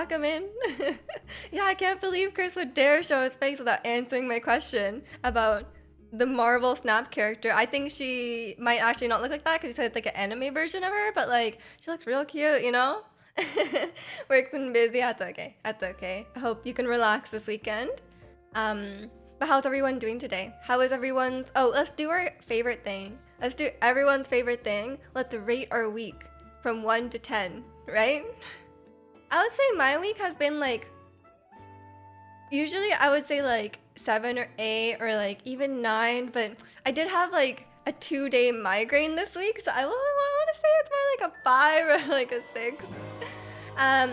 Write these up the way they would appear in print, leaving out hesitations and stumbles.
welcome in. Yeah, I can't believe Chris would dare show his face without answering my question about the Marvel Snap character. I think she might actually not look like that because he said it's like an anime version of her, but like she looks real cute, you know? Work's been busy. That's okay. That's okay. I hope you can relax this weekend. But how's everyone doing today? How is everyone's? Oh, let's do our favorite thing. Let's do everyone's favorite thing. Let's rate our week from 1 to 10, right? I would say my week has been like, usually I would say like 7 or 8 or like even 9, but I did have like a 2-day migraine this week, so I want to say it's more like a 5 or like a 6. Um,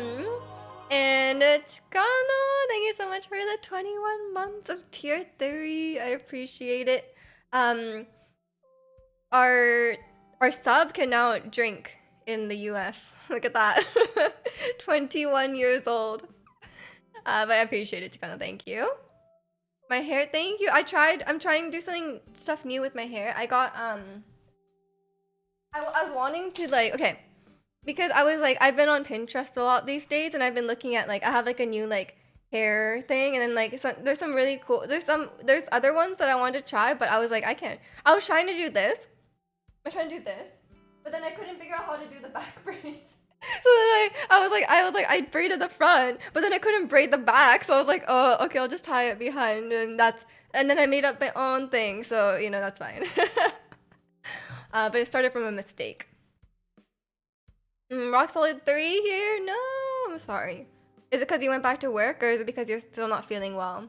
and Chicano, thank you so much for the 21 months of tier 3. I appreciate it. Um, our our sub can now drink in the US. Look at that. 21 years old. But I appreciate it, Chicano. Thank you. My hair, thank you. I'm trying to do stuff new with my hair. I got, I was wanting to like, okay, because I was like, I've been on Pinterest a lot these days, and I've been looking at like, I have like a new like hair thing, and then like there's some really cool, there's other ones that I wanted to try, but I was like, I can't. I was trying to do this. I'm trying to do this, but then I couldn't figure out how to do the back braids. So then I braided the front, but then I couldn't braid the back. So I was like, oh, okay, I'll just tie it behind, and then I made up my own thing. So that's fine. But it started from a mistake. Rock solid 3 here? No, I'm sorry. Is it because you went back to work, or is it because you're still not feeling well?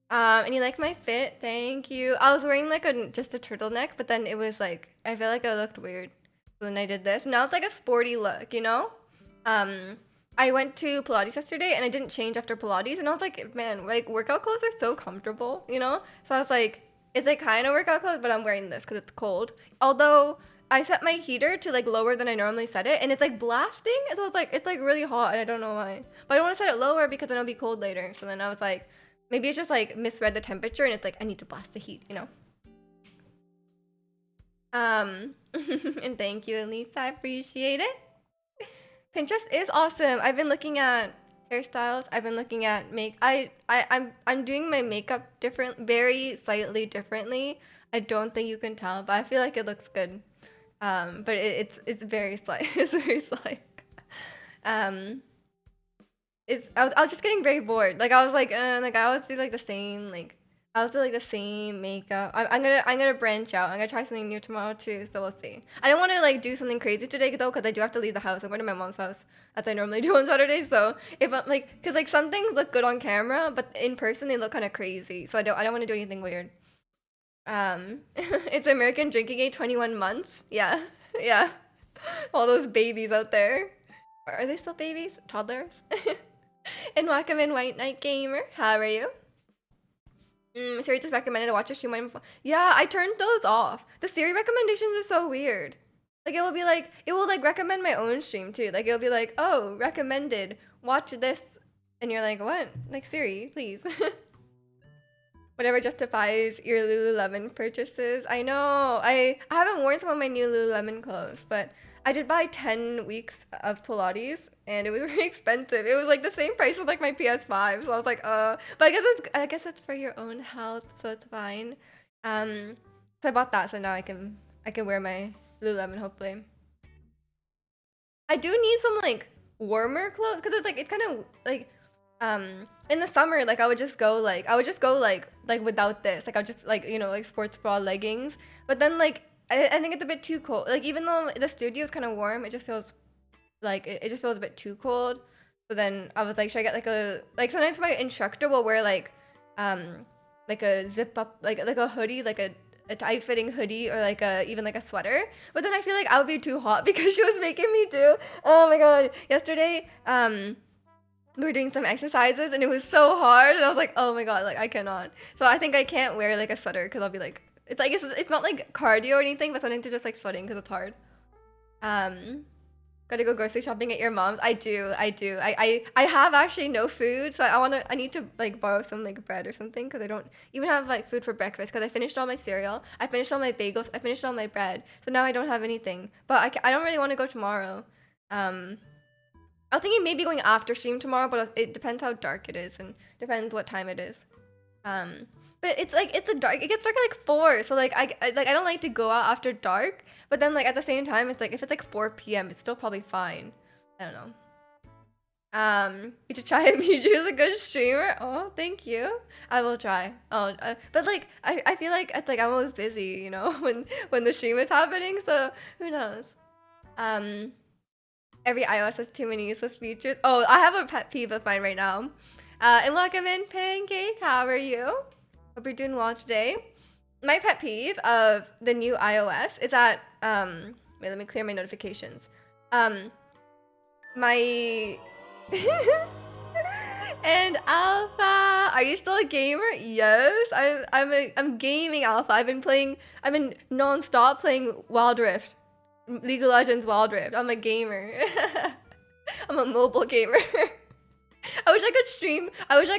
And you like my fit? Thank you. I was wearing like just a turtleneck, but then it was like, I feel like I looked weird. So then I did this. Now it's like a sporty look, you know? I went to Pilates yesterday and I didn't change after Pilates, and I was like, man, like workout clothes are so comfortable, you know? So I was like, it's like kind of workout clothes, but I'm wearing this because it's cold. Although I set my heater to like lower than I normally set it, and it's like blasting. So it's like really hot, and I don't know why. But I don't want to set it lower because then it'll be cold later. So then I was like, maybe it's just like misread the temperature, and it's like I need to blast the heat, you know? And thank you, Elisa. I appreciate it. Pinterest is awesome. I've been looking at hairstyles. I've been looking at I'm doing my makeup very slightly differently. I don't think you can tell, but I feel like it looks good. But it's very slight. It's very slight. Um, I was just getting very bored. Like I was like I always do like the same like I also like the same makeup. I'm gonna branch out. I'm gonna try something new tomorrow too. So we'll see. I don't want to like do something crazy today though, because I do have to leave the house. I'm going to my mom's house as I normally do on Saturdays. So if I'm like, because like some things look good on camera, but in person they look kind of crazy. So I don't want to do anything weird. It's American drinking age 21 months. Yeah, yeah. All those babies out there. Are they still babies? Toddlers? And welcome in White Knight Gamer. How are you? Siri just recommended to watch a stream on my phone. Yeah, I turned those off. The Siri recommendations are so weird. Like it will like recommend my own stream too. Like it'll be like, oh, recommended, watch this, and you're like, what? Like Siri, please. Whatever justifies your Lululemon purchases. I know. I haven't worn some of my new Lululemon clothes, but I did buy 10 weeks of Pilates, and it was very expensive. It was like the same price as like my PS5. So I was like, but I guess it's for your own health, so it's fine. So I bought that, so now I can wear my Lululemon hopefully. I do need some like warmer clothes because it's kind of like in the summer like I would just go like without this, like I would just like like sports bra leggings, but then like I think it's a bit too cold, like even though the studio is kind of warm, it just feels like it just feels a bit too cold. So then I was like, should I get like sometimes my instructor will wear like a zip up like a hoodie, like a tight fitting hoodie, or like a even like a sweater, but then I feel like I would be too hot because she was making me do, oh my god, yesterday we were doing some exercises and it was so hard, and I was like, oh my god, like I cannot. So I think I can't wear like a sweater because I'll be like, it's like it's not like cardio or anything, but sometimes you're just like sweating because it's hard. Um, Gotta go grocery shopping at your mom's. I have actually no food, so I need to like borrow some like bread or something because I don't even have like food for breakfast because I finished all my cereal, I finished all my bagels, I finished all my bread, so now I don't have anything. But I don't really want to go tomorrow. Um, I was thinking maybe going after stream tomorrow, but it depends how dark it is and depends what time it is. Um, but it's like it's a dark. It gets dark at like 4, so like I don't like to go out after dark. But then like at the same time, it's like if it's like 4 p.m., it's still probably fine. I don't know. You should try it. Miju is a good streamer. Oh, thank you. I will try. Oh, but like I feel like it's like I'm always busy, you know, when the stream is happening. So who knows? Um, every iOS has too many useless features. Oh, I have a pet peeve of mine right now. And welcome in, Pancake. How are you? Hope you're doing well today. My pet peeve of the new iOS is that wait, let me clear my notifications. My and Alpha, are you still a gamer? Yes, I'm gaming Alpha. I've been non-stop playing Wild Rift, League of Legends Wild Rift. I'm a gamer. I'm a mobile gamer. I wish I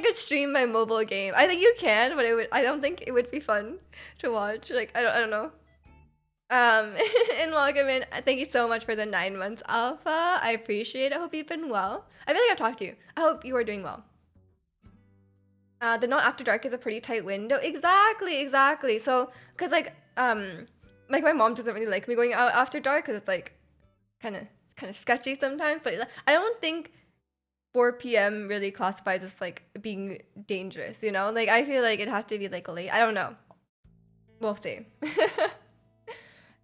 could stream my mobile game. I think you can, but I don't think it would be fun to watch. Like I don't know. And welcome in. Thank you so much for the 9 months, Alpha. I appreciate it. I hope you've been well. I feel like I've talked to you. I hope you are doing well. The not after dark is a pretty tight window. Exactly. So, cause like my mom doesn't really like me going out after dark because it's like kind of sketchy sometimes. But I don't think 4 p.m. really classifies as like being dangerous. You know, like I feel like it has to be like late. I don't know. We'll see.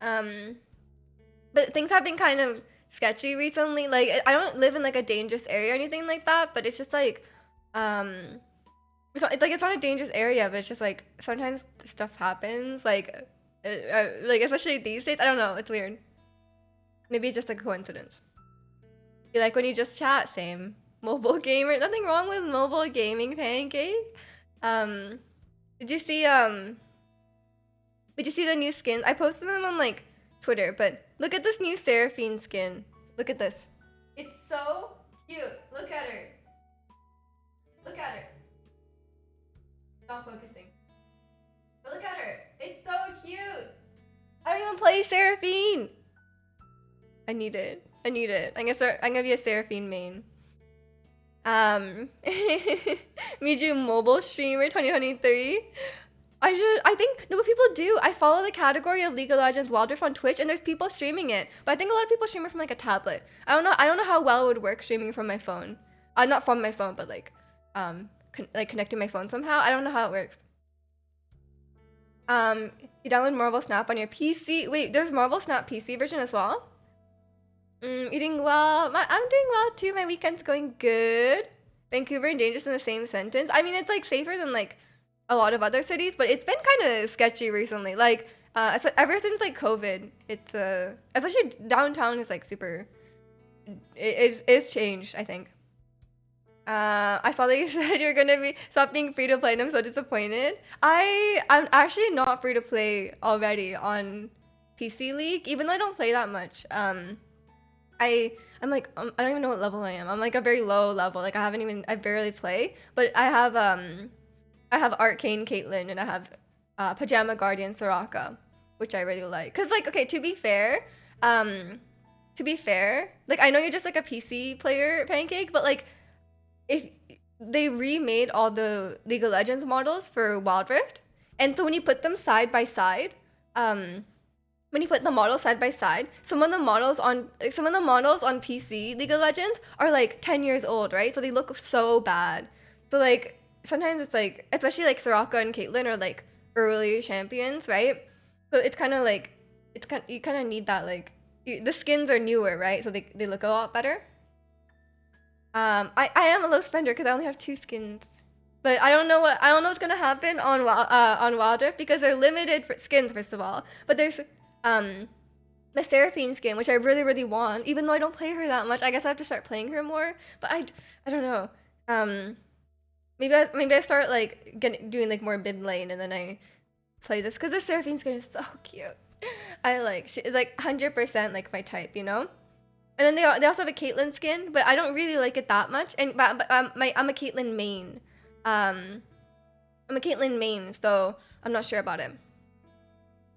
But things have been kind of sketchy recently. Like I don't live in like a dangerous area or anything like that, but it's just like it's not a dangerous area, but it's just like sometimes stuff happens like especially these days. I don't know, it's weird. Maybe it's just a coincidence. You like when you just chat, same. Mobile gamer, nothing wrong with mobile gaming, Pancake. Did you see the new skins? I posted them on like Twitter, but look at this new Seraphine skin. Look at this. It's so cute. Look at her. Look at her. Stop focusing. But look at her. It's so cute. I don't even play Seraphine. I need it. I'm gonna be a Seraphine main. Miju mobile streamer 2023. I think no, but people do. I follow the category of League of Legends Wild Rift on Twitch, and there's people streaming it. But I think a lot of people stream it from like a tablet. I don't know how well it would work streaming from my phone. Not from my phone, but like connecting my phone somehow. I don't know how it works. You download Marvel Snap on your PC. Wait, there's Marvel Snap PC version as well. Eating well. I'm doing well too. My weekend's going good. Vancouver and dangerous in the same sentence. I mean, it's like safer than like a lot of other cities, but it's been kind of sketchy recently. Like, so ever since like COVID, it's especially downtown is like super. It's changed, I think. I saw that you said you're gonna stop being free to play, and I'm so disappointed. I'm actually not free to play already on PC League, even though I don't play that much. I'm like I don't even know what level I am. I'm like a very low level. Like I barely play, but I have Arcane Caitlyn and I have Pajama Guardian Soraka, which I really like. Cause like okay, to be fair, like I know you're just like a PC player, Pancake, but like if they remade all the League of Legends models for Wild Rift, and so when you put them side by side, when you put the models side by side, some of the models on PC League of Legends are like 10 years old, right? So they look so bad. So like sometimes it's like, especially like Soraka and Caitlyn are like early champions, right? So it's kind of like you kind of need that like the skins are newer, right? So they look a lot better. I am a low spender because I only have 2 skins. But I don't know what's gonna happen on Wild Rift because they're limited for skins first of all. But there's the Seraphine skin, which I really, really want, even though I don't play her that much. I guess I have to start playing her more. But I don't know. Maybe I start like doing like more mid lane and then I play this because the Seraphine skin is so cute. It's like 100% like my type, you know. And then they also have a Caitlyn skin, but I don't really like it that much. And but I'm a Caitlyn main. I'm a Caitlyn main, so I'm not sure about it.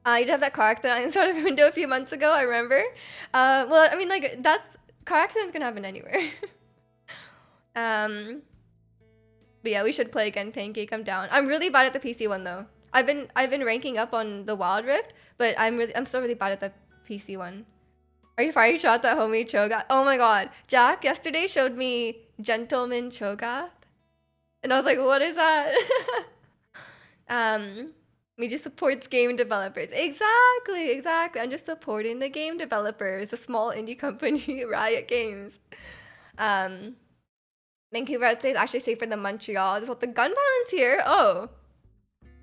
You did have that car accident inside of a window a few months ago, I remember. Well, I mean, like, car accident's gonna happen anywhere. Um, but yeah, we should play again, Pancake. I'm down. I'm really bad at the PC one though. I've been ranking up on the Wild Rift, but I'm still really bad at the PC one. Are you firing shots at homie Cho'Gath? Oh my god. Jack yesterday showed me Gentleman Cho'Gath. And I was like, what is that? Me just supports game developers. Exactly. I'm just supporting the game developers, a small indie company, Riot Games. Vancouver, I'd say, is actually safer than Montreal. There's the gun violence here. Oh.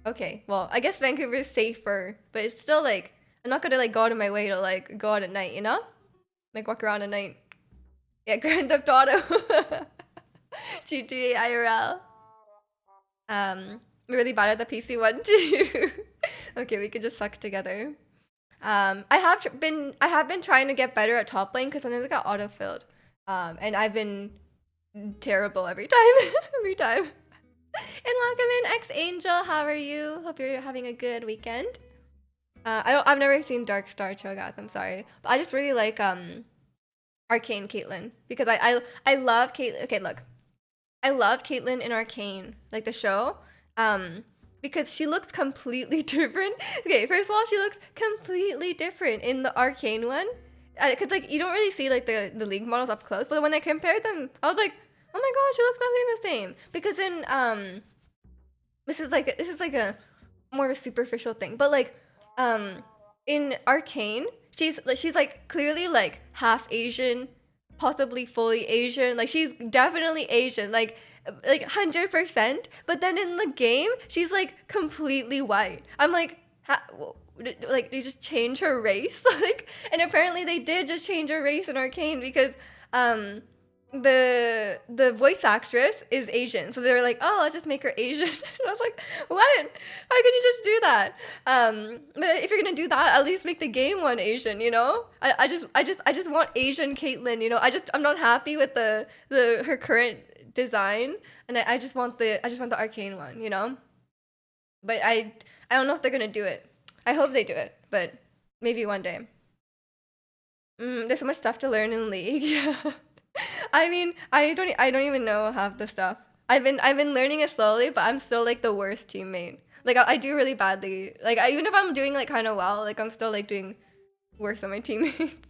Okay, well, I guess Vancouver is safer, but it's still like, I'm not gonna like go out of my way to like go out at night, you know? Like walk around at night. Yeah, Grand Theft Auto. GTA IRL. Really bad at the PC one too. Okay, we could just suck together. I have been trying to get better at top lane because sometimes I got autofilled. And I've been terrible every time. Every time. And welcome in X Angel. How are you? Hope you're having a good weekend. I've never seen Dark Star Cho'Gath, I'm sorry. But I just really like Arcane Caitlyn because I love Caitlyn. Okay, look. I love Caitlyn in Arcane, like the show. Because she looks completely different. Okay, first of all, she looks completely different in the Arcane one. Cause like you don't really see like the League models up close, but when I compared them, I was like, oh my god, she looks nothing the same. Because in this is like a more of a superficial thing, but like in Arcane, she's like clearly like half Asian, possibly fully Asian. Like she's definitely Asian, like 100%. But then in the game, she's like completely white. I'm like, like they just change her race, like, and apparently they did just change her race in Arcane because the voice actress is Asian, so they were like, oh, let's just make her Asian. And I was like, what? How can you just do that? But if you're gonna do that, at least make the game one Asian, you know? I just want Asian Caitlyn, you know? I'm not happy with the her current design, and I just want the Arcane one, you know? But I don't know if they're gonna do it. I hope they do it, but maybe one day. There's so much stuff to learn in League. Yeah. I mean, I don't even know half the stuff. I've been learning it slowly, but I'm still like the worst teammate. Like I do really badly. Like even if I'm doing like kind of well, like I'm still like doing worse than my teammates.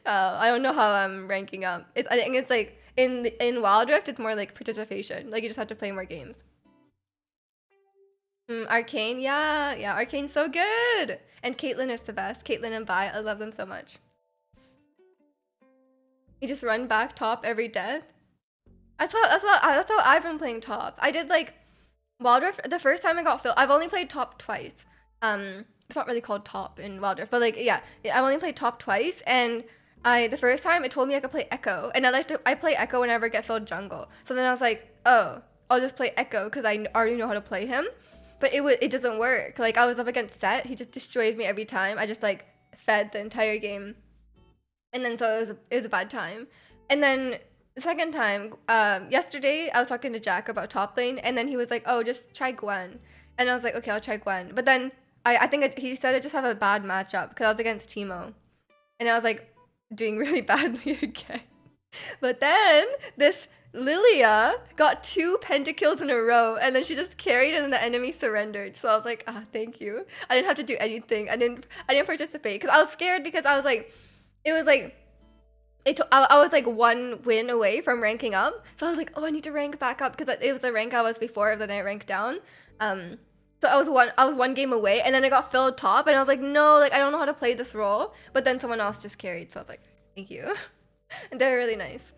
I don't know how I'm ranking up. I think it's like in Wild Rift, it's more like participation. Like you just have to play more games. Arcane, yeah, Arcane's so good. And Caitlyn is the best. Caitlyn and Vi, I love them so much. You just run back top every death. That's how I've been playing top. I did like Wild Rift the first time I got filled. I've only played top twice. It's not really called top in Wild Rift, but like yeah, I've only played top twice, and the first time it told me I could play Echo, and I play Echo whenever I get filled jungle. So then I was like, oh, I'll just play Echo because I already know how to play him. But it doesn't work. Like I was up against Set, he just destroyed me every time. I just like fed the entire game, and then so it was a bad time. And then the second time, yesterday I was talking to Jack about top lane, and then he was like, "Oh, just try Gwen," and I was like, "Okay, I'll try Gwen." But then I think he said I just have a bad matchup because I was against Teemo, and I was like doing really badly again. But then this Lilia got 2 pentakills in a row, and then she just carried, and then the enemy surrendered. So I was like, ah, thank you. I didn't have to do anything. I didn't participate because I was scared because I was like, it was like. I was like 1 win away from ranking up, so I was like, oh, I need to rank back up because it was the rank I was before, then I ranked down. So I was one game away, and then I got filled top, and I was like, no, like I don't know how to play this role. But then someone else just carried, so I was like, thank you. And they're really nice.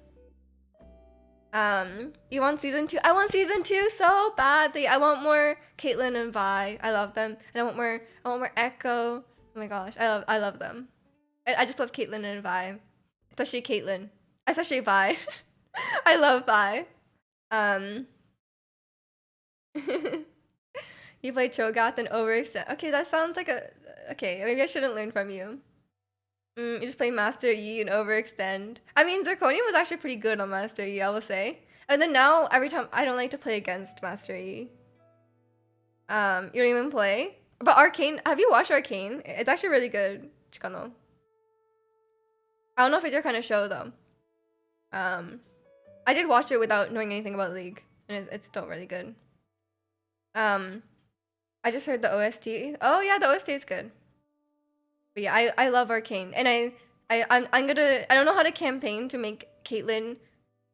You want season 2? I want season 2 so badly. I want more Caitlyn and Vi. I love them, and I want more Echo. Oh my gosh, I love them. I just love Caitlyn and Vi. Especially Caitlyn. Especially Vi. I love Vi. You play Cho'Gath and overextend. Okay, that sounds like a... Okay, maybe I shouldn't learn from you. You just play Master Yi and overextend. I mean, Zirconium was actually pretty good on Master Yi, I will say. And then now, every time, I don't like to play against Master Yi. You don't even play? But Arcane, have you watched Arcane? It's actually really good, Chikano. I don't know if it's your kind of show though. I did watch it without knowing anything about League, and it's still really good. I just heard the OST. Oh yeah, the OST is good. But yeah, I love Arcane, and I'm gonna, I don't know how to campaign to make Caitlyn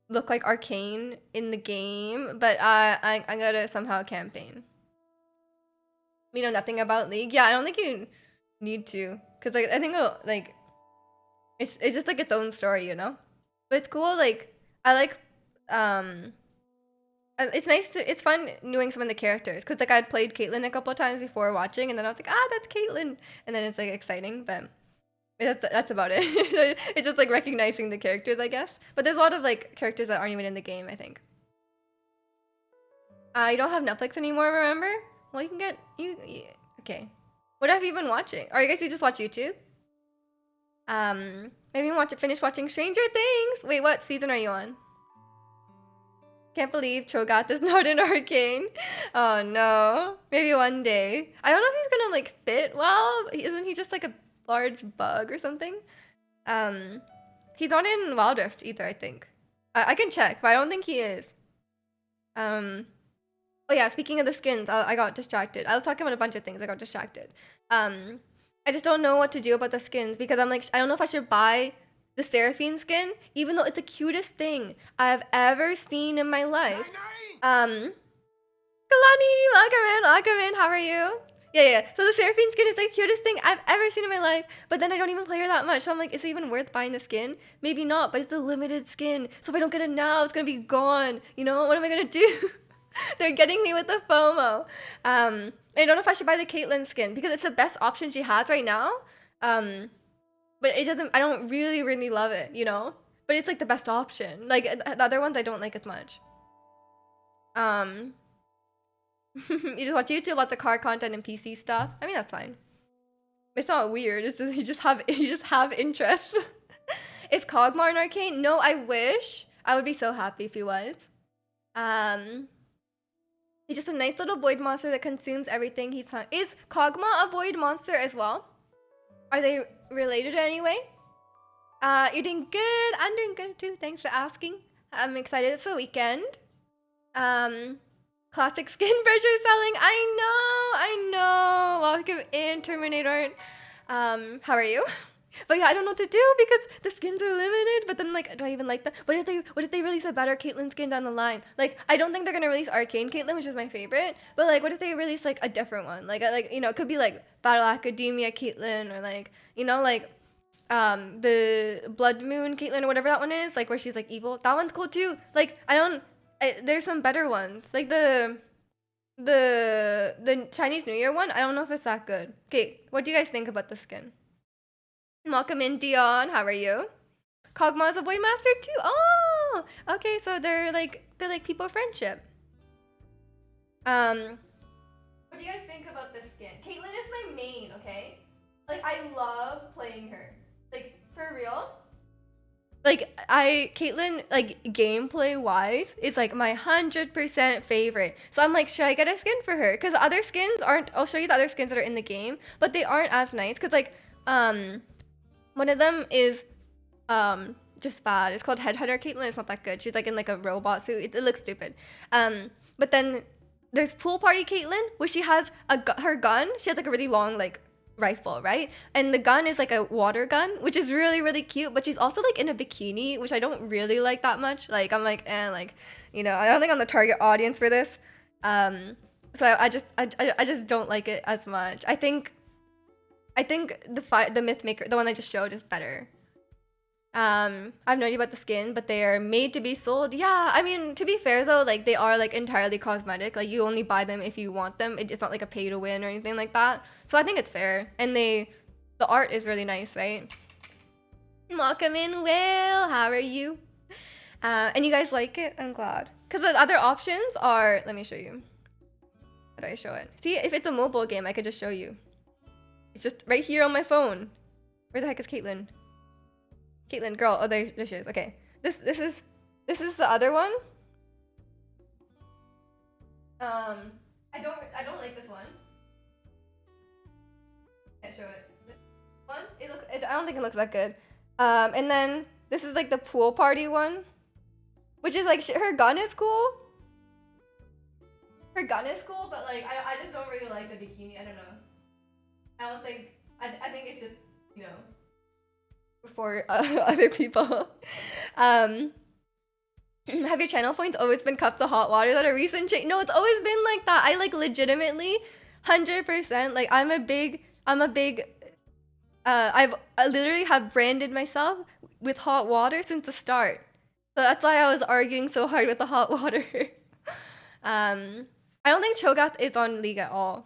look like Arcane in the game, but I'm gonna somehow campaign. We know nothing about League. Yeah, I don't think you need to, cause like I think like it's just like its own story, you know. But it's cool. Like I like it's nice to, it's fun knowing some of the characters, because like I'd played Caitlyn a couple of times before watching, and then I was like, ah, that's Caitlyn, and then it's like exciting, but that's about it. It's just like recognizing the characters, I guess. But there's a lot of like characters that aren't even in the game, I think. You don't have Netflix anymore, remember? Well, you can get okay. What have you been watching? Or I guess you just watch YouTube. Maybe finish watching Stranger Things. Wait, what season are you on? Can't believe Cho'Gath is not in Arcane. Oh no. Maybe one day. I don't know if he's gonna like fit well. Isn't he just like a large bug or something? He's not in Wild Rift either, I think. I can check, but I don't think he is. Oh yeah, speaking of the skins, I got distracted. I was talking about a bunch of things. I got distracted. I just don't know what to do about the skins, because I'm like, I don't know if I should buy the Seraphine skin, even though it's the cutest thing I've ever seen in my life. Kalani, welcome in, how are you? Yeah. So the Seraphine skin is the cutest thing I've ever seen in my life, but then I don't even play her that much. So I'm like, is it even worth buying the skin? Maybe not, but it's a limited skin. So if I don't get it now, it's gonna be gone. You know, what am I gonna do? They're getting me with the FOMO. I don't know if I should buy the Caitlyn skin, because it's the best option she has right now. But it doesn't, I don't really love it, you know? But it's like the best option. Like the other ones I don't like as much. You just watch YouTube, lots of car content and PC stuff. I mean, that's fine. It's not weird. It's just, you just have interests. Is Kog'Maw in Arcane? No, I wish. I would be so happy if he was. He's just a nice little void monster that consumes everything he's on. Is Kog'Maw a void monster as well? Are they related in any way? You're doing good. I'm doing good too. Thanks for asking. I'm excited. It's the weekend. Classic skin pressure selling. I know. Welcome in, Terminator. How are you? But yeah, I don't know what to do, because the skins are limited. But then, like, do I even like them? What if they release a better Caitlyn skin down the line? Like, I don't think they're gonna release Arcane Caitlyn, which is my favorite. But like, what if they release like a different one? Like you know, it could be like Battle Academia Caitlyn, or like, you know, like the Blood Moon Caitlyn, or whatever that one is, like where she's like evil. That one's cool too. Like, there's some better ones, like the Chinese New Year one. I don't know if it's that good. Okay, what do you guys think about the skin? Welcome in, Dion. How are you? Kog'Maw is a Void Master too. Oh, okay. So they're like people friendship. What do you guys think about this skin? Caitlyn is my main. Okay, like I love playing her. Like for real. Like Caitlyn, like gameplay wise, is like my 100% favorite. So I'm like, should I get a skin for her? Because the other skins aren't. I'll show you the other skins that are in the game, but they aren't as nice. Because like one of them is just bad. It's called Headhunter Caitlyn. It's not that good. She's like in like a robot suit. It looks stupid. But then there's Pool Party Caitlyn, where she has her gun. She has like a really long like rifle, right? And the gun is like a water gun, which is really cute. But she's also like in a bikini, which I don't really like that much. Like I'm like, like, you know, I don't think I'm the target audience for this. So I just don't like it as much. I think the Mythmaker, the one I just showed, is better. I have no idea about the skin, but they are made to be sold. Yeah, I mean, to be fair though, like they are like entirely cosmetic. Like you only buy them if you want them. It's not like a pay to win or anything like that. So I think it's fair. And the art is really nice, right? Welcome in, Will. How are you? And you guys like it? I'm glad. Because the other options are, let me show you. How do I show it? See, if it's a mobile game, I could just show you. It's just right here on my phone. Where the heck is Caitlyn? Caitlyn, girl. Oh, there she is. Okay. This is the other one. I don't like this one. Can't show it. This one. I don't think it looks that good. And then this is like the pool party one. Which is like her gun is cool. Her gun is cool, but like I just don't really like the bikini. I don't know. I don't think I think it's just, you know, for other people. Um, have your channel points always been cups of hot water that a recent change? No, it's always been like that. I like legitimately 100% like I'm a big I literally have branded myself with hot water since the start. So that's why I was arguing so hard with the hot water. I don't think Cho'Gath is on League at all.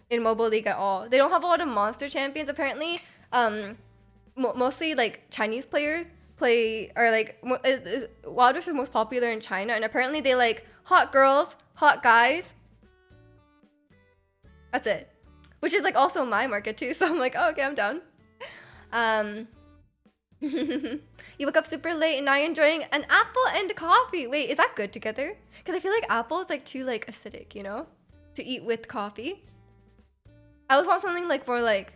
In Mobile League at all. They don't have a lot of monster champions apparently. Mostly like Chinese players play, or like Wildrift is most popular in China, and apparently they like hot girls, hot guys. That's it. Which is like also my market too, so I'm like, oh, okay, I'm down. You woke up super late and now you're enjoying an apple and coffee. Wait, is that good together? Because I feel like apple is like too like acidic, you know? To eat with coffee. I always want something like for like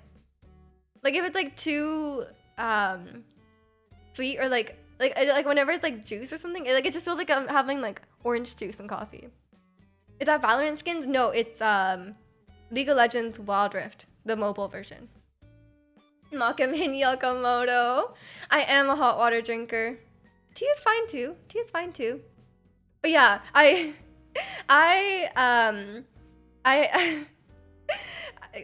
if it's like too sweet, or like whenever it's like juice or something, it just feels like I'm having like orange juice and coffee. Is that Valorant skins? No, it's League of Legends Wild Rift, the mobile version. Makamin Yakamoto. I am a hot water drinker. Tea is fine too. Tea is fine too. But yeah,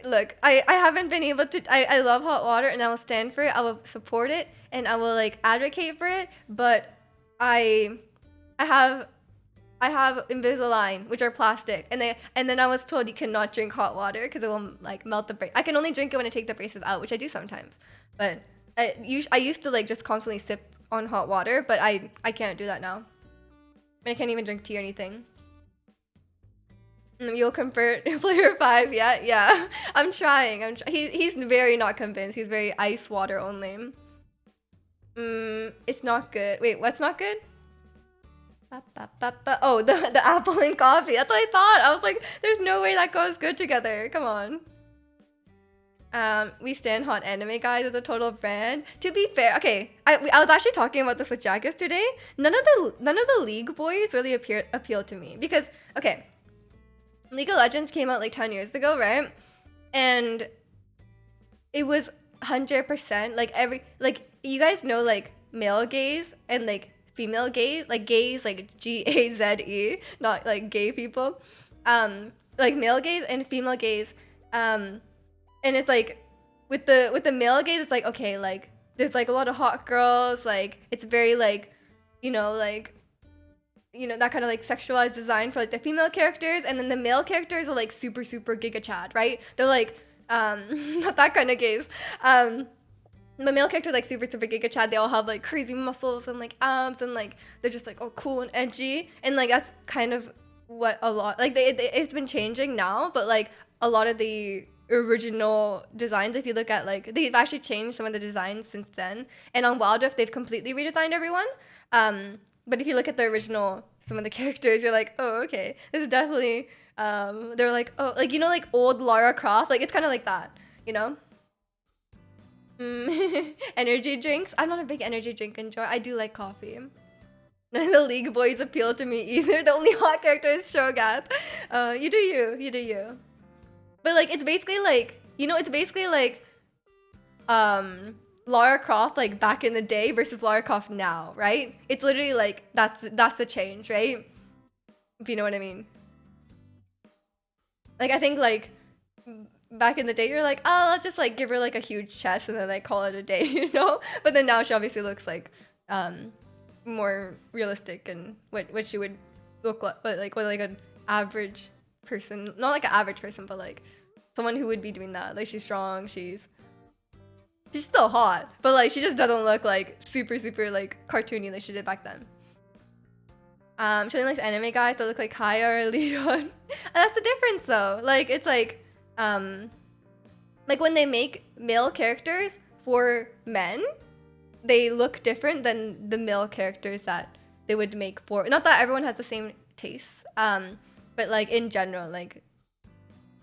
look, I haven't been able to. I love hot water and I will stand for it. I will support it and I will like advocate for it. But I have Invisalign, which are plastic, and then I was told you cannot drink hot water because it will like melt the brace. I can only drink it when I take the braces out, which I do sometimes. But I used to like just constantly sip on hot water, but I can't do that now. I can't even drink tea or anything. You'll convert player 5, yeah. I'm trying. He's very not convinced. He's very ice water only. It's not good. Wait, what's not good? Oh, the apple and coffee. That's what I thought. I was like, there's no way that goes good together. Come on. We stand hot anime guys as a total brand. To be fair, okay, I was actually talking about this with Jack yesterday. None of the League boys really appeal to me because, okay, League of Legends came out like 10 years ago, right? And it was 100% like you guys know like male gaze and like female gaze, like gaze like GAZE, not like gay people. Like male gaze and female gaze. And it's like with the male gaze, it's like, okay, like there's like a lot of hot girls, like it's very like, that kind of like sexualized design for like the female characters, and then the male characters are like super Giga Chad, right? They're like not that kind of gaze. The male characters like super Giga Chad, they all have like crazy muscles and like abs, and like they're just like, oh, cool and edgy, and like that's kind of what a lot like it's been changing now, but like a lot of the original designs, if you look at like, they've actually changed some of the designs since then, and on Wild Rift they've completely redesigned everyone. But if you look at the original, some of the characters, you're like, oh, okay, this is definitely they're like, oh, like, like old Lara Croft, like it's kind of like that, you know. Energy drinks. I'm not a big energy drink enjoyer. I do like coffee. None of the League boys appeal to me either. The only hot character is Cho'Gath. You do you. But like, it's basically like, Lara Croft like back in the day versus Lara Croft now, right? It's literally like that's the change, right? If you know what I mean. Like, I think like back in the day you're like, oh, let's just like give her like a huge chest and then like call it a day, you know? But then now she obviously looks like more realistic and what she would look like, but like what like an average person, not like an average person, but like someone who would be doing that. Like, she's strong, she's still hot, but like she just doesn't look like super like cartoony like she did back then. Showing like anime guys that look like Kaya or Leon. And that's the difference though. Like, it's like when they make male characters for men, they look different than the male characters that they would make for, not that everyone has the same tastes, but like in general, like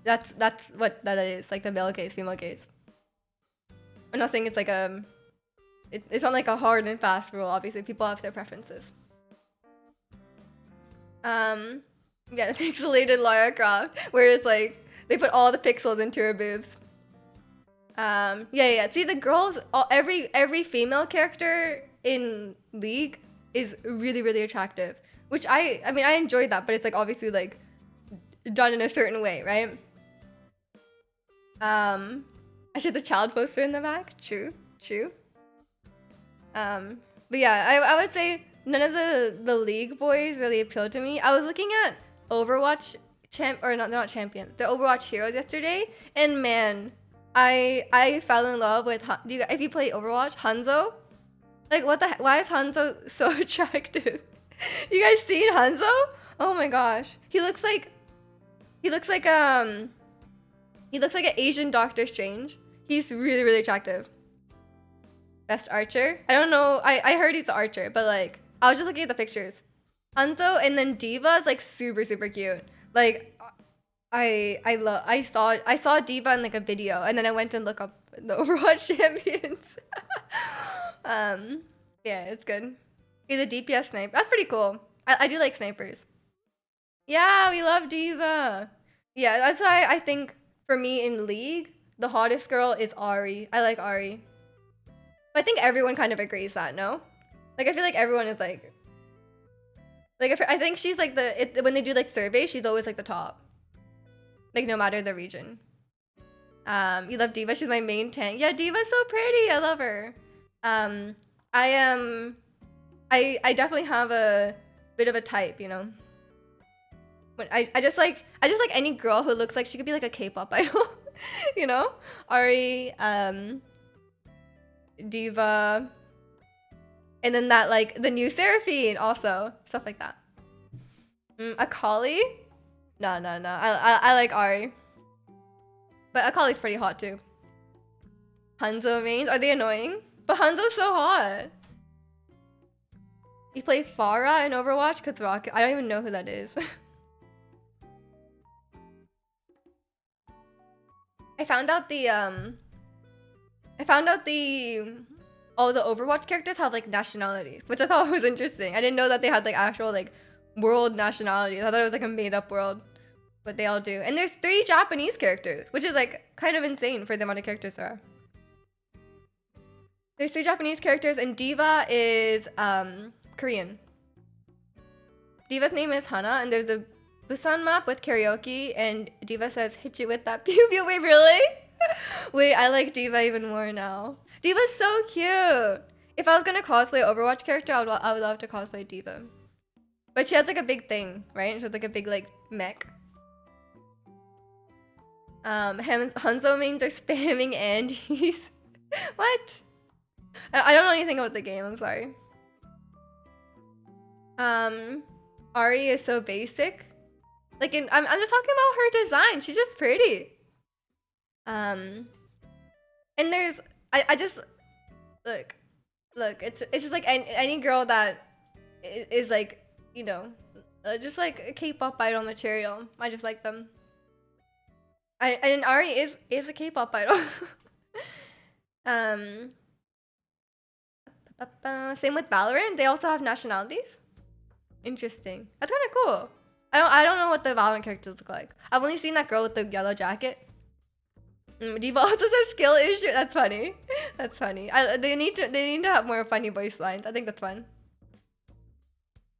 that's what that is, like the male gaze, female gaze. I'm not saying it's like it's not like a hard and fast rule. Obviously people have their preferences. Um, yeah, the pixelated Lara Croft, where it's like they put all the pixels into her boobs. Yeah. See, the girls, every female character in League is really, really attractive. Which I mean, I enjoyed that, but it's like obviously like done in a certain way, right? I should the child poster in the back. True. But yeah, I would say none of the League boys really appealed to me. I was looking at Overwatch not champions, the Overwatch heroes yesterday, and man, I fell in love with if you play Overwatch, Hanzo. Like what the why is Hanzo so attractive? You guys seen Hanzo? Oh my gosh, he looks like he looks like an Asian Doctor Strange. He's really, really attractive. Best archer? I don't know. I heard he's the archer, but like I was just looking at the pictures. Hanzo and then D.Va is like super, super cute. Like I saw D.Va in like a video, and then I went and looked up the Overwatch champions. Yeah, it's good. He's a DPS snipe. That's pretty cool. I do like snipers. Yeah, we love D.Va. Yeah, that's why I think for me in League, the hottest girl is Ahri. I like Ahri. But I think everyone kind of agrees that, no? Like I feel like everyone is like if I think she's like when they do like surveys, she's always like the top. Like no matter the region. You love D.Va, she's my main tank. Yeah, D.Va's so pretty. I love her. I am I definitely have a bit of a type, you know. When I just like any girl who looks like she could be like a K-pop idol. You know? Ahri, D.Va, and then that like the new Seraphine also, stuff like that. Akali? No. I like Ahri. But Akali's pretty hot too. Hanzo mains? Are they annoying? But Hanzo's so hot. You play Pharah in Overwatch? Cause Rocket. I don't even know who that is. I found out all the Overwatch characters have like nationalities, which I thought was interesting. I didn't know that they had like actual like world nationalities. I thought it was like a made up world, but they all do. And there's 3 Japanese characters, which is like kind of insane for the amount of characters there are. There's 3 Japanese characters, and D.Va is Korean. D.Va's name is Hana, and there's a Busan map with karaoke, and D.Va says, "Hit you with that pew pew." Wait, really? Wait, I like D.Va even more now. D.Va's so cute. If I was gonna cosplay Overwatch character, I would love to cosplay D.Va. But she has like a big thing, right? She has like a big like mech. Hanzo mains are spamming Andes. What? I don't know anything about the game. I'm sorry. Ahri is so basic. Like I'm just talking about her design. She's just pretty. And there's I just look it's just like any girl that is like, you know, just like a K-pop idol material. I just like them. And Ahri is a K-pop idol. Same with Valorant. They also have nationalities. Interesting. That's kind of cool. I don't know what the Valorant characters look like. I've only seen that girl with the yellow jacket. D.Va also says skill issue. That's funny. That's funny. They need to have more funny voice lines. I think that's fun.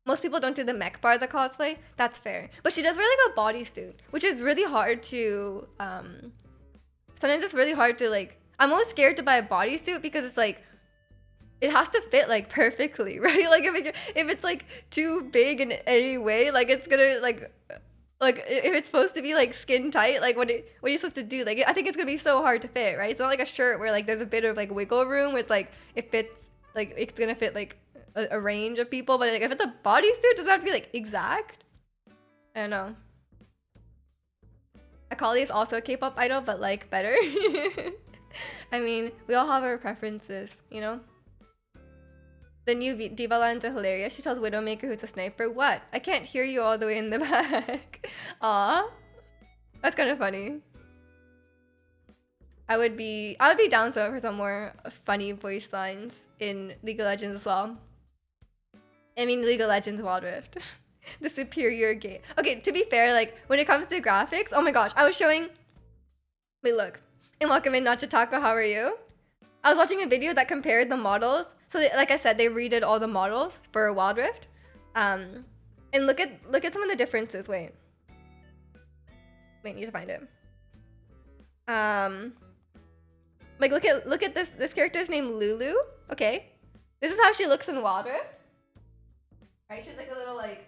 Most people don't do the mech part of the cosplay. That's fair. But she does wear like a bodysuit, which is really hard to sometimes it's really hard to like. I'm always scared to buy a bodysuit because it's like it has to fit like perfectly, right? Like if it's like too big in any way, like it's gonna like if it's supposed to be like skin tight, like what are you supposed to do? Like I think it's gonna be so hard to fit, right? It's not like a shirt where like there's a bit of like wiggle room with like it fits, like it's gonna fit like a range of people, but like if it's a bodysuit, does it have to be like exact? I don't know. Akali is also a K-pop idol, but like better. I mean, we all have our preferences, you know? The new D.Va lines are hilarious. She tells Widowmaker who's a sniper, "What? I can't hear you all the way in the back." Aw. That's kind of funny. I would be down for some more funny voice lines in League of Legends as well. I mean League of Legends Wild Rift. The superior game. Okay, to be fair, like when it comes to graphics, oh my gosh, I was showing. Wait, look. In welcome in Nachitaka, how are you? I was watching a video that compared the models. So, like I said, they redid all the models for Wild Rift. And look at some of the differences. Wait, need to find it. Like look at this character's name, Lulu. Okay, this is how she looks in Wild Rift. Right, she's like a little like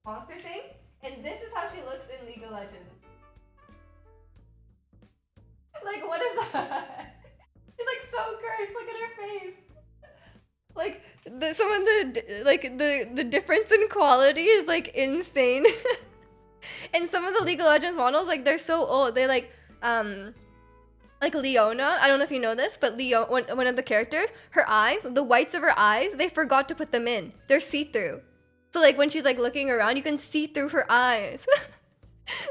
monster thing, and this is how she looks in League of Legends. Like, what is that? She's like so cursed. Look at her face. Like some of the difference in quality is like insane. And some of the League of Legends models, like they're so old. They like Leona. I don't know if you know this, but one of the characters, her eyes, the whites of her eyes, they forgot to put them in. They're see-through. So like when she's like looking around, you can see through her eyes.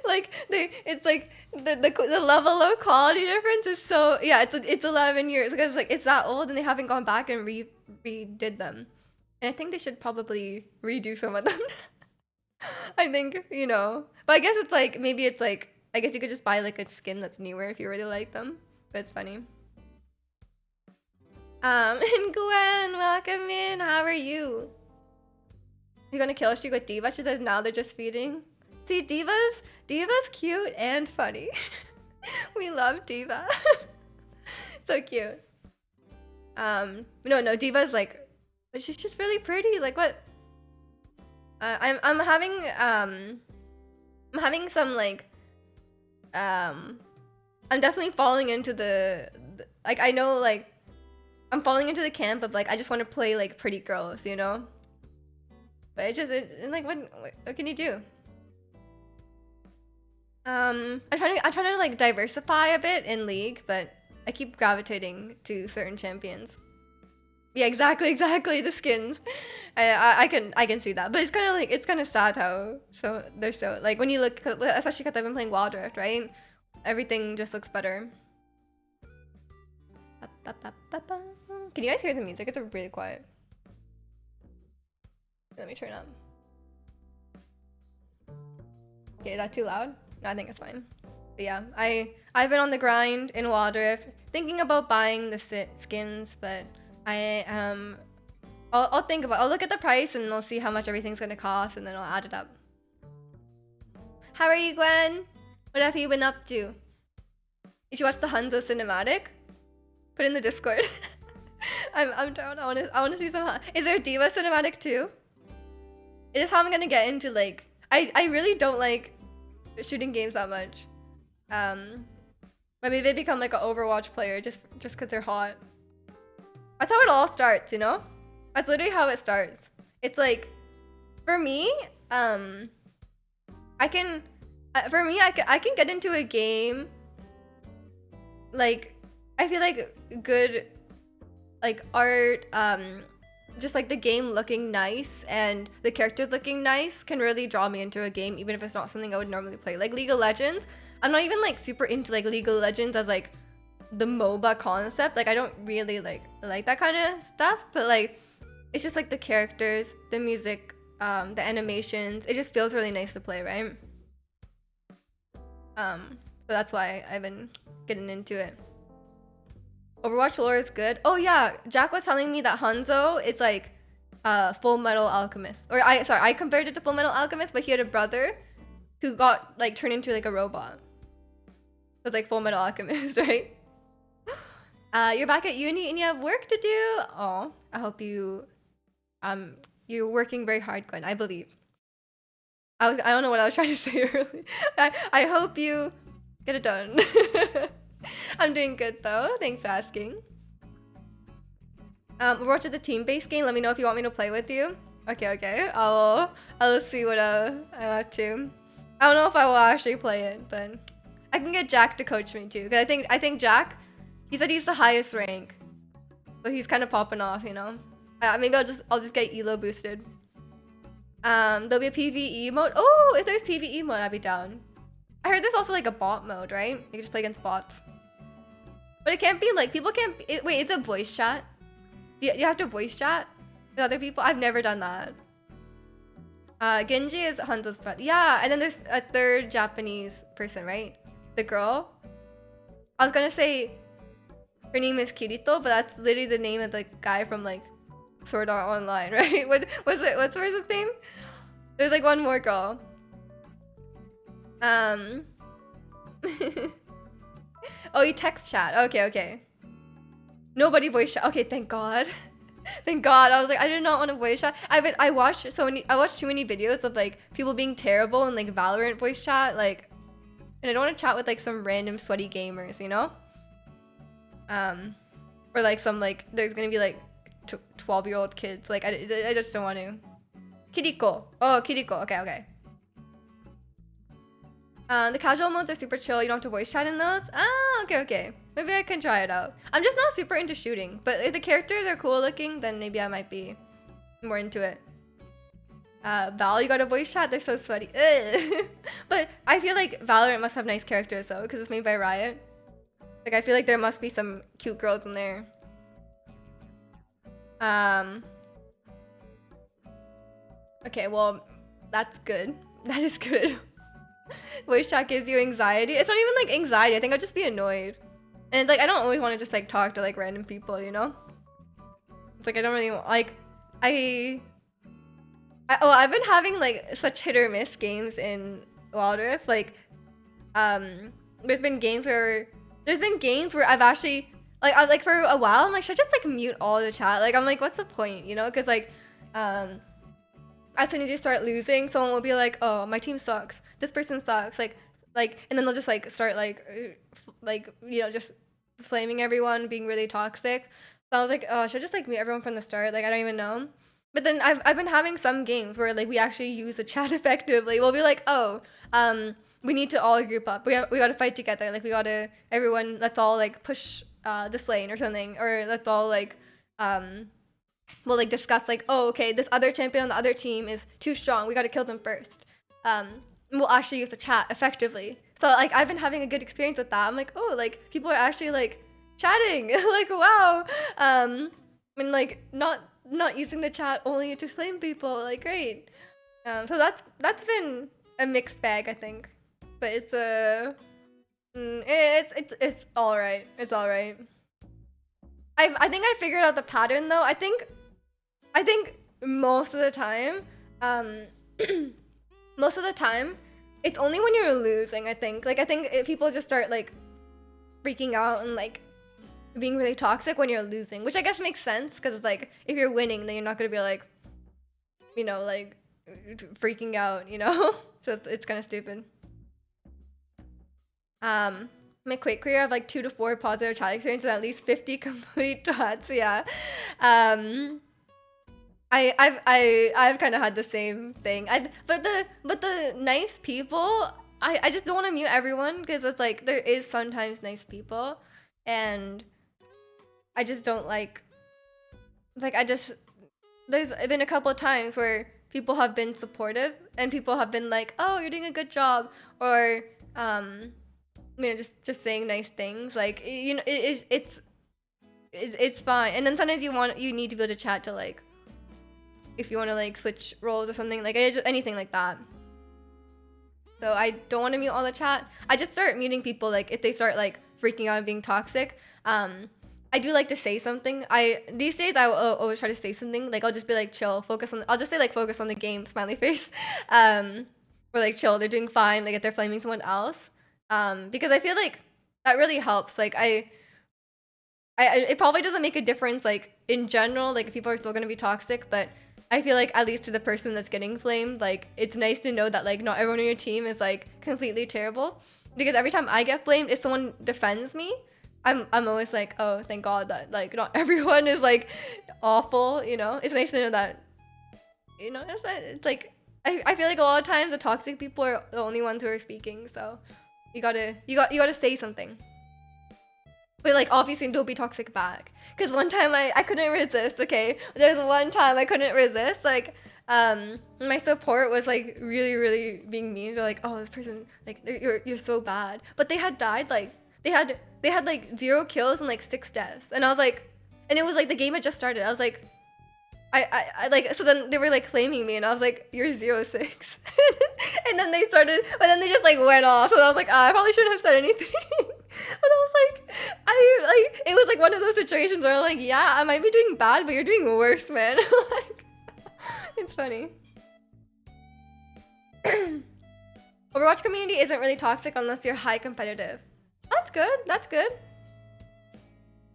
Like it's like the level of quality difference is so, yeah, it's 11 years because like it's that old and they haven't gone back and redid them. And I think they should probably redo some of them. I think, you know, but I guess it's like, maybe it's like, I guess you could just buy like a skin that's newer if you really like them. But it's funny. And Gwen, welcome in. How are you? You're gonna kill Sheik with Diva? She says now they're just feeding. See, Diva's cute and funny. We love Diva. So cute. No, Diva's like, but she's just really pretty. Like what? I'm having some like, I'm definitely falling into the like, I know like, I'm falling into the camp of like, I just want to play like pretty girls, you know? But like, what can you do? I'm trying to like diversify a bit in League, but I keep gravitating to certain champions. Yeah, exactly, the skins. I can see that, but it's kind of like, it's kind of sad how they're so like, when you look, especially because I've been playing Wild Rift, right? Everything just looks better. Can you guys hear the music? It's really quiet. Let me turn up. Okay, is that too loud? No, I think it's fine. But yeah, I've been on the grind in Wild Rift, thinking about buying the skins, but I'll think about. I'll look at the price and I'll see how much everything's gonna cost, and then I'll add it up. How are you, Gwen? What have you been up to? You should watch the Hanzo cinematic. Put in the Discord. I'm down. I wanna see some. Is there a Diva cinematic too? Is this how I'm gonna get into like? I really don't like shooting games that much. Maybe they become like an Overwatch player just because they're hot. That's how it all starts, you know? That's literally how it starts. It's like, for me, I can get into a game, like, I feel like good, like, art, just like the game looking nice and the characters looking nice can really draw me into a game, even if it's not something I would normally play. Like League of Legends, I'm not even like super into like League of Legends as like the MOBA concept. Like I don't really like that kind of stuff, but like it's just like the characters, the music, the animations, it just feels really nice to play, right? So that's why I've been getting into it. Overwatch lore is good. Oh yeah, Jack was telling me that Hanzo is like Full Metal Alchemist. Or I compared it to Full Metal Alchemist, but he had a brother who got like turned into like a robot. So it's like Full Metal Alchemist, right? You're back at uni and you have work to do. Oh, I hope you're working very hard, Gwen. I believe. I don't know what I was trying to say earlier. I hope you get it done. I'm doing good though. Thanks for asking. Overwatch is a team-based game. Let me know if you want me to play with you. Okay. I'll see what I'm up to. I don't know if I will actually play it, but I can get Jack to coach me too. Cause I think Jack, he said he's the highest rank, so he's kind of popping off, you know. Maybe I'll just get Elo boosted. There'll be a PvE mode. Oh, if there's PvE mode, I'd be down. I heard there's also like a bot mode, right? You can just play against bots. But it can't be like, people can't, wait, it's a voice chat? You have to voice chat with other people? I've never done that. Genji is Hanzo's brother. Yeah, and then there's a third Japanese person, right? The girl. I was gonna say her name is Kirito, but that's literally the name of the guy from like Sword Art Online, right? What was it? What's his name? There's like one more girl. Oh, you text chat. Okay, okay. Nobody voice chat. Okay, thank God. Thank God. I was like, I did not want to voice chat. I watched too many videos of like people being terrible in like Valorant voice chat, like, and I don't want to chat with like some random sweaty gamers, you know? Or like some like there's gonna be like 12-year-old kids. Like I just don't want to. Kiriko. Oh, Kiriko. Okay, okay. The casual modes are super chill. You don't have to voice chat in those. Ah, okay, okay. Maybe I can try it out. I'm just not super into shooting, but if the characters are cool looking, then maybe I might be more into it. Val, you got a voice chat? They're so sweaty. But I feel like Valorant must have nice characters though, because it's made by Riot. Like I feel like there must be some cute girls in there. Okay, well, that's good. That is good. Voice chat gives you anxiety. It's not even like anxiety. I think I'll just be annoyed. And like I don't always want to just like talk to like random people, you know? It's like I don't really like I've been having like such hit or miss games in Wild Rift. Like there's been games where I've actually like for a while I'm like, should I just like mute all the chat? Like I'm like, what's the point, you know? Because like as soon as you start losing, someone will be like, oh, my team sucks, this person sucks, like and then they'll just like start like you know, just flaming everyone, being really toxic. So I was like, oh, should I just like mute everyone from the start? Like I don't even know. But then I've been having some games where like we actually use the chat effectively. We'll be like, oh, we need to all group up. We gotta fight together. Like we gotta, everyone, let's all like push this lane or something, or let's all like we'll like discuss like, oh, okay, this other champion on the other team is too strong. We gotta kill them first. We'll actually use the chat effectively. So like I've been having a good experience with that. I'm like, oh, like people are actually like chatting. Like wow. And like not using the chat only to flame people. Like great. So that's been a mixed bag, I think. But it's it's all right. It's all right. I think I figured out the pattern though. I think most of the time, most of the time, it's only when you're losing. I think if people just start like freaking out and like being really toxic when you're losing, which I guess makes sense because it's like if you're winning, then you're not gonna be like, you know, like freaking out, you know. So it's kind of stupid. My quick career of like 2 to 4 positive chat experiences and at least 50 complete chats. Yeah. I've kind of had the same thing. But the nice people, I just don't want to mute everyone because it's like there is sometimes nice people, and I just don't like there's been a couple of times where people have been supportive and people have been like, oh, you're doing a good job, or you know, just saying nice things, like, you know, it's fine. And then sometimes you need to be able to chat to like, if you want to like switch roles or something, like anything like that. So I don't want to mute all the chat. I just start muting people like if they start like freaking out and being toxic. I do like to say something. These days I will always try to say something. Like I'll just be like, chill, I'll just say like focus on the game, smiley face. Or like chill, they're doing fine. Like if they're flaming someone else. Because I feel like that really helps. Like it probably doesn't make a difference like in general, like if people are still gonna be toxic, but I feel like at least to the person that's getting flamed, like it's nice to know that like not everyone on your team is like completely terrible. Because every time I get blamed, if someone defends me, I'm always like, oh, thank God that like not everyone is like awful, you know? It's nice to know that, you know, it's like I feel like a lot of times the toxic people are the only ones who are speaking, so you gotta say something. But like obviously don't be toxic back. Cause one time I couldn't resist, okay? There's one time I couldn't resist, like my support was like really, really being mean. They're like, oh, this person, like you're so bad. But they had died, like they had like 0 kills and like 6 deaths. And I was like, and it was like the game had just started. I was like, I like, so then they were like claiming me and I was like, you're 06. And then they started, but then they just like went off. So I was like, I probably shouldn't have said anything. But I was like, it was like one of those situations where I'm like, yeah, I might be doing bad, but you're doing worse, man. Like, it's funny. Overwatch community isn't really toxic unless you're high competitive. That's good. That's good.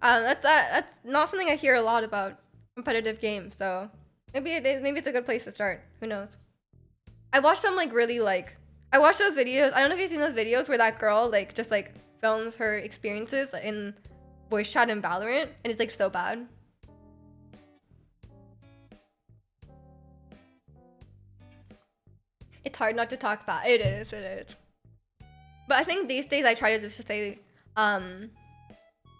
That's not something I hear a lot about competitive games. So maybe it is. Maybe it's a good place to start. Who knows? I watched some like really like. I watched those videos. I don't know if you've seen those videos where that girl like just like films her experiences in voice chat in Valorant, and it's like so bad. It's hard not to talk bad. It is. It is. But I think these days I try to just say,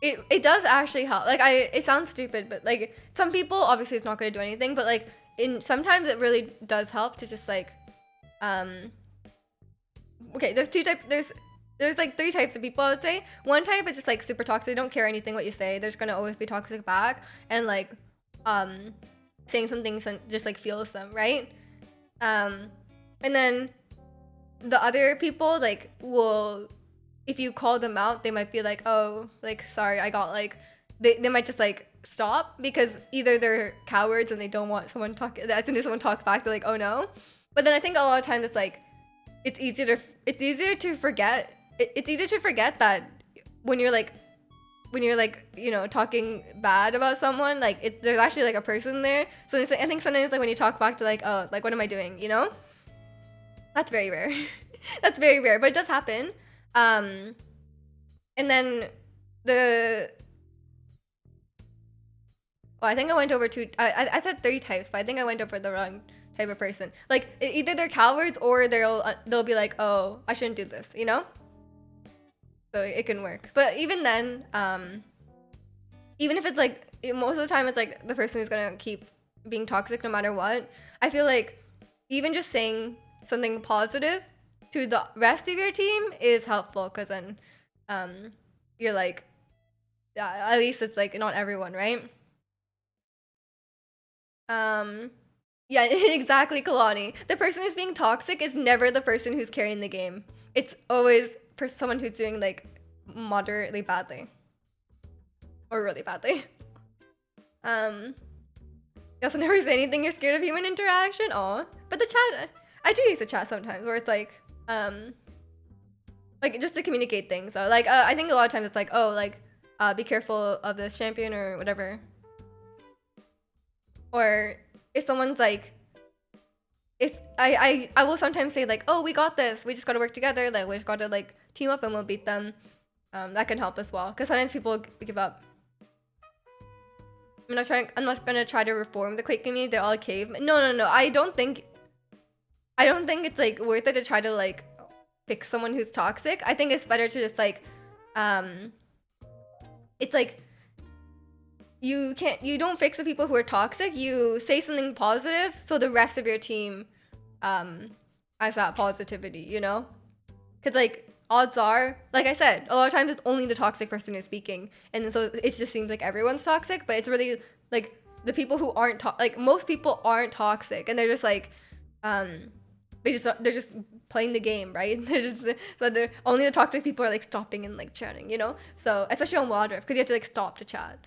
it does actually help. Like it sounds stupid, but like some people obviously it's not gonna do anything, but like sometimes it really does help to just like, okay, there's like 3 types of people I would say. One type is just like super toxic. They don't care anything what you say. They're just gonna always be toxic back and like, saying something just like feels them, right? And then the other people like will, if you call them out, they might be like, oh, like sorry, I got like, they might just like stop because either they're cowards and they don't want someone to talk. As soon as someone talks back, they're like, oh no. But then I think a lot of times it's like, it's easier to forget. It's easier to forget that when you're like, you know, talking bad about someone, like there's actually like a person there. So it's like, I think sometimes like when you talk back to like, oh, like what am I doing, you know? That's very rare. That's very rare, but it does happen. And then I think I went over I said 3 types, but I think I went over the wrong type of person. Like either they're cowards or they'll be like, oh, I shouldn't do this, you know? So it can work. But even then, even if it's like, most of the time it's like the person who's gonna keep being toxic no matter what, I feel like even just saying something positive to the rest of your team is helpful, because then you're like, yeah, at least it's like not everyone, right? Yeah, exactly, Kalani. The person who's being toxic is never the person who's carrying the game. It's always someone who's doing like moderately badly or really badly. You also never say anything. You're scared of human interaction. Aw, but the chat, I do use the chat sometimes where it's like just to communicate things. So like I think a lot of times it's like, oh, like be careful of this champion or whatever. Or if someone's like, I will sometimes say like, oh, we got this. We just gotta work together. Like we just gotta like team up and we'll beat them. That can help as well, because sometimes people give up. I'm not gonna try to reform the Quake community. They're all cave. No. I don't think it's like worth it to try to like fix someone who's toxic. I think it's better to just like, it's like, you don't fix the people who are toxic. You say something positive so the rest of your team has that positivity, you know? Because like odds are, like I said, a lot of times it's only the toxic person who's speaking, and so it just seems like everyone's toxic, but it's really like the people who aren't like most people aren't toxic, and they're just like they're just playing the game, right? They're only the toxic people are like stopping and like chatting, you know? So especially on Wild Rift, because you have to like stop to chat.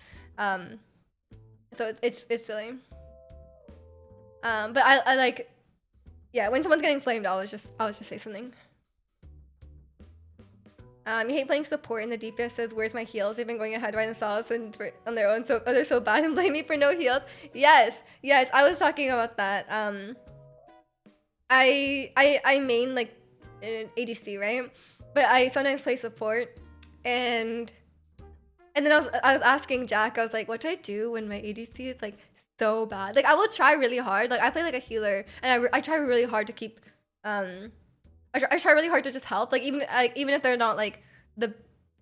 So it's silly. But I like, yeah, when someone's getting flamed, I'll just say something. You hate playing support in the DPS says, where's my heals? They've been going ahead by themselves and on their own, so they're so bad and blame me for no heals. Yes, I was talking about that. I main like an ADC, right? But I sometimes play support, and then I was asking Jack, I was like, what do I do when my ADC is like so bad? Like I will try really hard. Like I play like a healer, and I try really hard to keep I try really hard to just help. Like even if they're not like the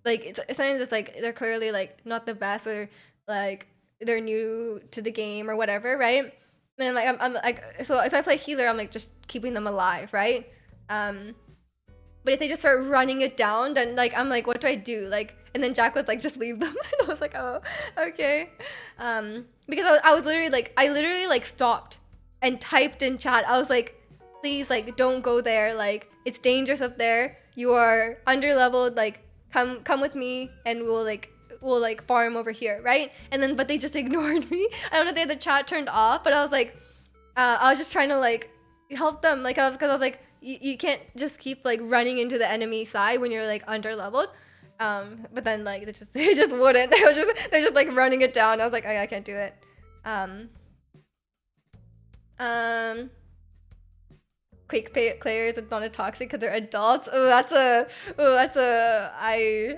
it's sometimes it's like they're clearly like not the best, or like they're new to the game or whatever, right? And like I'm like, so if I play healer, I'm like just keeping them alive, right? But But if they just start running it down, then like I'm like, what do I do? Like, and then Jack would like just leave them, and I was like, oh, okay. Because I was literally like, I literally like stopped and typed in chat. I was like, please, like, don't go there. Like, it's dangerous up there. You are underleveled. Like, come with me, and we'll like farm over here, right? And then, but they just ignored me. I don't know if they had the chat turned off, but I was like, I was just trying to like help them. Like, because I was like, you can't just keep like running into the enemy side when you're like underleveled. But then like it just wouldn't. They're just like running it down. I was like, I can't do it. Quake players, it's not a toxic because they're adults. I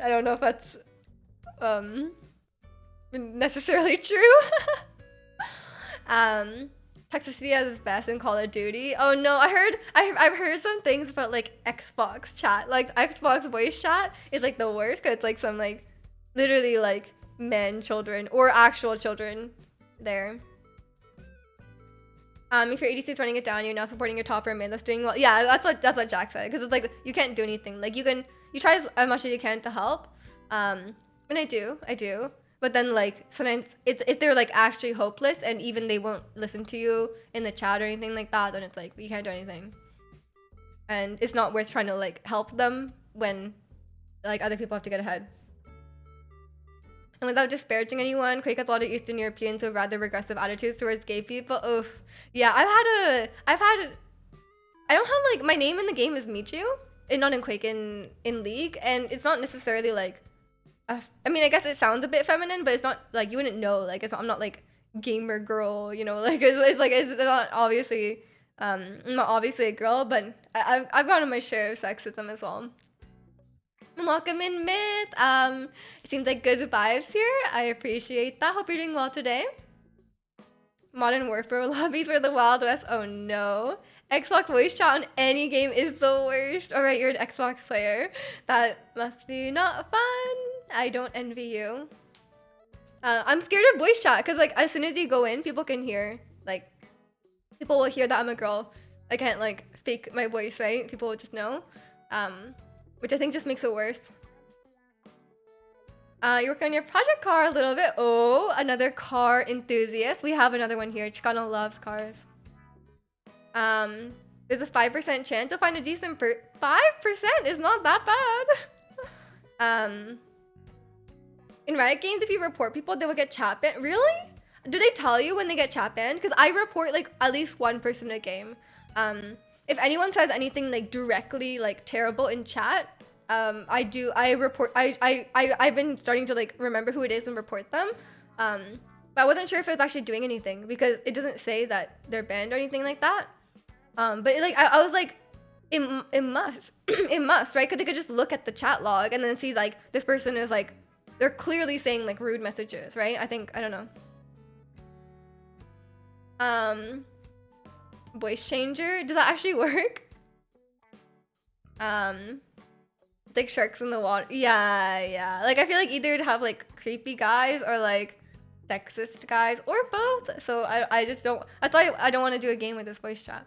don't know if that's necessarily true. Toxicity at its best in Call of Duty. Oh no, I've heard some things about like Xbox chat. Like Xbox voice chat is like the worst because it's like some like literally like men, children, or actual children there. If your ADC is running it down, you're now supporting your top or mid that's doing well. Yeah, that's what Jack said. Because it's like you can't do anything. Like you try as much as you can to help. And I do. But then like sometimes if they're like actually hopeless and even they won't listen to you in the chat or anything like that, then it's like you can't do anything. And it's not worth trying to like help them when like other people have to get ahead. And without disparaging anyone, Quake has a lot of Eastern Europeans who have rather regressive attitudes towards gay people. Oof. Yeah, I don't have like, my name in the game is Michu, and not in Quake, in League, and it's not necessarily like, I mean, I guess it sounds a bit feminine, but it's not like, you wouldn't know, like, I'm not like gamer girl, you know, like, it's not obviously, I'm not obviously a girl, but I've gotten my share of sexism as well. Welcome in, Myth. It seems like good vibes here. I appreciate that. Hope you're doing well today. Modern Warfare lobbies for the Wild West. Oh no. Xbox voice chat on any game is the worst. Alright, you're an Xbox player. That must be not fun. I don't envy you. I'm scared of voice chat because like as soon as you go in, people can hear. Like, people will hear that I'm a girl. I can't like fake my voice, right? People will just know. Which I think just makes it worse. You're working on your project car a little bit. Oh, another car enthusiast. We have another one here. Chicano loves cars. There's a 5% chance you'll find a decent 5% is not that bad. In Riot games, if you report people, they will get chat banned. Really? Do they tell you when they get chat banned? Because I report like at least one person a game. If anyone says anything like directly like terrible in chat, I report. I've been starting to like remember who it is and report them. But I wasn't sure if it was actually doing anything because it doesn't say that they're banned or anything like that. But like I was like, it must it must, right? Because they could just look at the chat log and then see like this person is like, they're clearly saying like rude messages, right? I don't know. Voice changer, does that actually work? Like sharks in the water. Yeah. Like I feel like either to have like creepy guys or like sexist guys or both. So I just don't. That's why I don't want to do a game with this voice chat.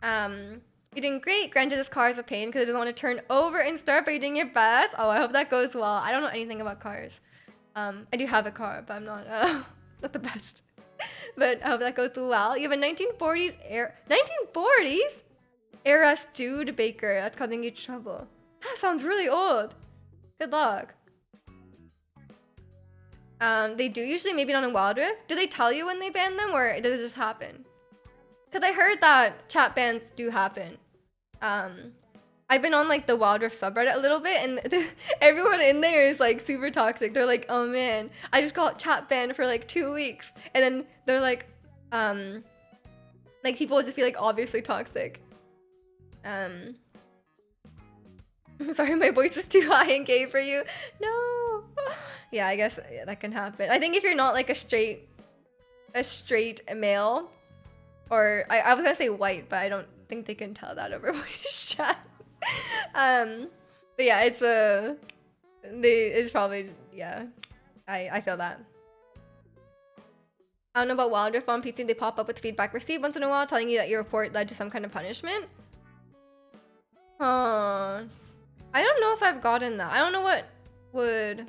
You're doing great. Granted, this car is a pain because it doesn't want to turn over and start, but you're doing your best. Oh, I hope that goes well. I don't know anything about cars. I do have a car, but I'm not not the best. But I hope that goes well. You have a 1940s era Studebaker. That's causing you trouble. That sounds really old. Good luck. They do usually, maybe not in Wild Rift. Do they tell you when they ban them or does it just happen? Because I heard that chat bans do happen. I've been on like the Wild Rift subreddit a little bit and everyone in there is like super toxic. They're like, oh man, I just got chat banned for like 2 weeks. And then they're like people will just be like obviously toxic. I'm sorry, my voice is too high and gay for you. No. Yeah, I guess that can happen. I think if you're not like a straight male, or I was gonna say white, but I don't think they can tell that over voice chat. But yeah, it's probably, yeah, I feel that. I don't know about Wild Rift on PC. They pop up with feedback received once in a while telling you that your report led to some kind of punishment. Oh, I don't know if I've gotten that. I don't know what would.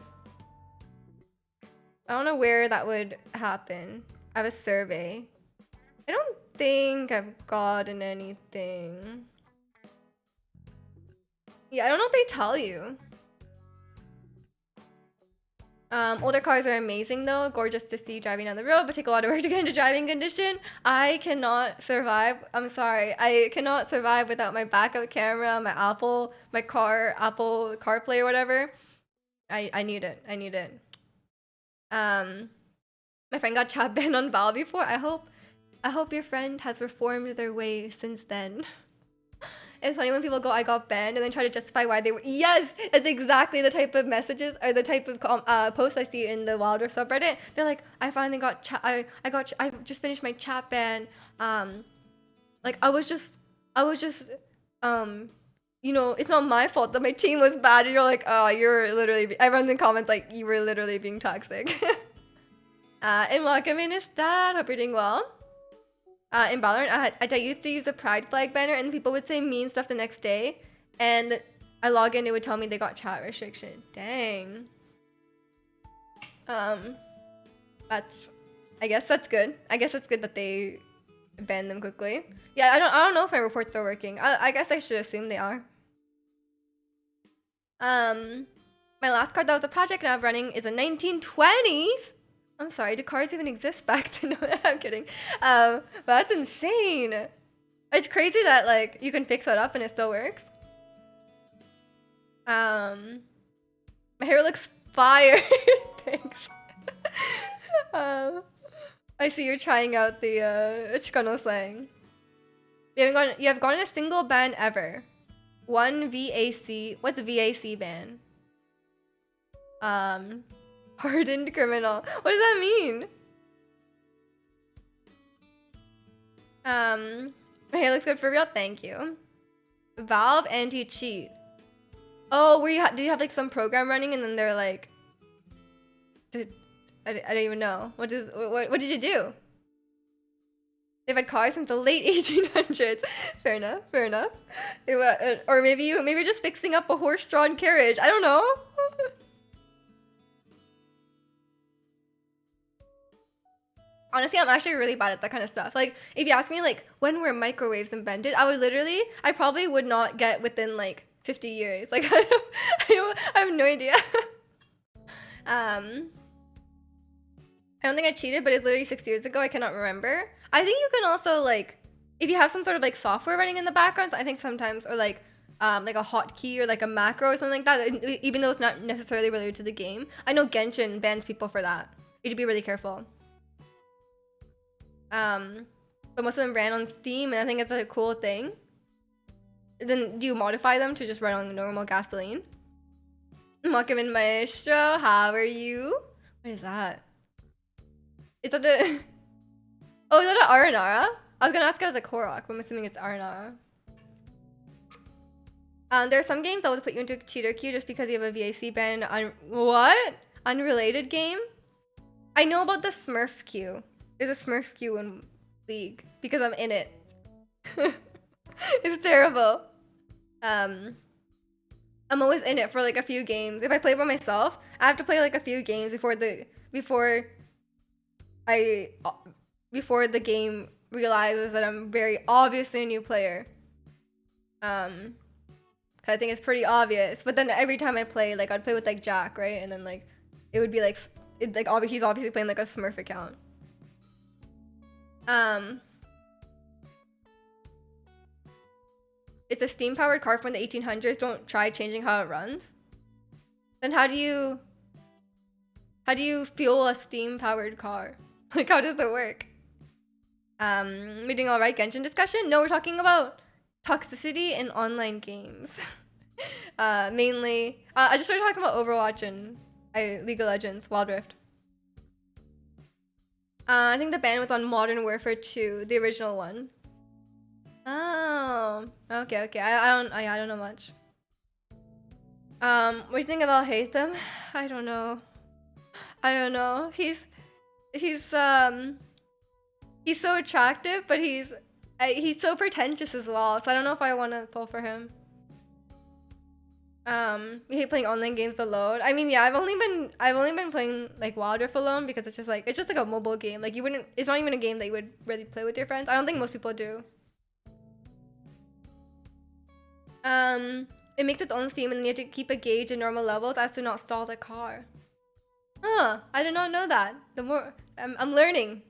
I don't know where that would happen. I have a survey. I don't think I've gotten anything. Yeah, I don't know if they tell you. Older cars are amazing though, gorgeous to see driving down the road, but take a lot of work to get into driving condition. I cannot survive. I'm sorry. I cannot survive without my backup camera, my Apple CarPlay or whatever. I need it. I need it. My friend got chat banned on Val before. I hope your friend has reformed their ways since then. It's funny when people go, I got banned, and then try to justify why they were. Yes, it's exactly the type of messages or the type of posts I see in the Wild Rift subreddit. They're like, I finally got I just finished my chat ban. Like I was just, you know, it's not my fault that my team was bad. And you're like, oh, you're literally. Everyone's in comments like, you were literally being toxic. And welcome in, Estad. Hope you're doing well. In Valorant, I used to use a pride flag banner, and people would say mean stuff the next day, and I log in, it would tell me they got chat restriction. Dang. I guess that's good. I guess it's good that they ban them quickly. Yeah, I don't know if my reports are working. I guess I should assume they are. My last card that was a project now running is a 1920s. I'm sorry, do cars even exist back then? No, I'm kidding. But that's insane. It's crazy that like you can fix that up and it still works. My hair looks fire. Thanks. I see you're trying out the Chicano slang. You have gotten a single ban ever. One VAC. What's VAC ban? Hardened criminal. What does that mean? My hair looks good for real. Thank you. Valve anti-cheat. Oh, do you have like some program running and then they're like, I don't even know. What did you do? They've had cars since the late 1800s. Fair enough. Fair enough. Or maybe you're just fixing up a horse-drawn carriage. I don't know. Honestly, I'm actually really bad at that kind of stuff. Like, if you ask me, like, when were microwaves invented, I probably would not get within, like, 50 years. Like, I have no idea. I don't think I cheated, but it's literally 6 years ago. I cannot remember. I think you can also, like, if you have some sort of, like, software running in the background, I think sometimes, or, like a hotkey or, like, a macro or something like that, even though it's not necessarily related to the game. I know Genshin bans people for that. You need to be really careful. But most of them ran on Steam, and I think it's a cool thing. Then do you modify them to just run on normal gasoline? Welcome in, Maestro. How are you? What is that? Is that a... Oh, is that an Aranara? I was gonna ask it as a Korok, but I'm assuming it's Aranara. There are some games that will put you into a cheater queue just because you have a VAC ban on... What? Unrelated game? I know about the Smurf queue. There's a Smurf queue in League because I'm in it. It's terrible. I'm always in it for like a few games. If I play by myself, I have to play like a few games before the game realizes that I'm very obviously a new player. 'Cause I think it's pretty obvious. But then every time I play, like I'd play with like Jack, right? And then like it would be like he's obviously playing like a Smurf account. It's a steam-powered car from the 1800s. Don't try changing how it runs. Then how do you fuel a steam-powered car? Like, how does it work? We doing all right Genshin discussion? No, we're talking about toxicity in online games. Mainly, I just started talking about Overwatch and League of Legends, Wild Rift. I think the ban was on Modern Warfare 2, the original one. Oh, okay. I don't know much. What do you think about Haytham? I don't know. He's so attractive, but he's so pretentious as well. So I don't know if I want to pull for him. You hate playing online games alone. I mean, yeah, I've only been playing like Wild Rift alone because it's just like a mobile game. Like you wouldn't, it's not even a game that you would really play with your friends. I don't think most people do. Um, it makes its own steam and then you have to keep a gauge in normal levels as to not stall the car. Huh, I did not know that. The more I'm learning.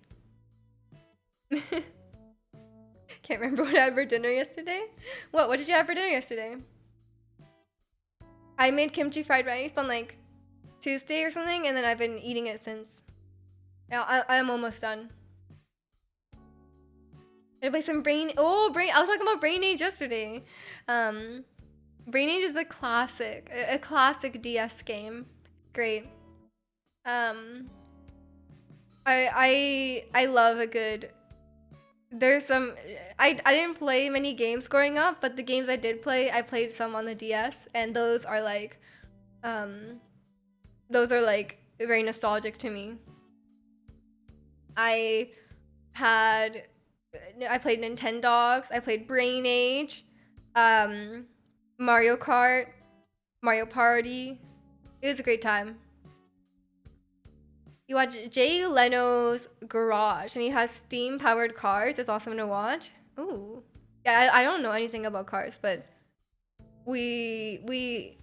Can't remember what I had for dinner yesterday. What did you have for dinner yesterday? I made kimchi fried rice on like Tuesday or something, and then I've been eating it since. Yeah, I'm almost done. I play some Brain. Oh, Brain. I was talking about Brain Age yesterday. Um, Brain Age is a classic, a classic DS game. Great. Um, I love a good. There's some. I didn't play many games growing up, but the games I did play, I played some on the DS, and um, those are like very nostalgic to me. I had I played Nintendogs, I played Brain Age, um, Mario Kart, Mario Party. It was a great time. You watch Jay Leno's Garage, and he has steam-powered cars. It's awesome to watch. Ooh, yeah, I don't know anything about cars, but one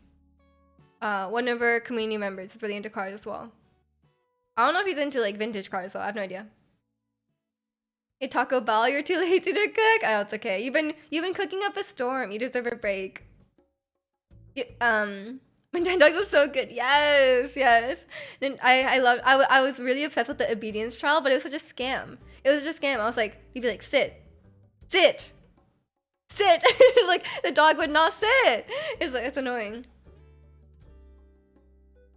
of our community members is really into cars as well. I don't know if he's into like vintage cars though. I have no idea. Hey Taco Bell, you're too lazy to cook. Oh, it's okay. You've been cooking up a storm. You deserve a break. You, Nintendogs was so good. Yes, yes. And I was really obsessed with the obedience trial, but it was such a scam. It was just a scam. I was like, he'd be like, sit, sit, sit. Like the dog would not sit. It's annoying.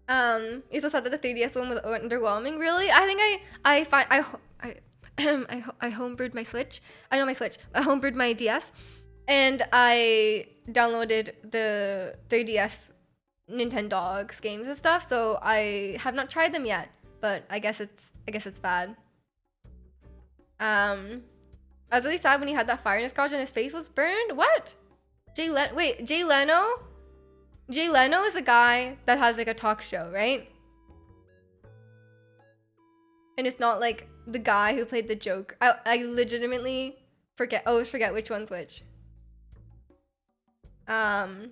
You also said that the 3DS one was underwhelming. Really? I think I find I I homebrewed my Switch. I know my Switch. I homebrewed my DS, and I downloaded the 3DS Nintendogs games and stuff. So I have not tried them yet, but I guess it's bad. Um, I was really sad when he had that fire in his garage and his face was burned. What? Jay Leno? Jay Leno is a guy that has like a talk show, right? And it's not like the guy who played the joke. I legitimately always forget which one's which. Um,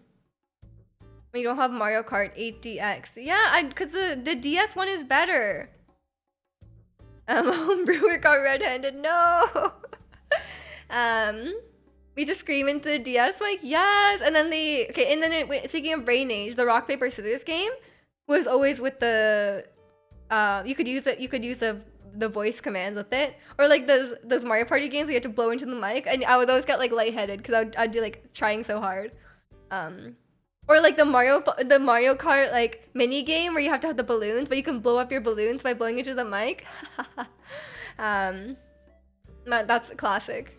we don't have Mario Kart 8DX. Yeah, cause the DS one is better. Homebrewer got red-handed. No. um, we just scream into the DS like yes, and then speaking of Brain Age, the rock paper scissors game was always with the you could use it. You could use the voice commands with it, or like those Mario Party games where you have to blow into the mic, and I would always get like lightheaded because I'd be like trying so hard. Um, or like the Mario Kart like mini game where you have to have the balloons, but you can blow up your balloons by blowing into the mic. um, that's classic.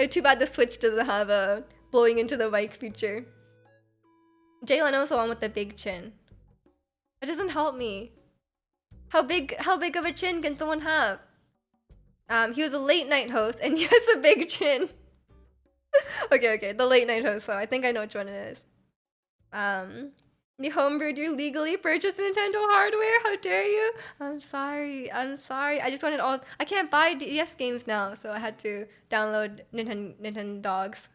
Too bad the Switch doesn't have a blowing into the mic feature. Jay Leno's the one with the big chin. It doesn't help me. How big of a chin can someone have? He was a late night host and he has a big chin. Okay, the late night host, so I think I know which one it is. You homebrewed your legally purchased Nintendo hardware? How dare you? I'm sorry. I just wanted all. I can't buy DS games now, so I had to download Nintendo Dogs.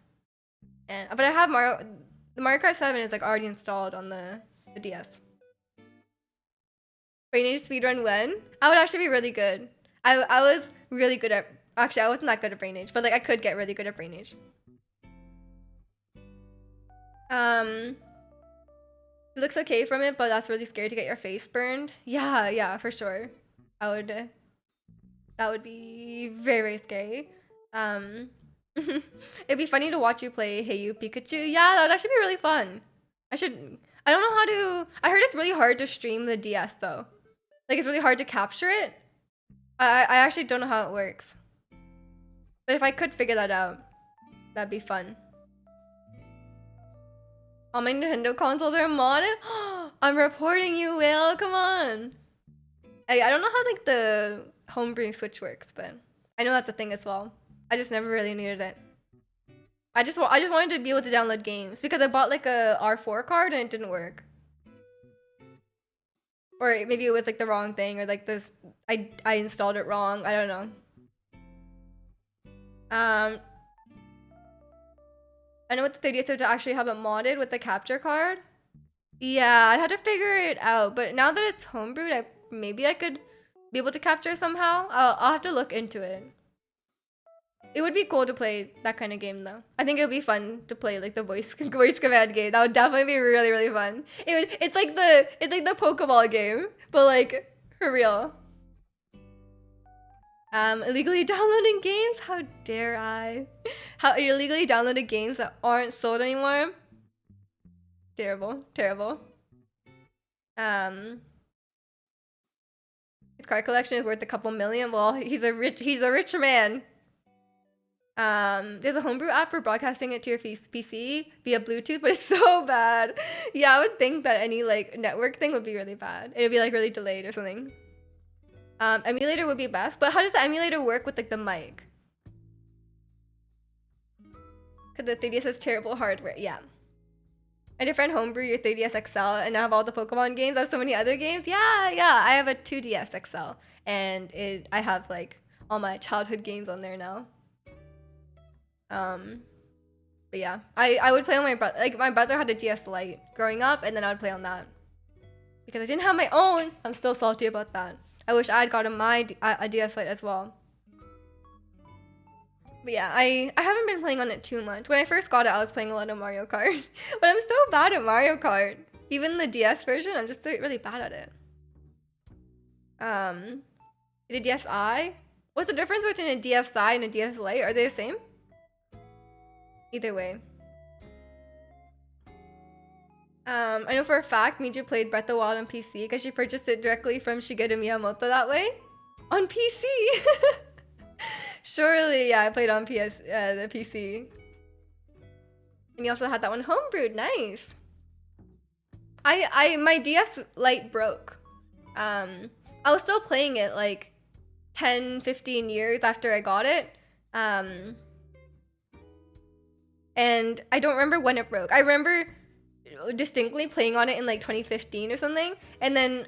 But I have Mario. The Mario Kart 7 is like already installed on the DS. Brain Age speedrun when? I would actually be really good. I was really good at. Actually, I wasn't that good at Brain Age, but like I could get really good at Brain Age. It looks okay from it, but that's really scary to get your face burned. Yeah, for sure. I would. That would be very, very scary. It'd be funny to watch you play Hey You Pikachu. Yeah, that would actually be really fun. I should. I don't know how to. I heard it's really hard to stream the DS though. Like it's really hard to capture it. I actually don't know how it works. But if I could figure that out, that'd be fun. All my Nintendo consoles are modded? I'm reporting you, Will. Come on. I don't know how like the homebrewing Switch works, but I know that's a thing as well. I just never really needed it. I just wanted to be able to download games because I bought like a R4 card and it didn't work. Or maybe it was like the wrong thing, or like this I installed it wrong. I don't know. I know with the 30th to actually have it modded with the capture card. Yeah, I'd have to figure it out. But now that it's homebrewed, maybe I could be able to capture somehow. I'll have to look into it. It would be cool to play that kind of game though. I think it would be fun to play like the voice command game. That would definitely be really, really fun. It's like the Pokeball game, but like for real. Illegally downloading games? How dare I? How illegally downloaded games that aren't sold anymore? Terrible, terrible. His card collection is worth a couple million. Well, he's a rich man. There's a homebrew app for broadcasting it to your PC via Bluetooth, but it's so bad. Yeah, I would think that any like network thing would be really bad. It would be like really delayed or something. Emulator would be best, but how does the emulator work with like the mic? Cause the 3DS has terrible hardware. Yeah. A different homebrew your 3DS XL and I have all the Pokemon games. I have so many other games. Yeah. I have a 2DS XL and I have like all my childhood games on there now. But yeah, I would play on my brother. Like my brother had a DS Lite growing up, and then I would play on that because I didn't have my own. I'm still salty about that. I wish I had gotten a DS Lite as well. But yeah, I haven't been playing on it too much. When I first got it, I was playing a lot of Mario Kart, but I'm so bad at Mario Kart. Even the DS version, I'm just really bad at it. The DSi. What's the difference between a DSi and a DS Lite? Are they the same? Either way. I know for a fact Miju played Breath of the Wild on PC because she purchased it directly from Shigeru Miyamoto that way. On PC! Surely, yeah, I played on the PC. And you also had that one homebrewed, nice. My DS Lite broke. I was still playing it like 10, 15 years after I got it. And I don't remember when it broke. I remember distinctly playing on it in like 2015 or something, and then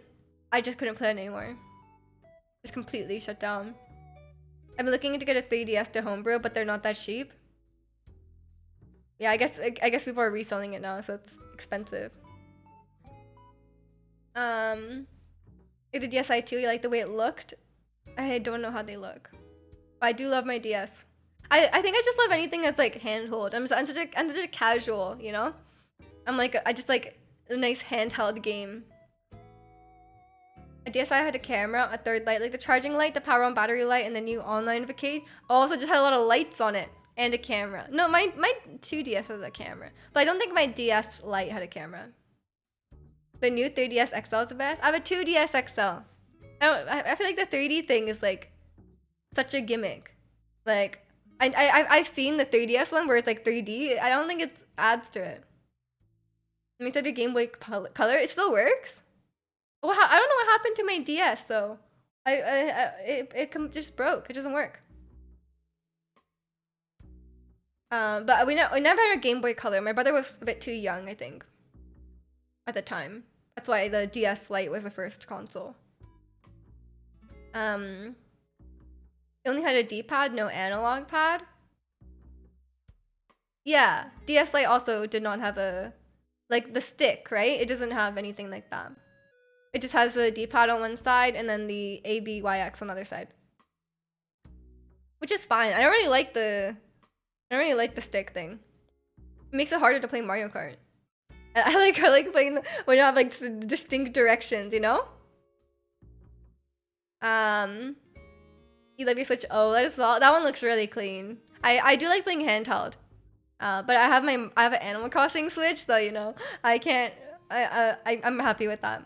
I just couldn't play it anymore. Just completely shut down. I've been looking to get a 3DS to homebrew, but they're not that cheap. Yeah, I guess people are reselling it now, so it's expensive. The DSi too, you like the way it looked? I don't know how they look, but I do love my DS. I think I just love anything that's like handheld. I'm such a casual, you know? I just like a nice handheld game. A DSi had a camera, a third light, like the charging light, the power on battery light, and the new online notification. Also just had a lot of lights on it and a camera. No, my 2DS has a camera, but I don't think my DS Lite had a camera. The new 3DS XL is the best. I have a 2DS XL. I feel like the 3D thing is like such a gimmick. Like I've seen the 3DS one where it's like 3D. I don't think it adds to it. It makes it a Game Boy Color. It still works. Well, I don't know what happened to my DS though. It just broke. It doesn't work. But we never had a Game Boy Color. My brother was a bit too young, I think, at the time. That's why the DS Lite was the first console. It only had a D-pad, no analog pad. Yeah, DS Lite also did not have a, like the stick, right? It doesn't have anything like that. It just has the D-pad on one side and then the ABYX on the other side. Which is fine. I don't really like the stick thing. It makes it harder to play Mario Kart. I like playing when you have like distinct directions, you know? You love your Switch OLED as well. That one looks really clean. I do like playing handheld. But I have an Animal Crossing Switch, so you know, I'm happy with that.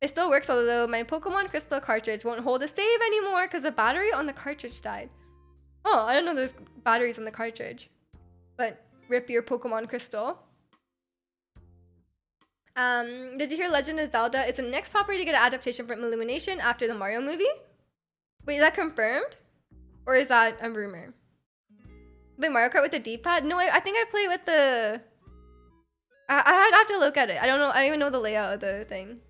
It still works, although my Pokemon Crystal cartridge won't hold a save anymore because the battery on the cartridge died. Oh, I don't know there's batteries in the cartridge. But rip your Pokemon Crystal. Did you hear Legend of Zelda is the next property to get an adaptation from Illumination after the Mario movie? Wait, is that confirmed? Or is that a rumor? Play Mario Kart with the D-pad? No, I think I play with the... I'd have to look at it. I don't know. I don't even know the layout of the thing.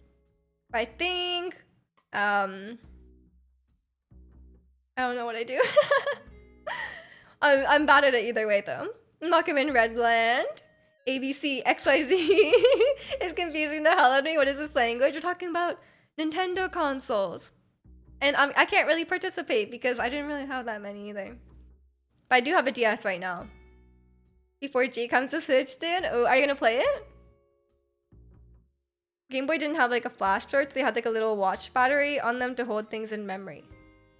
But I think... I don't know what I do. I'm bad at it either way, though. Mockerman Redland. ABC XYZ is confusing the hell out of me. What is this language? We're talking about Nintendo consoles. And I can't really participate because I didn't really have that many either. But I do have a DS right now. Before G comes to Switch soon. Oh, are you gonna play it? Game Boy didn't have like a flash torch. They had like a little watch battery on them to hold things in memory.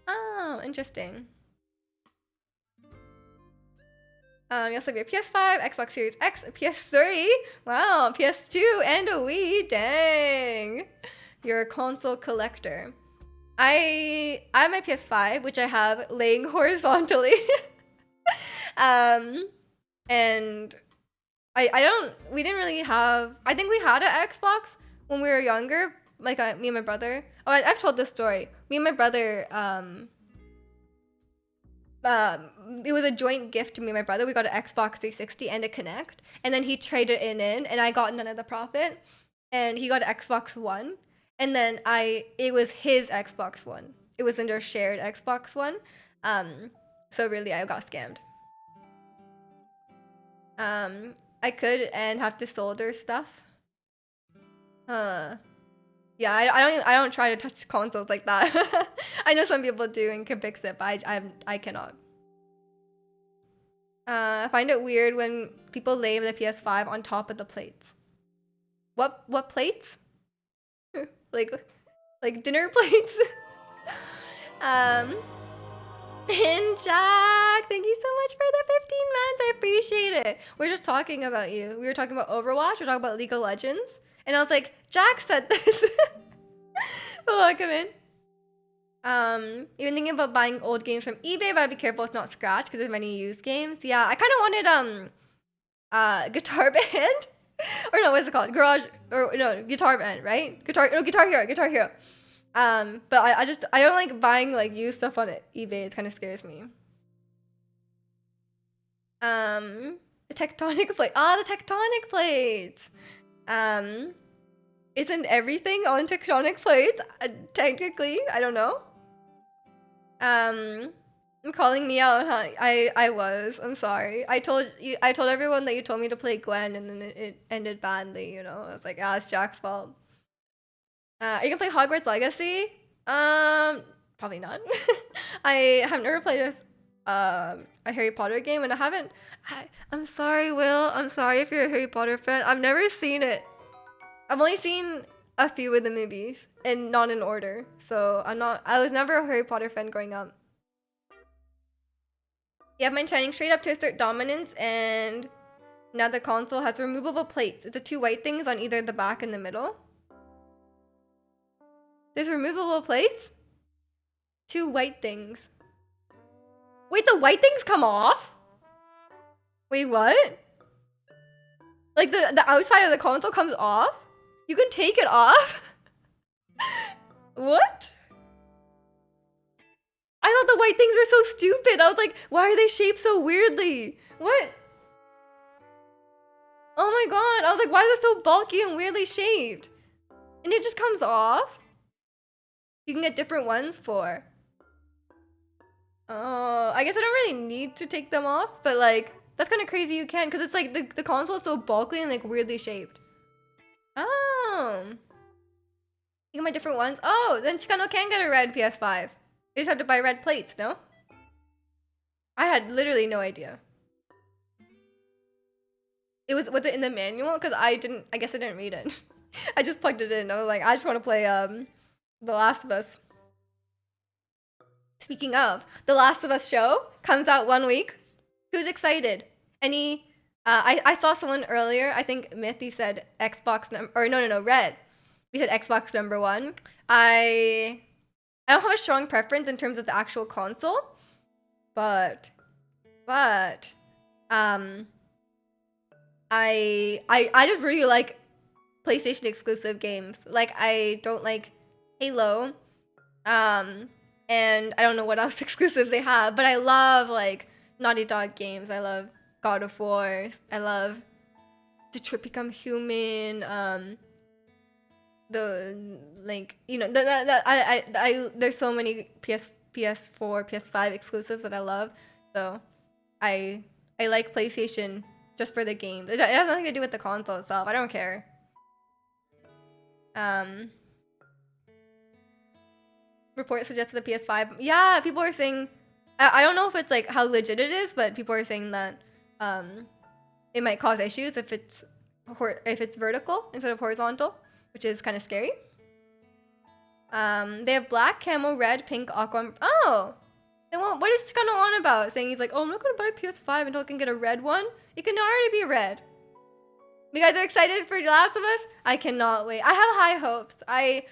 Oh, interesting. You also have your PS5, Xbox Series X, PS3. Wow, PS2, and a Wii. Dang. You're a console collector. I have my PS5, which I have laying horizontally. And we didn't really have, I think we had an Xbox when we were younger, like me and my brother. Oh, I've told this story. Me and my brother, it was a joint gift to me and my brother. We got an Xbox 360 and a Kinect, and then he traded it in, and I got none of the profit, and he got an Xbox One, and then it was his Xbox One. It was under shared Xbox One, so really I got scammed. I could and have to solder stuff. Yeah, I don't try to touch consoles like that. I know some people do and can fix it, but I cannot. I find it weird when people lay the PS5 on top of the plates. What plates? like dinner plates? And Jack, thank you so much for the 15 months. I appreciate it. We're just talking about you. We were talking about Overwatch. We're talking about League of Legends. And I was like, Jack said this. Oh, come in. Even thinking about buying old games from eBay, but I'd be careful it's not scratch because there's many used games. Yeah, I kind of wanted Guitar Band, or no, what's it called? Guitar Band, right? Guitar Hero. But I don't like buying like used stuff on eBay. It kind of scares me. The tectonic plate. The tectonic plates. Isn't everything on tectonic plates? Technically, I don't know. I'm calling me out, huh? I was. I'm sorry. I told everyone that you told me to play Gwen, and then it ended badly. You know, I was like, it's Jack's fault. Are you gonna play Hogwarts Legacy? Probably not. I have never played a Harry Potter game, and I haven't. I'm sorry, Will. I'm sorry if you're a Harry Potter fan. I've never seen it. I've only seen a few of the movies, and not in order. So I was never a Harry Potter fan growing up. You have mine shining straight up to assert dominance, and now the console has removable plates. It's the two white things on either the back and the middle. There's removable plates? Two white things. Wait, the white things come off? Wait, what? Like the outside of the console comes off? You can take it off? What? I thought the white things were so stupid. I was like, why are they shaped so weirdly? What? Oh my god. I was like, why is it so bulky and weirdly shaped? And it just comes off? You can get different ones for. Oh, I guess I don't really need to take them off, but like, that's kind of crazy you can, because it's like the console is so bulky and like weirdly shaped. Oh. You get my different ones? Oh, then Chicano can get a red PS5. You just have to buy red plates, no? I had literally no idea. Was it in the manual? Because I guess I didn't read it. I just plugged it in. I was like, I just want to play The Last of Us. Speaking of, The Last of Us show comes out 1 week. Who's excited? I saw someone earlier, I think Mythy said Xbox Red. We said Xbox number 1. I don't have a strong preference in terms of the actual console, but I just really like PlayStation exclusive games. Like, I don't like Halo, and I don't know what else exclusives they have, but I love like Naughty Dog games. I love God of War. I love Detroit Become Human. The like there's so many PS4, PS5 exclusives that I love. So I like PlayStation just for the game. It has nothing to do with the console itself. I don't care. Report suggested the PS5. Yeah, people are saying. I don't know if it's like how legit it is, but people are saying that it might cause issues if it's vertical instead of horizontal, which is kind of scary. They have black, camel, red, pink, aqua. Oh, what is Chicano on about? Saying he's like, oh, I'm not gonna buy a PS5 until I can get a red one. It can already be red. You guys are excited for The Last of Us? I cannot wait. I have high hopes. I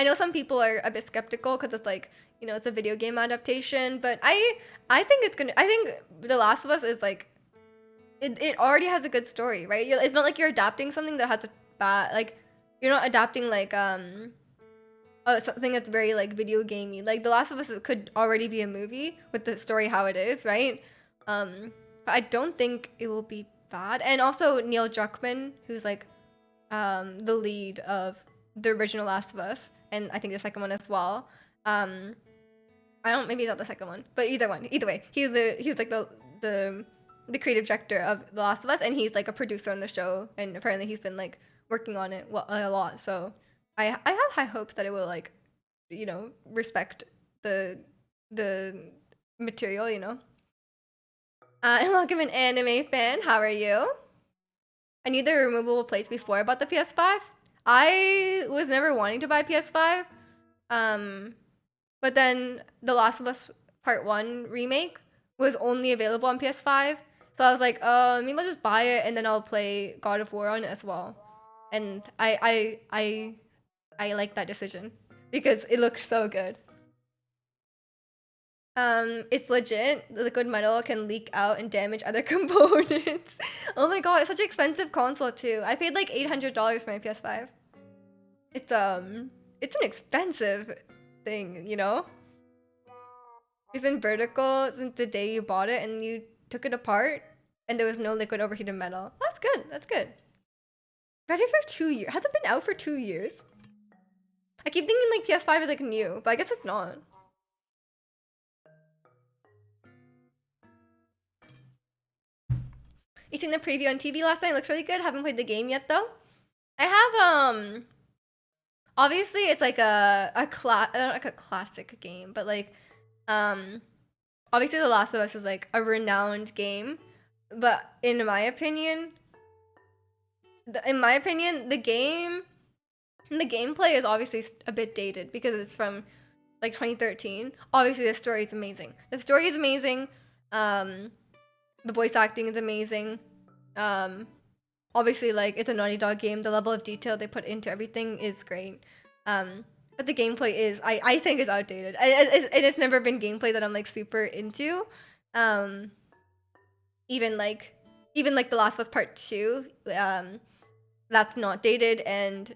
know some people are a bit skeptical because it's like, it's a video game adaptation, but I think I think The Last of Us is like, it already has a good story, right? It's not like you're adapting something that has a bad, like, you're not adapting like something that's very like video gamey. Like The Last of Us could already be a movie with the story how it is, right? But I don't think it will be bad. And also Neil Druckmann, who's like the lead of the original Last of Us, and I think the second one as well. Maybe not the second one, but either way, he's like the creative director of The Last of Us, and he's like a producer on the show, and apparently he's been like working on it a lot. So I have high hopes that it will like, respect the material, I'm welcome an anime fan. How are you? I knew the removable plates before about the PS5. I was never wanting to buy PS5. But then The Last of Us Part 1 remake was only available on PS5. So I was like, maybe I'll just buy it and then I'll play God of War on it as well. And I like that decision because it looks so good. It's legit. The liquid metal can leak out and damage other components. Oh my god, it's such an expensive console too. I paid like $800 for my PS5. It's an expensive thing, It's been vertical since the day you bought it and you took it apart and there was no liquid overheated metal. That's good. That's good. Ready for 2 years. Has it been out for 2 years? I keep thinking like PS5 is like new, but I guess it's not. You seen the preview on TV last night? It looks really good. Haven't played the game yet though. I have obviously it's like not like a classic game, but like obviously The Last of Us is like a renowned game, but in my opinion the gameplay is obviously a bit dated because it's from like 2013. Obviously the story is amazing. The voice acting is amazing. Obviously, like, it's a Naughty Dog game. The level of detail they put into everything is great. But the gameplay is, I think, is outdated. It's never been gameplay that I'm like super into. Even like The Last of Us Part 2, that's not dated, and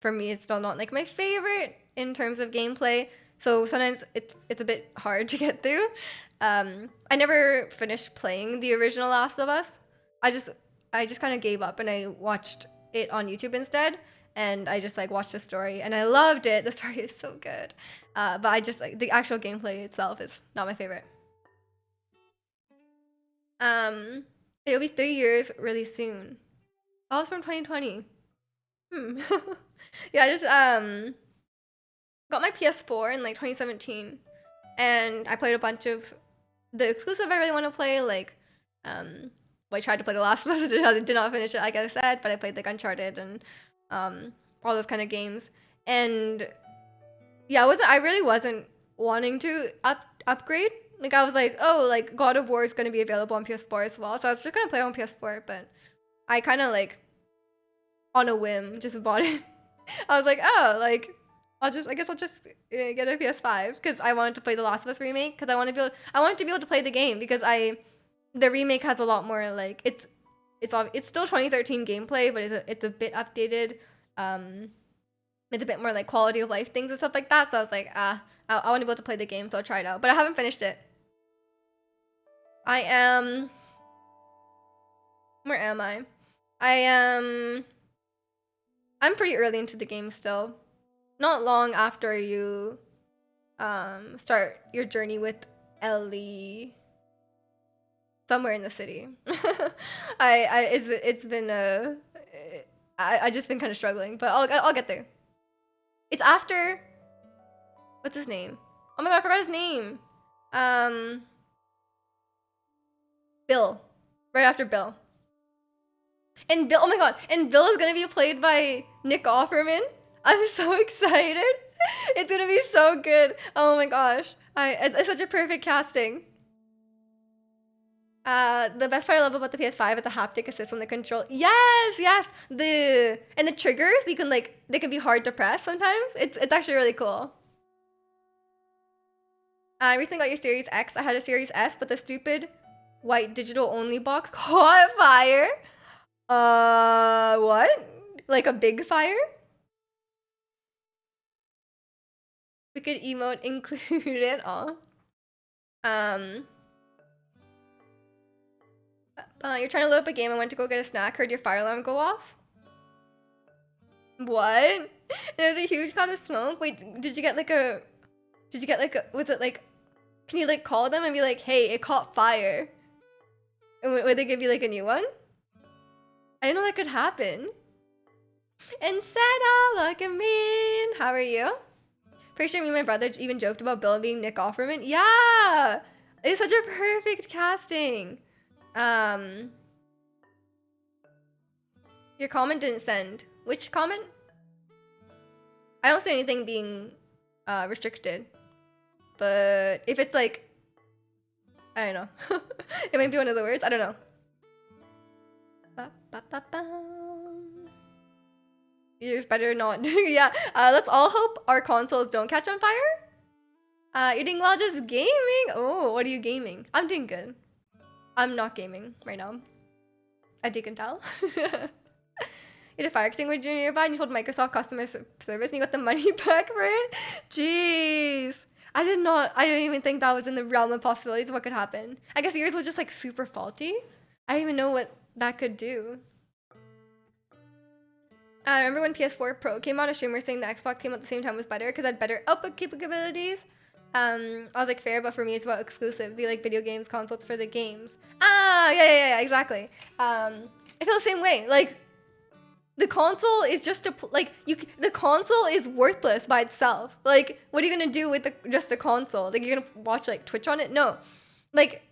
for me, it's still not like my favorite in terms of gameplay. So sometimes it's a bit hard to get through. I never finished playing the original Last of Us. I just kind of gave up and I watched it on YouTube instead. And I just like watched the story and I loved it. The story is so good. But I just like the actual gameplay itself is not my favorite. It'll be 3 years really soon. Oh, it's from 2020. Yeah, I just got my PS4 in like 2017 and I played a bunch of the exclusive I really want to play, like I tried to play The Last of Us, did not finish it like I said, but I played like Uncharted and all those kind of games. And yeah, I really wasn't wanting to upgrade. Like I was like, oh, like God of War is gonna be available on PS4 as well. So I was just gonna play on PS4, but I kinda like on a whim just bought it. I was like, oh, like I guess I'll just get a PS5 because I wanted to play The Last of Us remake because I wanted to be able to play the game because the remake has a lot more like it's still 2013 gameplay, but it's a bit updated. It's a bit more like quality of life things and stuff like that. So I was like, I want to be able to play the game, so I'll try it out. But I haven't finished it. I am... Where am I? I'm pretty early into the game still. Not long after you start your journey with Ellie. Somewhere in the city. It's been I just been kind of struggling, but I'll get there. It's after, what's his name? Oh my god, I forgot his name. Bill. Right after Bill. And Bill, oh my god, and Bill is gonna be played by Nick Offerman. I'm so excited. It's gonna be so good. Oh my gosh. It's such a perfect casting. The best part I love about the PS5 is the haptic assist on the control. Yes, yes. And the triggers, you can like, they can be hard to press sometimes. It's actually really cool. I recently got your Series X. I had a Series S, but the stupid white digital only box caught fire. What? Like a big fire? Wicked emote included. Aw. You're trying to load up a game and went to go get a snack, heard your fire alarm go off? What? There's a huge cloud of smoke? Wait, did you get like a, was it like, can you like call them and be like, hey, it caught fire? And would they give you like a new one? I didn't know that could happen. And Sarah, welcome in. How are you? Pretty sure me and my brother even joked about Bill being Nick Offerman. Yeah! It's such a perfect casting. Your comment didn't send. Which comment? I don't see anything being restricted. But if it's like, I don't know. It might be one of the words. I don't know. You just better not. Yeah. Let's all hope our consoles don't catch on fire. You're doing well just gaming. Oh, what are you gaming? I'm doing good. I'm not gaming right now. As you can tell. You had a fire extinguisher nearby and you told Microsoft customer service and you got the money back for it? Jeez. I didn't even think that was in the realm of possibilities of what could happen. I guess yours was just like super faulty. I didn't even know what that could do. I remember when PS4 Pro came out, a streamer saying the Xbox came out at the same time was better because it had better output capabilities. I was like, fair, but for me it's about exclusive. The like video games consoles for the games. Yeah, exactly. I feel the same way. Like, the console is just the console is worthless by itself. Like, what are you gonna do with just a console? Like, you're gonna watch like Twitch on it? No. Like,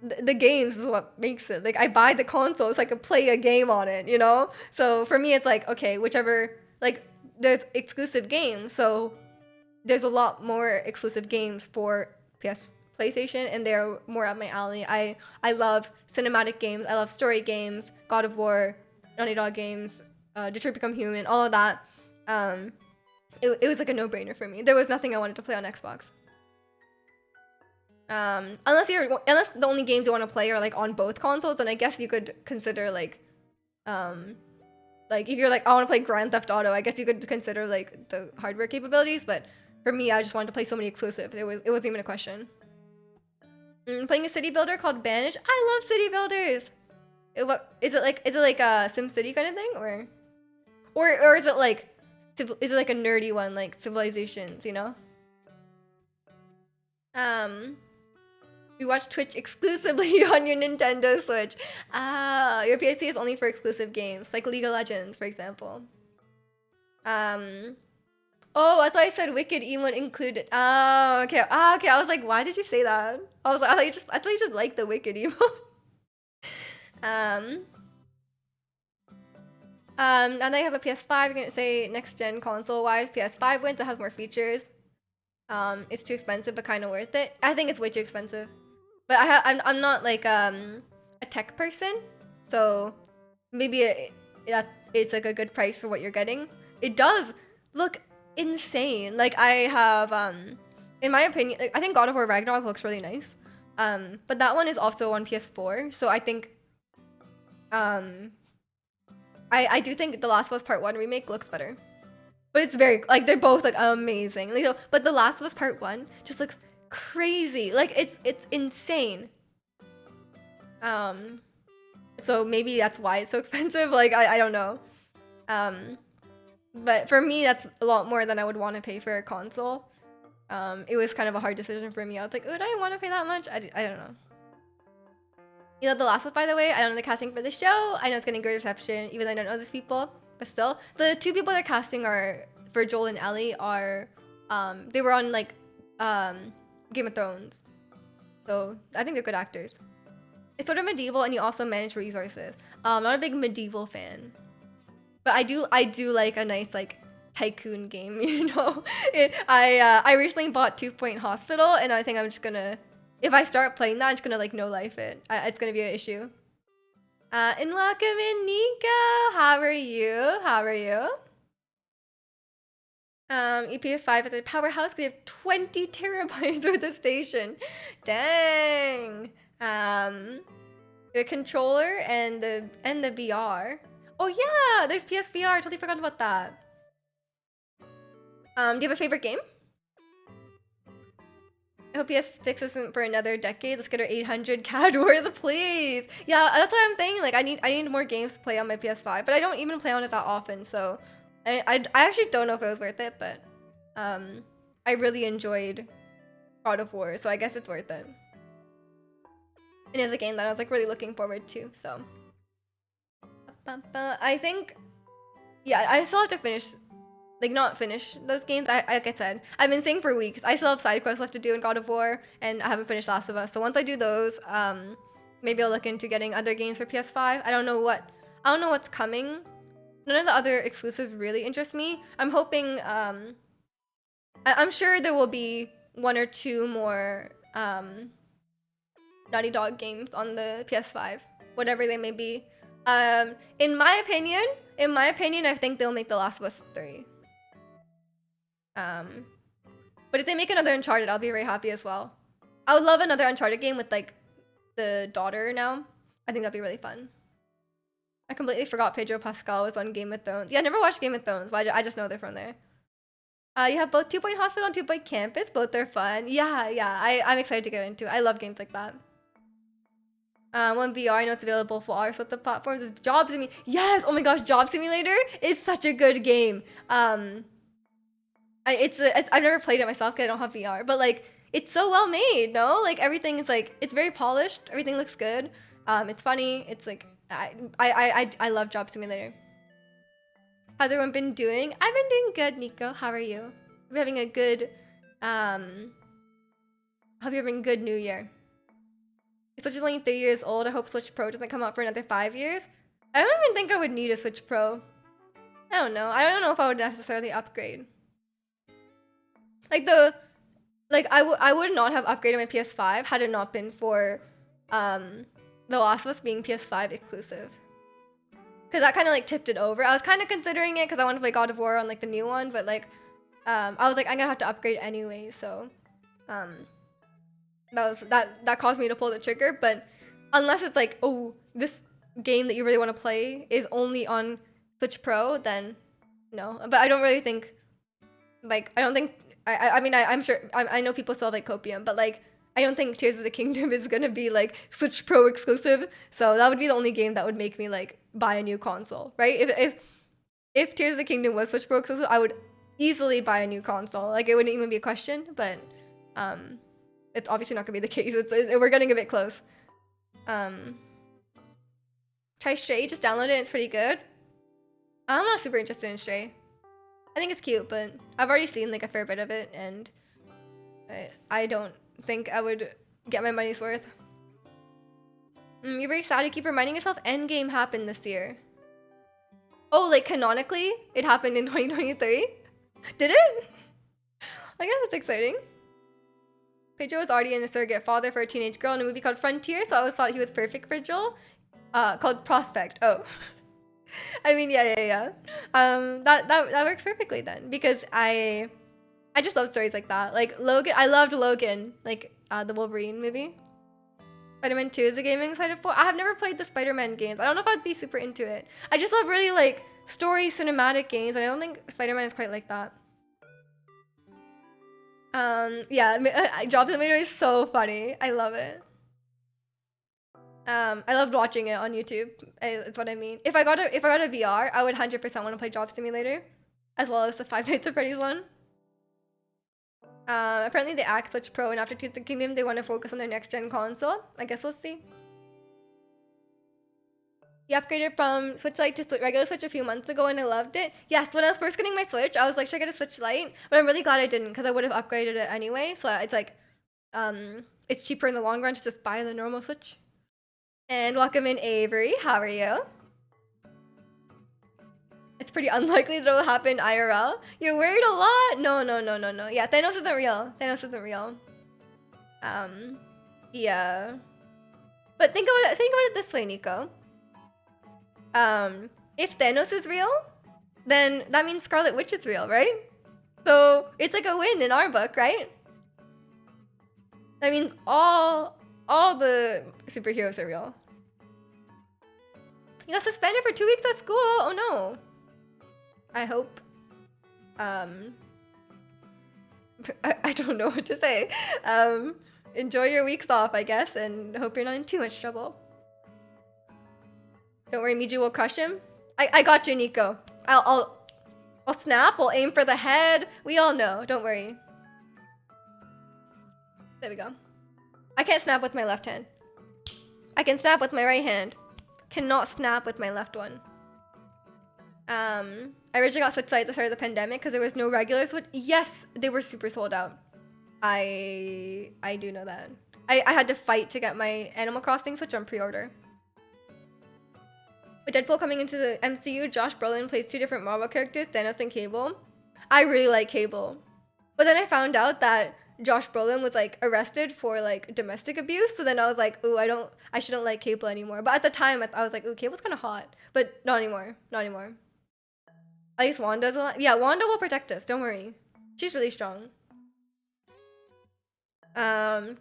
the games is what makes it. Like, I buy the console so I can play a game on it, you know? So for me, it's like, okay, whichever, like, there's exclusive games, so there's a lot more exclusive games for PlayStation, and they're more up my alley. I love cinematic games, I love story games, God of War, Naughty Dog games, Detroit Become Human, all of that. It was like a no-brainer for me. There was nothing I wanted to play on Xbox. Unless the only games you want to play are like on both consoles, then I guess you could consider like if you're like, I want to play Grand Theft Auto, I guess you could consider like the hardware capabilities. But for me, I just wanted to play so many exclusives. It wasn't even a question. Playing a city builder called Banish. I love city builders. Is it like a SimCity kind of thing, or is it like a nerdy one like Civilizations, you know? You watch Twitch exclusively on your Nintendo Switch. Your PC is only for exclusive games, like League of Legends, for example. Oh, that's why I said Wicked emote included. Oh, okay. Okay. I was like, why did you say that? I thought you just liked the Wicked emote. Now that I have a PS5, you're gonna say next gen console wise, PS5 wins. It has more features. It's too expensive, but kind of worth it. I think it's way too expensive. But I'm not like a tech person, so maybe it's like a good price for what you're getting. It does look insane. Like, I have in my opinion, like, I think God of War Ragnarok looks really nice. But that one is also on PS4, so I think I do think The Last of Us Part 1 remake looks better. But it's very, like, they're both, like, amazing. Like, but The Last of Us Part 1 just looks crazy. Like, it's insane. So maybe that's why it's so expensive. Like I don't know. But for me, that's a lot more than I would want to pay for a console. It was kind of a hard decision for me. I was like, would I want to pay that much? I don't know. You know, The Last of Us, by the way, I don't know the casting for the show. I know it's getting good reception, even though I don't know these people. But still, the two people they're casting are for Joel and Ellie are, they were on like, Game of Thrones. So I think they're good actors. It's sort of medieval, and you also manage resources. Not a big medieval fan, but I do like a nice like tycoon game. You know, I recently bought 2 Point Hospital, and I think I'm just gonna, if I start playing that, I'm just gonna like no life it. It's gonna be an issue. And welcome in, Nico. How are you? How are you? EPS5 is a powerhouse. We have 20 terabytes with the station. Dang. The controller and the VR. Oh yeah, there's PSVR. I totally forgot about that. Do you have a favorite game? I hope PS6 isn't for another decade. Let's get our 800 CAD worth, please. Yeah, that's what I'm thinking. Like, I need more games to play on my PS5, but I don't even play on it that often. So, I actually don't know if it was worth it, but I really enjoyed God of War, so I guess it's worth it. It is a game that I was like really looking forward to. So, I think, yeah, I still have to finish. Like, not finish those games. Like I said, I've been saying for weeks, I still have side quests left to do in God of War, and I haven't finished Last of Us. So once I do those, maybe I'll look into getting other games for PS5. I don't know what's coming. None of the other exclusives really interest me. I'm hoping, I'm sure there will be 1 or 2 more Naughty Dog games on the PS5, whatever they may be. In my opinion, I think they'll make The Last of Us 3. But if they make another Uncharted, I'll be very happy as well. I would love another Uncharted game with like the daughter now. I think that'd be really fun. I completely forgot Pedro Pascal was on Game of Thrones. Yeah, I never watched Game of Thrones, but I just know they're from there. You have both 2 Point Hospital and 2 Point Campus. Both are fun. Yeah. I'm excited to get into it. I love games like that. One VR, I know it's available for all sorts of platforms. Is Job Simulator. Yes! Oh my gosh, Job Simulator is such a good game. I've never played it myself because I don't have VR, but like it's so well made, no? Like everything is like, it's very polished. Everything looks good. It's funny. It's like I love Job Simulator. How's everyone been doing? I've been doing good, Nico. How are you? We're having a good hope you're having a good New Year. Switch is only 3 years old. I hope Switch Pro doesn't come out for another 5 years. I don't even think I would need a Switch Pro. I don't know. I don't know if I would necessarily upgrade. Like I would not have upgraded my PS5 had it not been for The Last of Us being PS5 exclusive. Cause that kind of like tipped it over. I was kind of considering it because I want to play God of War on like the new one, but like I was like I'm gonna have to upgrade anyway, so that caused me to pull the trigger. But unless it's like, oh, this game that you really want to play is only on Switch Pro, then no. But I don't really think, like, I don't think, I mean, I'm sure, I know people still have like Copium, but like, I don't think Tears of the Kingdom is gonna be like Switch Pro exclusive. So that would be the only game that would make me like buy a new console, right? If Tears of the Kingdom was Switch Pro exclusive, I would easily buy a new console. Like it wouldn't even be a question, but it's obviously not gonna be the case. We're getting a bit close. Try Stray, just download it, it's pretty good. I'm not super interested in Stray. I think it's cute, but I've already seen like a fair bit of it, and I don't think I would get my money's worth. You're very sad. You keep reminding yourself Endgame happened this year. Oh, like canonically, it happened in 2023? Did it? I guess that's exciting. Pedro was already in a surrogate father for a teenage girl in a movie called Frontier, so I always thought he was perfect for Joel. Called Prospect. Oh. I mean, yeah. That works perfectly then, because I just love stories like that. Like Logan, I loved Logan, like the Wolverine movie. Spider-Man 2 is a game I'm excited for. I have never played the Spider-Man games. I don't know if I'd be super into it. I just love really like story cinematic games, and I don't think Spider-Man is quite like that. Yeah, Job Simulator is so funny. I love it. I loved watching it on YouTube. That's what I mean. If I got a VR, I would 100% want to play Job Simulator, as well as the Five Nights at Freddy's one. Apparently they axe Switch Pro, and after Tears of the Kingdom, they want to focus on their next gen console. I guess we'll see. You upgraded from Switch Lite to regular Switch a few months ago, and I loved it. Yes, when I was first getting my Switch, I was like, should I get a Switch Lite? But I'm really glad I didn't, because I would have upgraded it anyway. So it's like, it's cheaper in the long run to just buy the normal Switch. And welcome in, Avery. How are you? It's pretty unlikely that it'll happen IRL. You're worried a lot? No. Yeah, Thanos isn't real. Thanos isn't real. Yeah. But think about it this way, Nico. If Thanos is real, then that means Scarlet Witch is real, right? So it's like a win in our book, right? That means all the superheroes are real. You got suspended for 2 weeks at school? Oh no. I hope. I don't know what to say. Enjoy your weeks off, I guess, and hope you're not in too much trouble. Don't worry, Miju will crush him. I got you, Nico. I'll snap. I'll aim for the head. We all know. Don't worry. There we go. I can't snap with my left hand. I can snap with my right hand. Cannot snap with my left one. I originally got Switch Lite at the start of the pandemic because there was no regular Switch. Yes, they were super sold out. I do know that. I had to fight to get my Animal Crossing Switch on pre-order. With Deadpool coming into the MCU, Josh Brolin plays 2 different Marvel characters, Thanos and Cable. I really like Cable. But then I found out that Josh Brolin was like arrested for like domestic abuse. So then I was like, ooh, I shouldn't like Cable anymore. But at the time I was like, ooh, Cable's kind of hot. But not anymore. Not anymore. At least Wanda's alive. Yeah, Wanda will protect us. Don't worry. She's really strong. The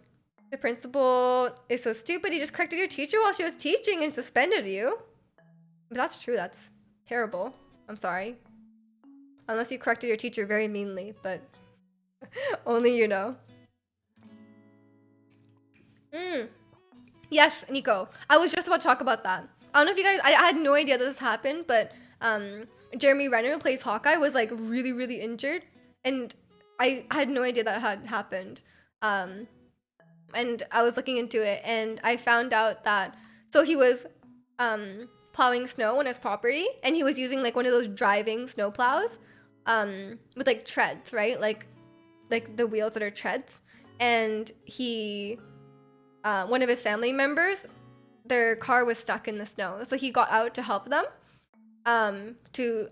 principal is so stupid. He just corrected your teacher while she was teaching and suspended you. But that's true. That's terrible. I'm sorry. Unless you corrected your teacher very meanly, but only you know. Yes, Nico. I was just about to talk about that. I don't know if you guys... I had no idea that this happened, but Jeremy Renner, who plays Hawkeye, was like really, really injured. And I had no idea that had happened. And I was looking into it, and I found out that... So he was... plowing snow on his property, and he was using like one of those driving snow plows with like treads, right? Like the wheels that are treads. And he one of his family members, their car was stuck in the snow, so he got out to help them to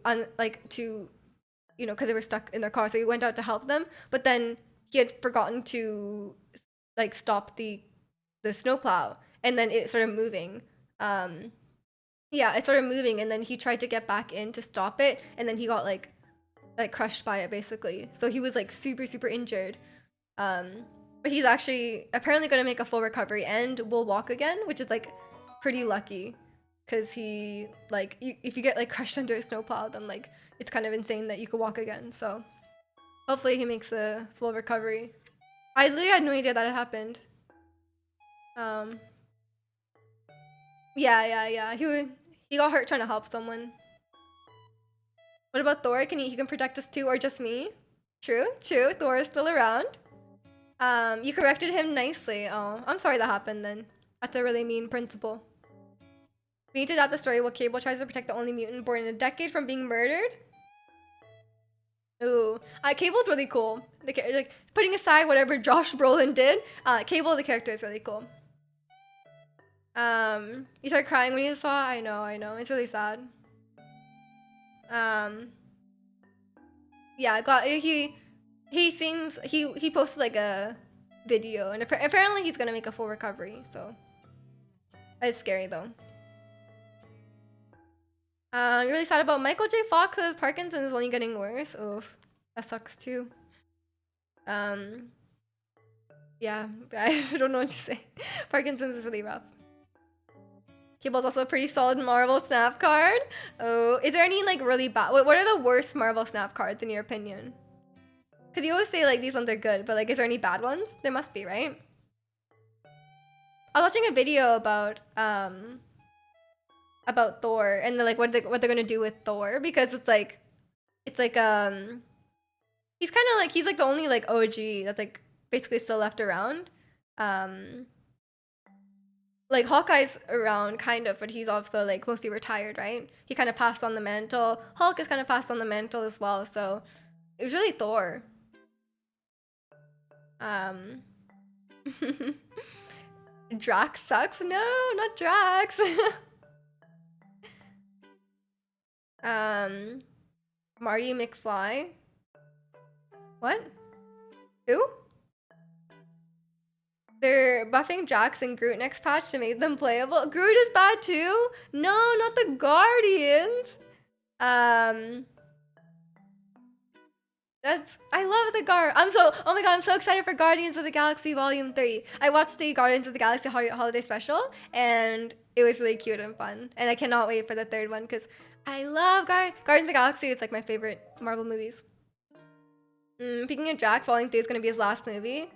you know, because they were stuck in their car, so he went out to help them, but then he had forgotten to like stop the snowplow, and then it started moving. Yeah, it started moving, and then he tried to get back in to stop it, and then he got like crushed by it basically. So he was like super, super injured. But he's actually apparently gonna make a full recovery and will walk again, which is like pretty lucky, because he like if you get like crushed under a snowplow, then like it's kind of insane that you could walk again. So hopefully he makes a full recovery. I literally had no idea that it happened. Yeah. He got hurt trying to help someone. What about Thor? He can protect us too, or just me? True. Thor is still around. You corrected him nicely. Oh, I'm sorry that happened then. That's a really mean principal. We need to adapt the story while Cable tries to protect the only mutant born in a decade from being murdered. Ooh, Cable's really cool. Like putting aside whatever Josh Brolin did, Cable the character is really cool. You started crying when you saw it? I know. It's really sad. Yeah, he posted like a video, and apparently he's gonna make a full recovery, so it's scary though. You're really sad about Michael J. Fox's Parkinson's is only getting worse. Oof, that sucks too. Yeah, I don't know what to say. Parkinson's is really rough. Cable's also a pretty solid Marvel Snap card. Oh, is there any like really bad? What are the worst Marvel Snap cards in your opinion? Because you always say like these ones are good, but like is there any bad ones? There must be, right? I was watching a video about Thor and like what they're gonna do with Thor, because it's like he's kind of like, he's like the only like OG that's like basically still left around. Um, like Hawkeye's around kind of, but he's also like mostly retired, right? He kind of passed on the mantle. Hulk has kind of passed on the mantle as well, so it was really Thor. Um, Drax sucks. No, not Drax. Marty McFly. What? Who? They're buffing Jax and Groot next patch to make them playable. Groot is bad too? No, not the Guardians. I love the oh my god, I'm so excited for Guardians of the Galaxy Volume 3. I watched the Guardians of the Galaxy Holiday Special, and it was really cute and fun. And I cannot wait for the third one, because I love Guardians of the Galaxy. It's like my favorite Marvel movies. Speaking of Drax, Volume 3 is going to be his last movie.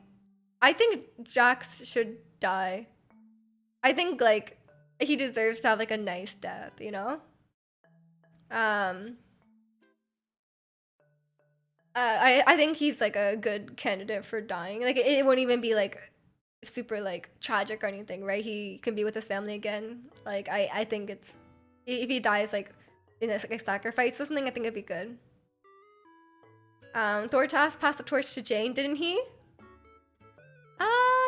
I think Drax should die. I think, like, he deserves to have, like, a nice death, you know? I think he's, like, a good candidate for dying. Like, it won't even be, like, super, like, tragic or anything, right? He can be with his family again. Like, I think it's... If he dies, like, in a like, sacrifice or something, I think it'd be good. Thor Task passed the torch to Jane, didn't he?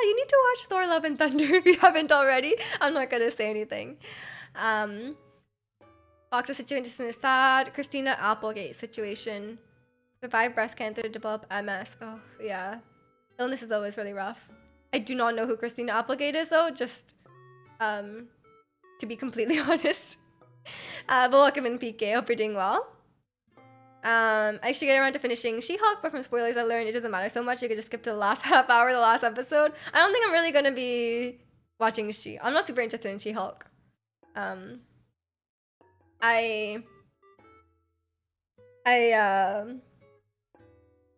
You need to watch Thor Love and Thunder if you haven't already. I'm not gonna say anything. Fox's situation is sad. Christina Applegate situation. Survived breast cancer, develop MS. Oh, yeah. Illness is always really rough. I do not know who Christina Applegate is, though, just to be completely honest. But welcome in, PK. Hope you're doing well. I should get around to finishing She-Hulk, but from spoilers I learned it doesn't matter so much. You could just skip to the last half hour, the last episode. I don't think I'm really gonna be watching I'm not super interested in She-Hulk. I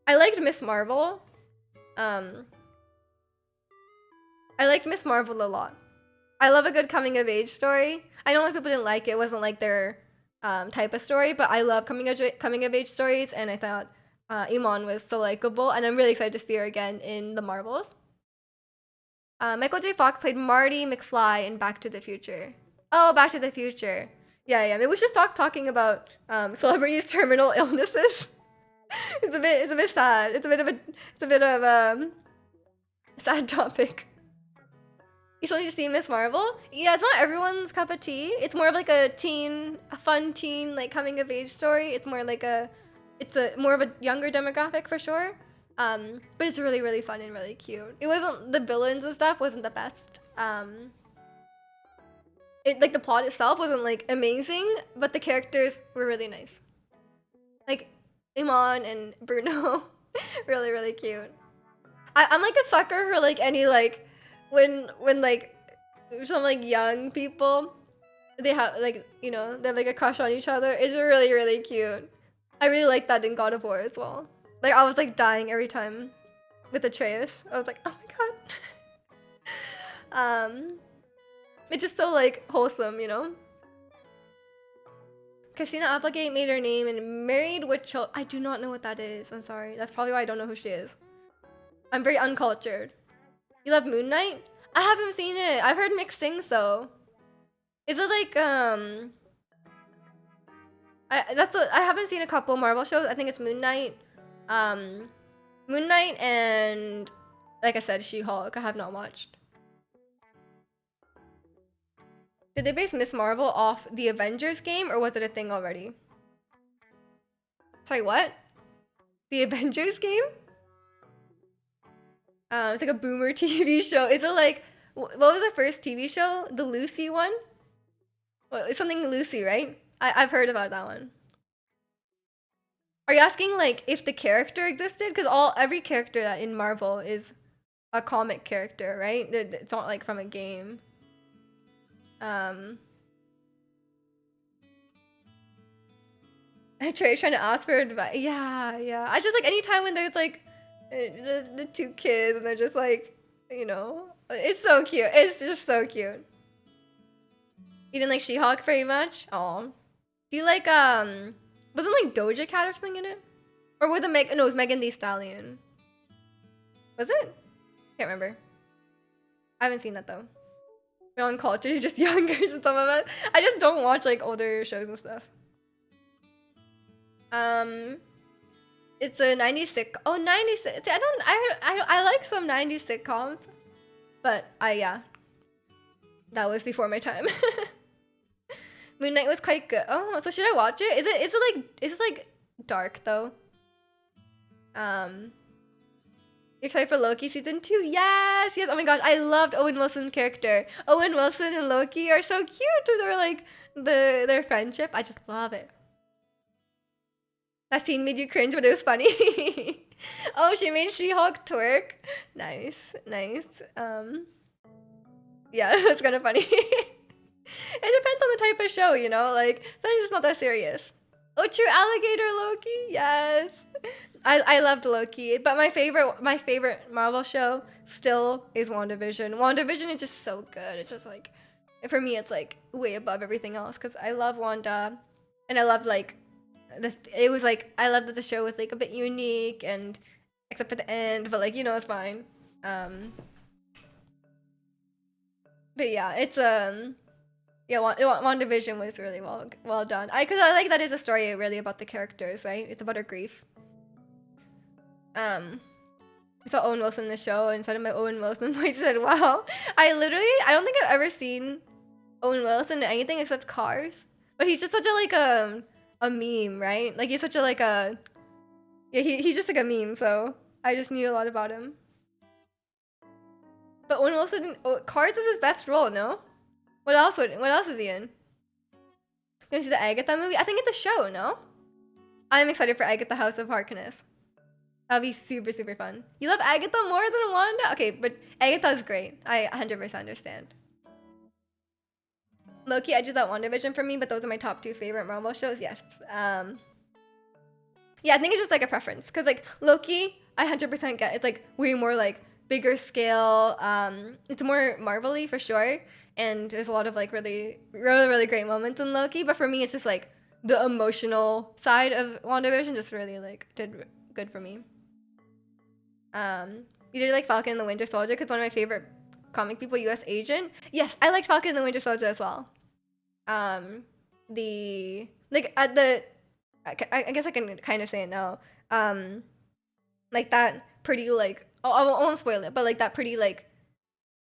liked Miss Marvel. I liked Miss Marvel a lot. I love a good coming of age story. I know a lot of people didn't like it. It wasn't like their type of story, but I love coming of age stories, and I thought Iman was so likable, and I'm really excited to see her again in the Marvels. Michael J. Fox played Marty McFly in Back to the Future. Oh, Back to the Future. Yeah. Maybe we should stop talking about celebrities' terminal illnesses. It's a bit sad. It's a bit of a sad topic. You still need to see Miss Marvel? Yeah, it's not everyone's cup of tea. It's more of like a fun teen, like coming of age story. It's more like more of a younger demographic for sure. But it's really, really fun and really cute. It wasn't, the villains and stuff wasn't the best. Like the plot itself wasn't like amazing, but the characters were really nice. Like Iman and Bruno, really, really cute. I'm like a sucker for like any like when like some like young people, they have like, you know, they have like a crush on each other. It's really, really cute. I really like that in God of War as well. Like I was like dying every time with Atreus. I was like, oh my god. It's just so like wholesome, you know. Christina Applegate made her name and Married with Children. I do not know what that is. I'm sorry. That's probably why I don't know who she is. I'm very uncultured. You love Moon Knight? I haven't seen it. I've heard mixed things though. Is it like I haven't seen a couple Marvel shows. I think it's Moon Knight. Moon Knight and like I said, She-Hulk. I have not watched. Did they base Miss Marvel off the Avengers game, or was it a thing already? Sorry, what? The Avengers game? It's like a boomer TV show. Is it like, what was the first TV show? The Lucy one? Well, it's something Lucy, right? I've heard about that one. Are you asking like if the character existed? Because every character that in Marvel is a comic character, right? It's not like from a game. Trey's trying to ask for advice. Yeah. I just like anytime when there's like the two kids and they're just like, you know, It's so cute. It's just so cute. You didn't like She-Hulk very much? Oh. Do you like wasn't like Doja Cat or something in it? Or was it no, it was Megan Thee Stallion. Was it? Can't remember. I haven't seen that though. We're on culture, you're just younger than some of us. I just don't watch like older shows and stuff. It's a 90s sitcom. Oh, 90s. See, I like some 90s sitcoms, but yeah, that was before my time. Moon Knight was quite good. Oh, so should I watch it? Is it like dark though? You're excited for Loki season 2? Yes, yes. Oh my gosh, I loved Owen Wilson's character. Owen Wilson and Loki are so cute. They're like their friendship. I just love it. That scene made you cringe, but it was funny. Oh, she made She-Hulk twerk. Nice, nice. Yeah, that's kind of funny. It depends on the type of show, you know? Like, sometimes it's not that serious. Oh, true, Alligator Loki, yes. I loved Loki, but my favorite Marvel show still is WandaVision. WandaVision is just so good. It's just like, for me, it's like way above everything else because I love Wanda, and I loved like, it was like, I loved that the show was like a bit unique and except for the end, but like, you know, it's fine. But yeah, it's yeah, WandaVision was really well done. Cause I like that it's a story really about the characters, right? It's about her grief. I saw Owen Wilson in the show and instead of my Owen Wilson voice said, wow. I don't think I've ever seen Owen Wilson in anything except Cars. But he's just such a like a meme, right? Like he's such a like a yeah, he's just like a meme, so I just knew a lot about him. But Owen Wilson, Cars is his best role, no? What else is he in? You wanna see the Agatha movie? I think it's a show, no? I'm excited for Agatha House of Harkness. That'll be super, super fun. You love Agatha more than Wanda? Okay, but Agatha's great. I 100% understand. Loki edges out WandaVision for me, but those are my top 2 favorite Marvel shows. Yes. Yeah, I think it's just like a preference. Because like Loki, I 100% get. It's like way more like bigger scale. It's more Marvel-y for sure. And there's a lot of like really, really, really great moments in Loki. But for me, it's just like the emotional side of WandaVision just really like did good for me. You did like Falcon and the Winter Soldier because one of my favorite comic people, U.S. Agent. Yes, I liked Falcon and the Winter Soldier as well. The like at the, I guess I can kind of say it now. Like that pretty like I won't spoil it, but like that pretty like,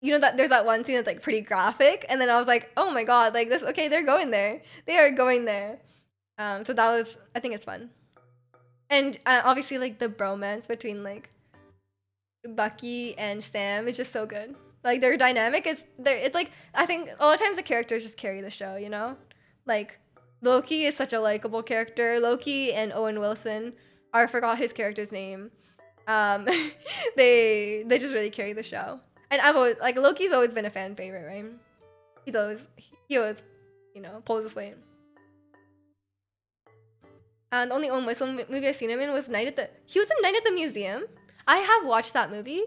you know that there's that one scene that's like pretty graphic, and then I was like, oh my god, like this. Okay, they're going there. They are going there. So that was, I think it's fun, and obviously like the bromance between like Bucky and Sam is just so good. Like their dynamic is there. It's like I think a lot of times the characters just carry the show. You know, like Loki is such a likable character. Loki and Owen Wilson, I forgot his character's name. They just really carry the show. And I've always like Loki's always been a fan favorite, right? He always, you know, pulls his weight. And the only Owen Wilson movie I've seen him in was he was in Night at the Museum. I have watched that movie.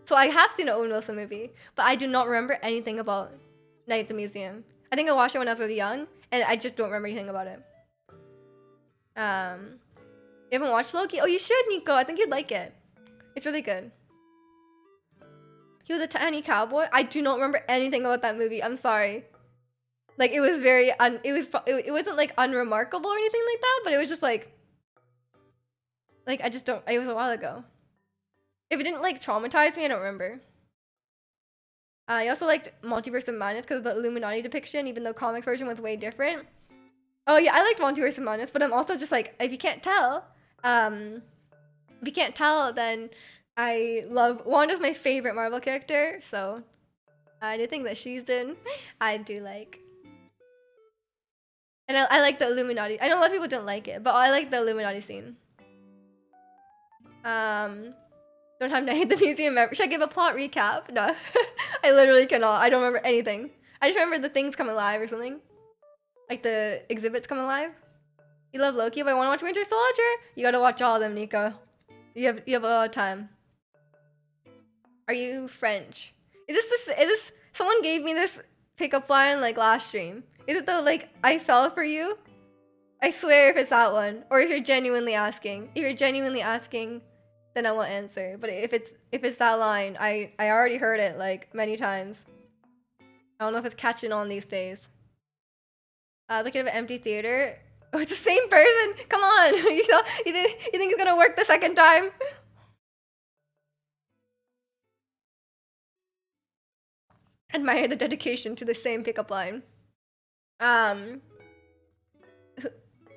So I have seen an Owen Wilson movie, but I do not remember anything about Night at the Museum. I think I watched it when I was really young, and I just don't remember anything about it. You haven't watched Loki? Oh, you should, Nico. I think you'd like it. It's really good. He was a tiny cowboy. I do not remember anything about that movie. I'm sorry. Like it was very it wasn't like unremarkable or anything like that, but it was just like I just don't. It was a while ago. If it didn't like traumatize me, I don't remember. I also liked Multiverse of Madness because of the Illuminati depiction, even though comics version was way different. Oh yeah, I liked Multiverse of Madness, but I'm also just like, if you can't tell, then I love Wanda's my favorite Marvel character, so anything that she's in, I do like. And I like the Illuminati. I know a lot of people don't like it, but I like the Illuminati scene. Don't have Night at the Museum ever. Should I give a plot recap? No, I literally cannot. I don't remember anything. I just remember the things come alive or something. Like the exhibits come alive. You love Loki, but I want to watch Winter Soldier? You gotta watch all of them, Nico. You have a lot of time. Are you French? Is this someone gave me this pickup line like last stream? Is it the like I fell for you? I swear if it's that one, or if you're genuinely asking. If you're genuinely asking, then I won't answer. But if it's that line, I already heard it like many times. I don't know if it's catching on these days. Looking at an empty theater. Oh, it's the same person. Come on, you think it's gonna work the second time? Admire the dedication to the same pickup line. I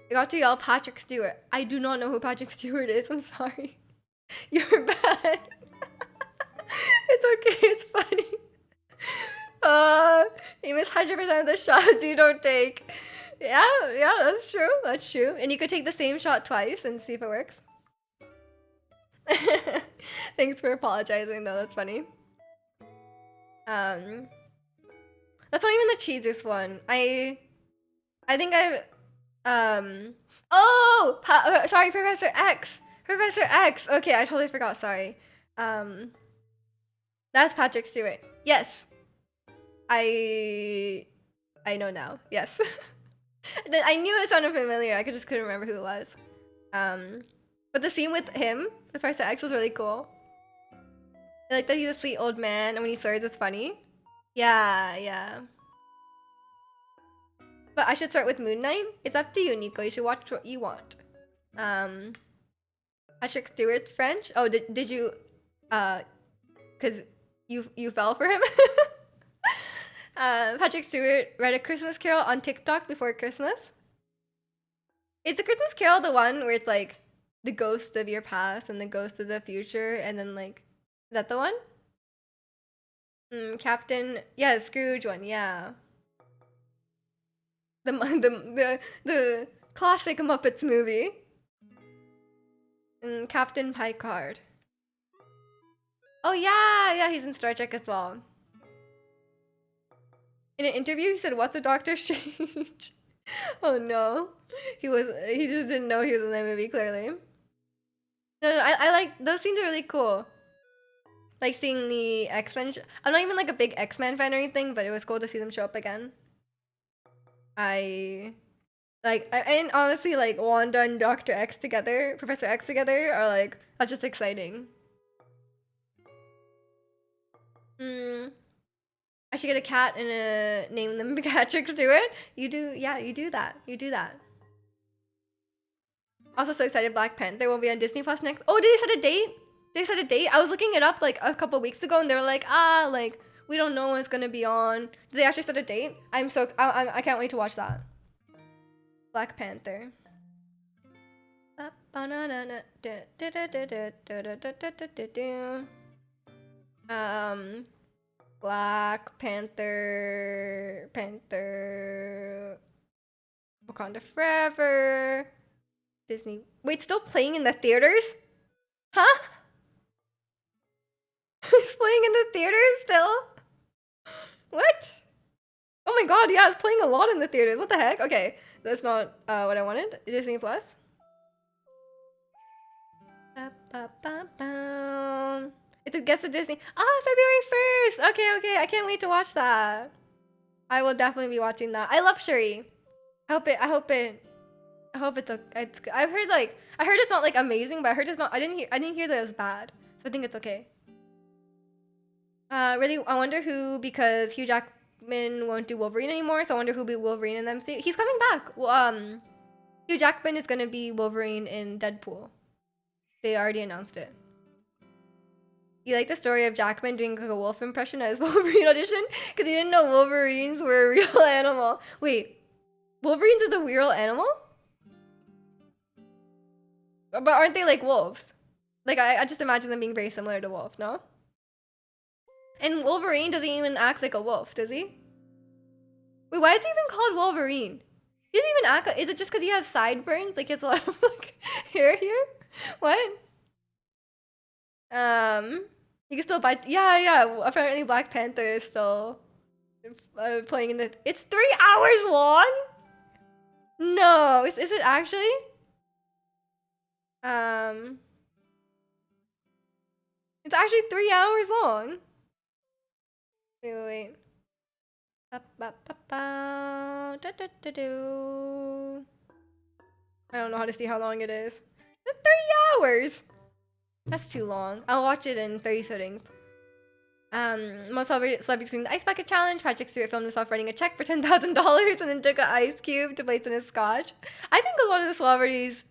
got to yell Patrick Stewart. I do not know who Patrick Stewart is. I'm sorry. You're bad. It's okay. It's funny. You miss 100% of the shots you don't take. Yeah, that's true. That's true. And you could take the same shot twice and see if it works. Thanks for apologizing, though. That's funny. That's not even the cheesiest one. I think I've sorry, Professor X. Professor X. Okay, I totally forgot. Sorry. That's Patrick Stewart. Yes. I know now. Yes. I knew it sounded familiar. I just couldn't remember who it was. But the scene with him, Professor X, was really cool. I like that he's a sweet old man, and when he swears, it's funny. Yeah. But I should start with Moon Knight. It's up to you, Nico. You should watch what you want. Patrick Stewart French. Oh, did you? Cause you fell for him. Patrick Stewart read A Christmas Carol on TikTok before Christmas. Is A Christmas Carol the one where it's like the ghost of your past and the ghost of the future, and then like, is that the one? Captain, yeah, Scrooge one, yeah. The classic Muppets movie. Captain Picard. Oh yeah, he's in Star Trek as well. In an interview, he said, "What's a Doctor Strange?" Oh no, he just didn't know he was in that movie. Clearly. No, I like those scenes are really cool. Like seeing the X-Men. I'm not even like a big X-Men fan or anything, but it was cool to see them show up again. And honestly, like Wanda and Dr. X together, Professor X together, are like, that's just exciting. I should get a cat and name them Patrick Stewart. You do that. You do that. Also so excited Black Panther will be on Disney Plus next. Oh, did they set a date? They set a date? I was looking it up like a couple weeks ago and they were like, like, we don't know when it's gonna be on. Did they actually set a date? I can't wait to watch that. Black Panther. Black Panther, Wakanda Forever, Disney. Wait, still playing in the theaters? Huh? It's playing in the theaters still? What? Oh my god, yeah, it's playing a lot in the theaters. What the heck? Okay, that's not what I wanted. Disney Plus. It gets to Disney. February 1st. Okay. I can't wait to watch that. I will definitely be watching that. I love Shuri. I hope it's I heard it's not like amazing, but I heard it's not. I didn't hear that it was bad. So I think it's okay. Really, I wonder who, because Hugh Jackman won't do Wolverine anymore, so I wonder who'll be Wolverine in them. He's coming back. Well, Hugh Jackman is gonna be Wolverine in Deadpool. They already announced it. You like the story of Jackman doing like a wolf impression at his Wolverine audition? Because he didn't know Wolverines were a real animal. Wait, Wolverines is a real animal? But aren't they like wolves? Like, I just imagine them being very similar to wolf, no? And Wolverine doesn't even act like a wolf, does he? Wait, why is he even called Wolverine? He doesn't even act. Is it just because he has sideburns? Like, he has a lot of like hair here? What? You can still buy. Yeah. Apparently, Black Panther is still playing in the. It's 3 hours long. No, is it actually? It's actually 3 hours long. Wait, wait, wait. Ba, ba, ba, ba. Da, da, da, do. I don't know how to see how long it is. 3 hours! That's too long. I'll watch it in 30 settings. Most celebrities doing the Ice Bucket Challenge. Patrick Stewart filmed himself writing a check for $10,000 and then took an ice cube to place in his scotch. I think a lot of the celebrities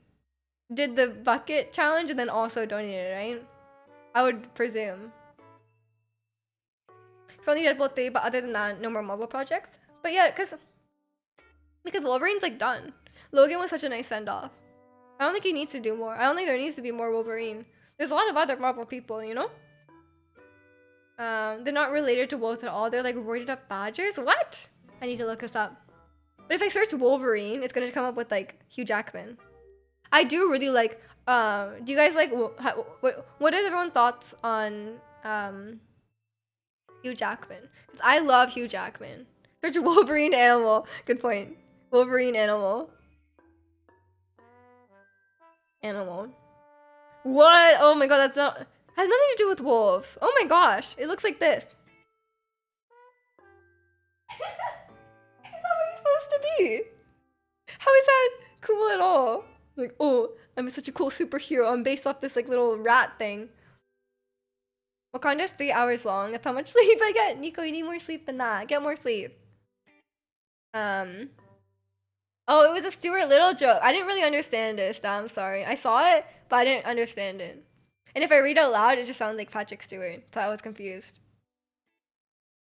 did the bucket challenge and then also donated, right? I would presume. For only Deadpool 3, but other than that, no more Marvel projects. But yeah, because Wolverine's like done. Logan was such a nice send off. I don't think he needs to do more. I don't think there needs to be more Wolverine. There's a lot of other Marvel people, you know? They're not related to wolves at all. They're like roided up badgers. What? I need to look this up. But if I search Wolverine, it's gonna come up with like Hugh Jackman. I do really like. Do you guys like? What are everyone's thoughts on Hugh Jackman? Because I love Hugh Jackman. Search Wolverine animal. Good point. Wolverine animal. Animal. What? Oh my god, that's not. Has nothing to do with wolves. Oh my gosh, it looks like this. Is that what he's supposed to be? How is that cool at all? Like, oh, I'm such a cool superhero. I'm based off this like little rat thing. Wakanda's 3 hours long. That's how much sleep I get. Nico, you need more sleep than that. Get more sleep. Oh, it was a Stuart Little joke. I didn't really understand it. I'm sorry. I saw it, but I didn't understand it. And if I read out loud, it just sounds like Patrick Stewart. So I was confused.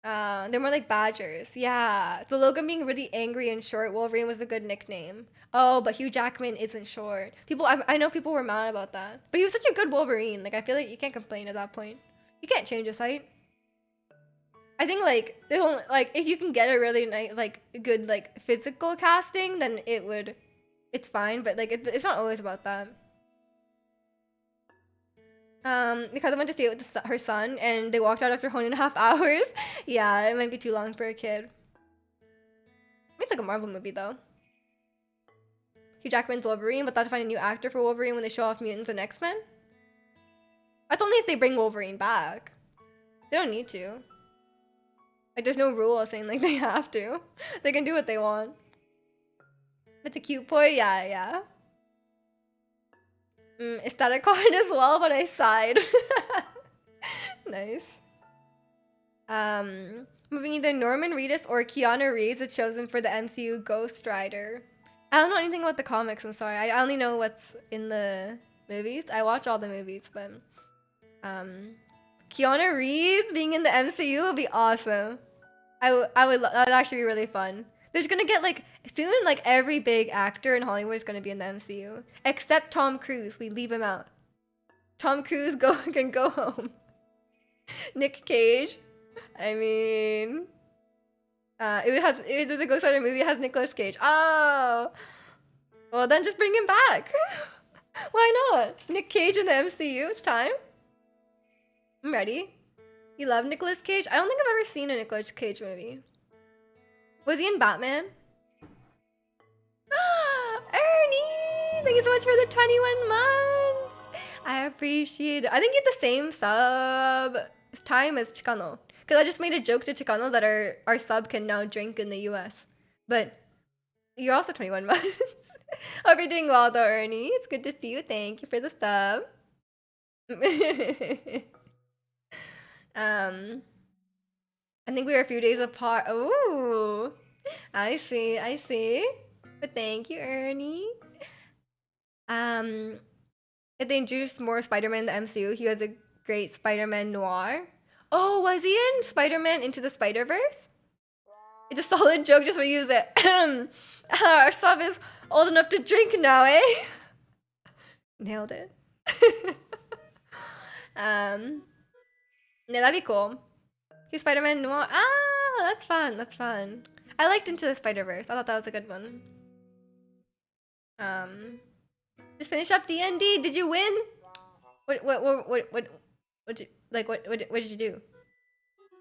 They're more like badgers. Yeah. So Logan being really angry and short, Wolverine was a good nickname. Oh, but Hugh Jackman isn't short. I know people were mad about that. But he was such a good Wolverine. Like, I feel like you can't complain at that point. You can't change his height. I think like they don't like if you can get a really nice like good like physical casting, then it's fine. But like it's not always about that. Because I went to see it with her son, and they walked out after 1.5 hours. Yeah, it might be too long for a kid. It's like a Marvel movie though. Hugh Jackman's Wolverine, but they'll have to find a new actor for Wolverine when they show off Mutants and X-Men. That's only if they bring Wolverine back. They don't need to. Like, there's no rule saying like they have to. They can do what they want. It's a cute boy, yeah. Aesthetic card as well, but I sighed. Nice. Moving either Norman Reedus or Keanu Reeves is chosen for the MCU Ghost Rider. I don't know anything about the comics, I'm sorry. I only know what's in the movies. I watch all the movies, but Keanu Reeves being in the MCU would be awesome. That would actually be really fun. There's gonna get like soon like every big actor in Hollywood is gonna be in the MCU except Tom Cruise. We leave him out. Tom Cruise can go home. Nick Cage. I mean, there's a Ghost Rider movie. It has Nicolas Cage. Oh, well then just bring him back. Why not? Nick Cage in the MCU. It's time. I'm ready. You love Nicolas Cage? I don't think I've ever seen a Nicolas Cage movie. Was he in Batman? Ernie! Thank you so much for the 21 months! I appreciate it. I think it's the same sub time as Chicano. Because I just made a joke to Chicano that our sub can now drink in the US. But you're also 21 months. Hope you're doing well though, Ernie. It's good to see you. Thank you for the sub. I think we were a few days apart. Ooh, I see. But thank you, Ernie. If they introduced more Spider-Man in the MCU, he was a great Spider-Man noir. Oh, was he in Spider-Man Into the Spider-Verse? It's a solid joke, just reuse it. Our sub is old enough to drink now, eh? Nailed it. Yeah, that'd be cool. He's Spider-Man Noir. Ah, that's fun. I liked Into the Spider-Verse. I thought that was a good one. Just finished up D&D. Did you win? What did you do?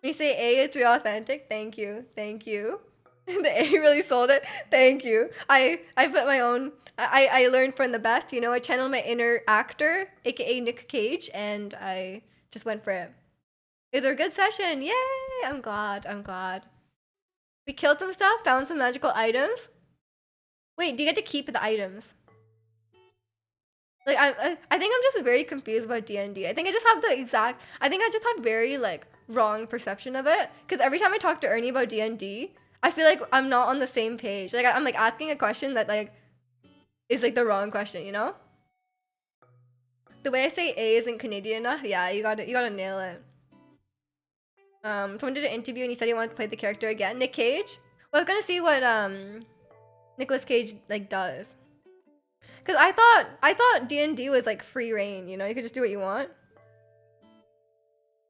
When you say A, it's real authentic. Thank you. The A really sold it. Thank you. I put my own. I learned from the best. You know, I channeled my inner actor, aka Nick Cage, and I just went for it. It was a good session. Yay! I'm glad. I'm glad. We killed some stuff, found some magical items. Wait, do you get to keep the items? Like I think I'm just very confused about D&D. I think I just have the exact. I think I just have very like wrong perception of it. Because every time I talk to Ernie about D&D, I feel like I'm not on the same page. Like I'm like asking a question that like is like the wrong question. You know? The way I say A isn't Canadian enough. Yeah, you gotta nail it. Someone did an interview and he said he wanted to play the character again. Nick Cage. Well, I was gonna see what Nicolas Cage like does. Cause I thought D&D was like free reign. You know, you could just do what you want.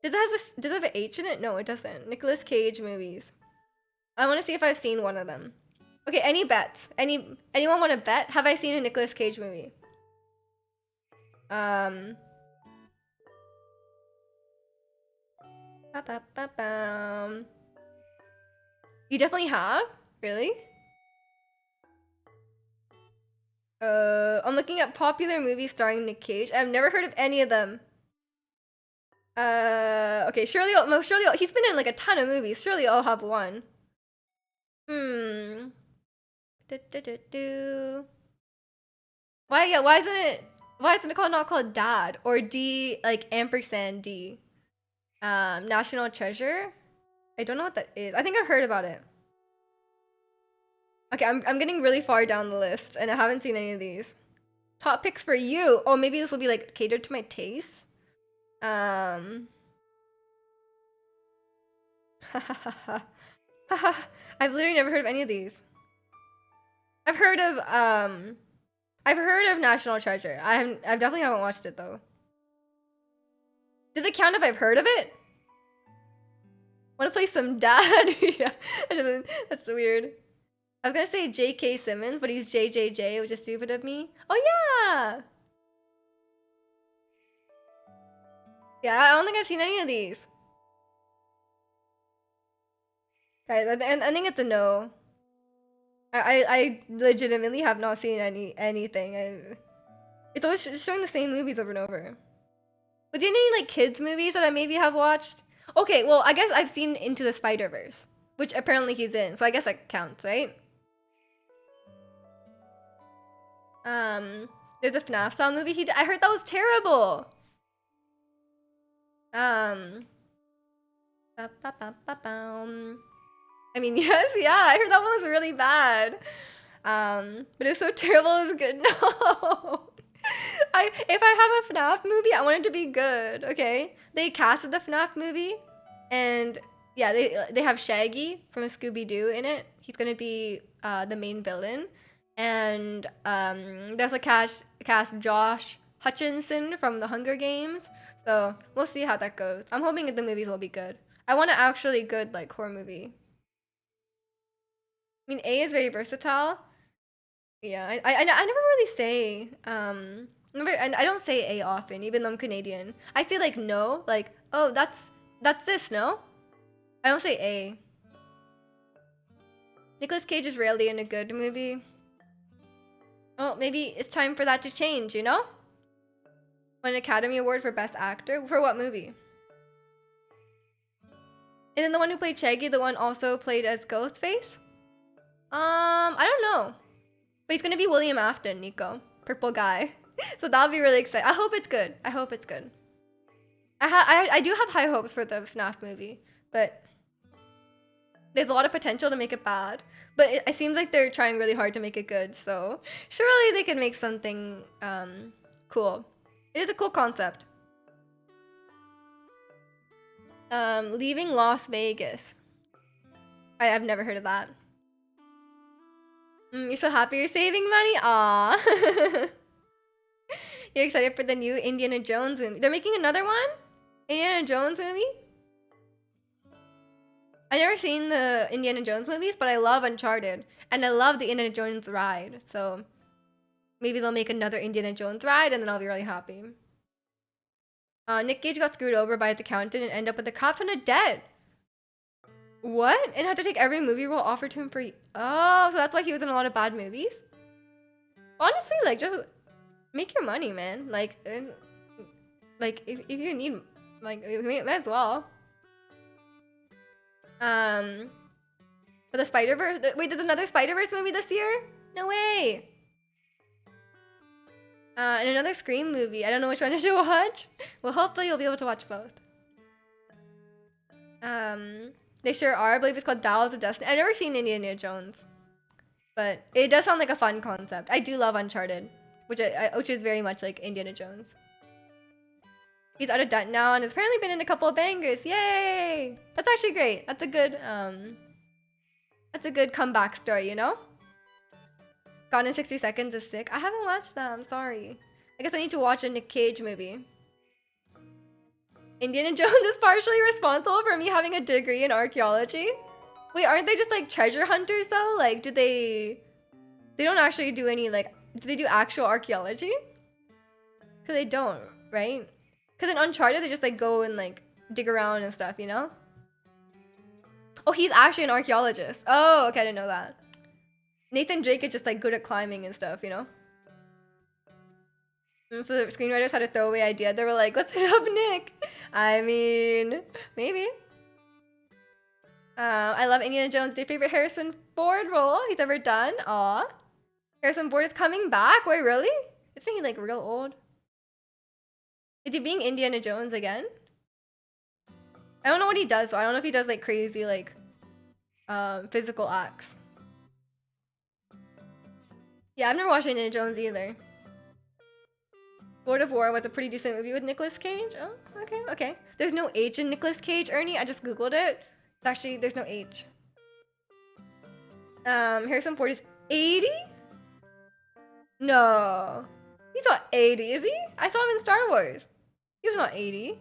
Does it have an H in it? No, it doesn't. Nicolas Cage movies. I want to see if I've seen one of them. Okay, any bets? Anyone want to bet? Have I seen a Nicolas Cage movie? Um. Ba-ba-ba-bum. You definitely have? Really? I'm looking at popular movies starring Nick Cage. I've never heard of any of them. Okay, he's been in like a ton of movies. Surely I'll have one. Hmm. Do. Why isn't it not called Dad or D like ampersand D? National Treasure? I don't know what that is. I think I've heard about it. Okay, I'm getting really far down the list and I haven't seen any of these. Top picks for you. Oh, maybe this will be like catered to my taste. I've literally never heard of any of these. I've heard of National Treasure. I definitely haven't watched it though. Does it count if I've heard of it? Want to play some Dad? Yeah, that's weird. I was gonna say J.K. Simmons, but he's JJJ, which is stupid of me. Oh yeah! Yeah, I don't think I've seen any of these. Guys, I think it's a no. I legitimately have not seen anything. It's always just showing the same movies over and over. But any like kids movies that I maybe have watched? Okay, well I guess I've seen Into the Spider-Verse, which apparently he's in, so I guess that counts, right? There's a FNAF style movie he did. I heard that was terrible. I mean, yes, yeah, I heard that one was really bad. But it was so terrible it was good. No. If I have a FNAF movie, I want it to be good, okay? They casted the FNAF movie and yeah, they have Shaggy from Scooby-Doo in it. He's gonna be the main villain. And there's a cast Josh Hutcherson from the Hunger Games. So we'll see how that goes. I'm hoping that the movies will be good. I want an actually good like horror movie. I mean, A is very versatile. Yeah, I never really say I don't say A often, even though I'm Canadian. I say like no, like oh that's this no. I don't say A. Nicolas Cage is rarely in a good movie. Oh, maybe it's time for that to change, you know? Won an Academy Award for Best Actor. For what movie? And then the one who played Shaggy, the one also played as Ghostface? I don't know. But he's gonna be William Afton, Nico. Purple guy. So that'll be really exciting. I hope it's good. I hope it's good. I do have high hopes for the FNAF movie, but there's a lot of potential to make it bad. But it seems like they're trying really hard to make it good, so surely they can make something cool. It is a cool concept. Leaving Las Vegas. I've never heard of that. You're so happy you're saving money? Aww. You're excited for the new Indiana Jones movie. They're making another one? Indiana Jones movie? I've never seen the Indiana Jones movies, but I love Uncharted. And I love the Indiana Jones ride. So maybe they'll make another Indiana Jones ride and then I'll be really happy. Nick Cage got screwed over by his accountant and ended up with a crap ton of debt. What? And had to take every movie role offered to him for... Oh, so that's why he was in a lot of bad movies? Honestly, like, just make your money, man. Like if you need... Like, you might as well. Um, for the Spider-Verse. Wait, there's another Spider-Verse movie this year? No way. And another Scream movie. I don't know which one I should watch. Well, hopefully you'll be able to watch both. They sure are. I believe it's called Dials of Destiny. I've never seen Indiana Jones, but it does sound like a fun concept. I do love Uncharted, which is very much like Indiana Jones. He's out of debt now and has apparently been in a couple of bangers. Yay! That's actually great. That's a good comeback story, you know? Gone in 60 Seconds is sick. I haven't watched that. I'm sorry. I guess I need to watch a Nick Cage movie. Indiana Jones is partially responsible for me having a degree in archaeology. Wait, aren't they just like treasure hunters though? Like, they don't actually do any like, do they do actual archaeology? Cause they don't, right? Cause in Uncharted, they just like go and like dig around and stuff, you know? Oh, he's actually an archaeologist. Oh, okay, I didn't know that. Nathan Drake is just like good at climbing and stuff, you know? So the screenwriters had a throwaway idea. They were like, let's hit up Nick. I mean, maybe. I love Indiana Jones. Your favorite Harrison Ford role he's ever done? Aw. Harrison Ford is coming back? Wait, really? Isn't he like real old? Is he being Indiana Jones again? I don't know what he does, so I don't know if he does like crazy like physical acts. Yeah, I've never watched Indiana Jones either. Lord of War was a pretty decent movie with Nicolas Cage. Oh, okay. There's no H in Nicolas Cage, Ernie. I just googled it. It's actually, there's no H. Harrison Ford is 80? No. He's not 80, is he? I saw him in Star Wars. He was not 80.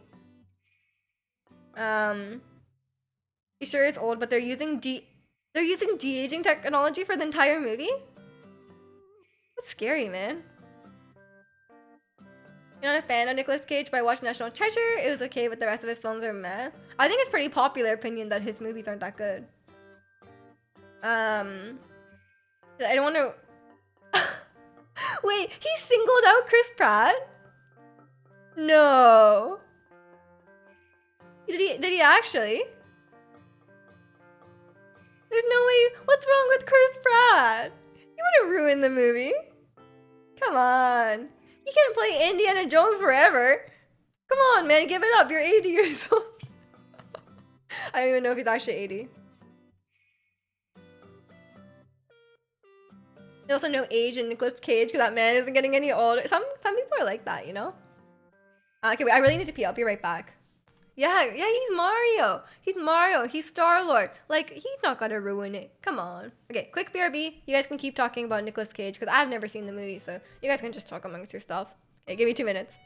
He sure is old, but they're using de-aging technology for the entire movie? That's scary, man. You're not a fan of Nicolas Cage, but I watched National Treasure. It was okay, but the rest of his films are meh. I think it's pretty popular opinion that his movies aren't that good. I don't want to... Wait, he singled out Chris Pratt? No. Did he actually? There's no way... What's wrong with Chris Pratt? You wouldn't ruin the movie. Come on. You can't play Indiana Jones forever. Come on, man, give it up. You're 80 years old. I don't even know if he's actually 80. There's also no age in Nicolas Cage because that man isn't getting any older. Some people are like that, you know? Okay, wait, I really need to pee. I'll be right back. Yeah, he's Mario. He's Mario. He's Star-Lord. Like, he's not gonna ruin it. Come on. Okay, quick BRB. You guys can keep talking about Nicolas Cage because I've never seen the movie, so you guys can just talk amongst yourself. Okay, give me 2 minutes.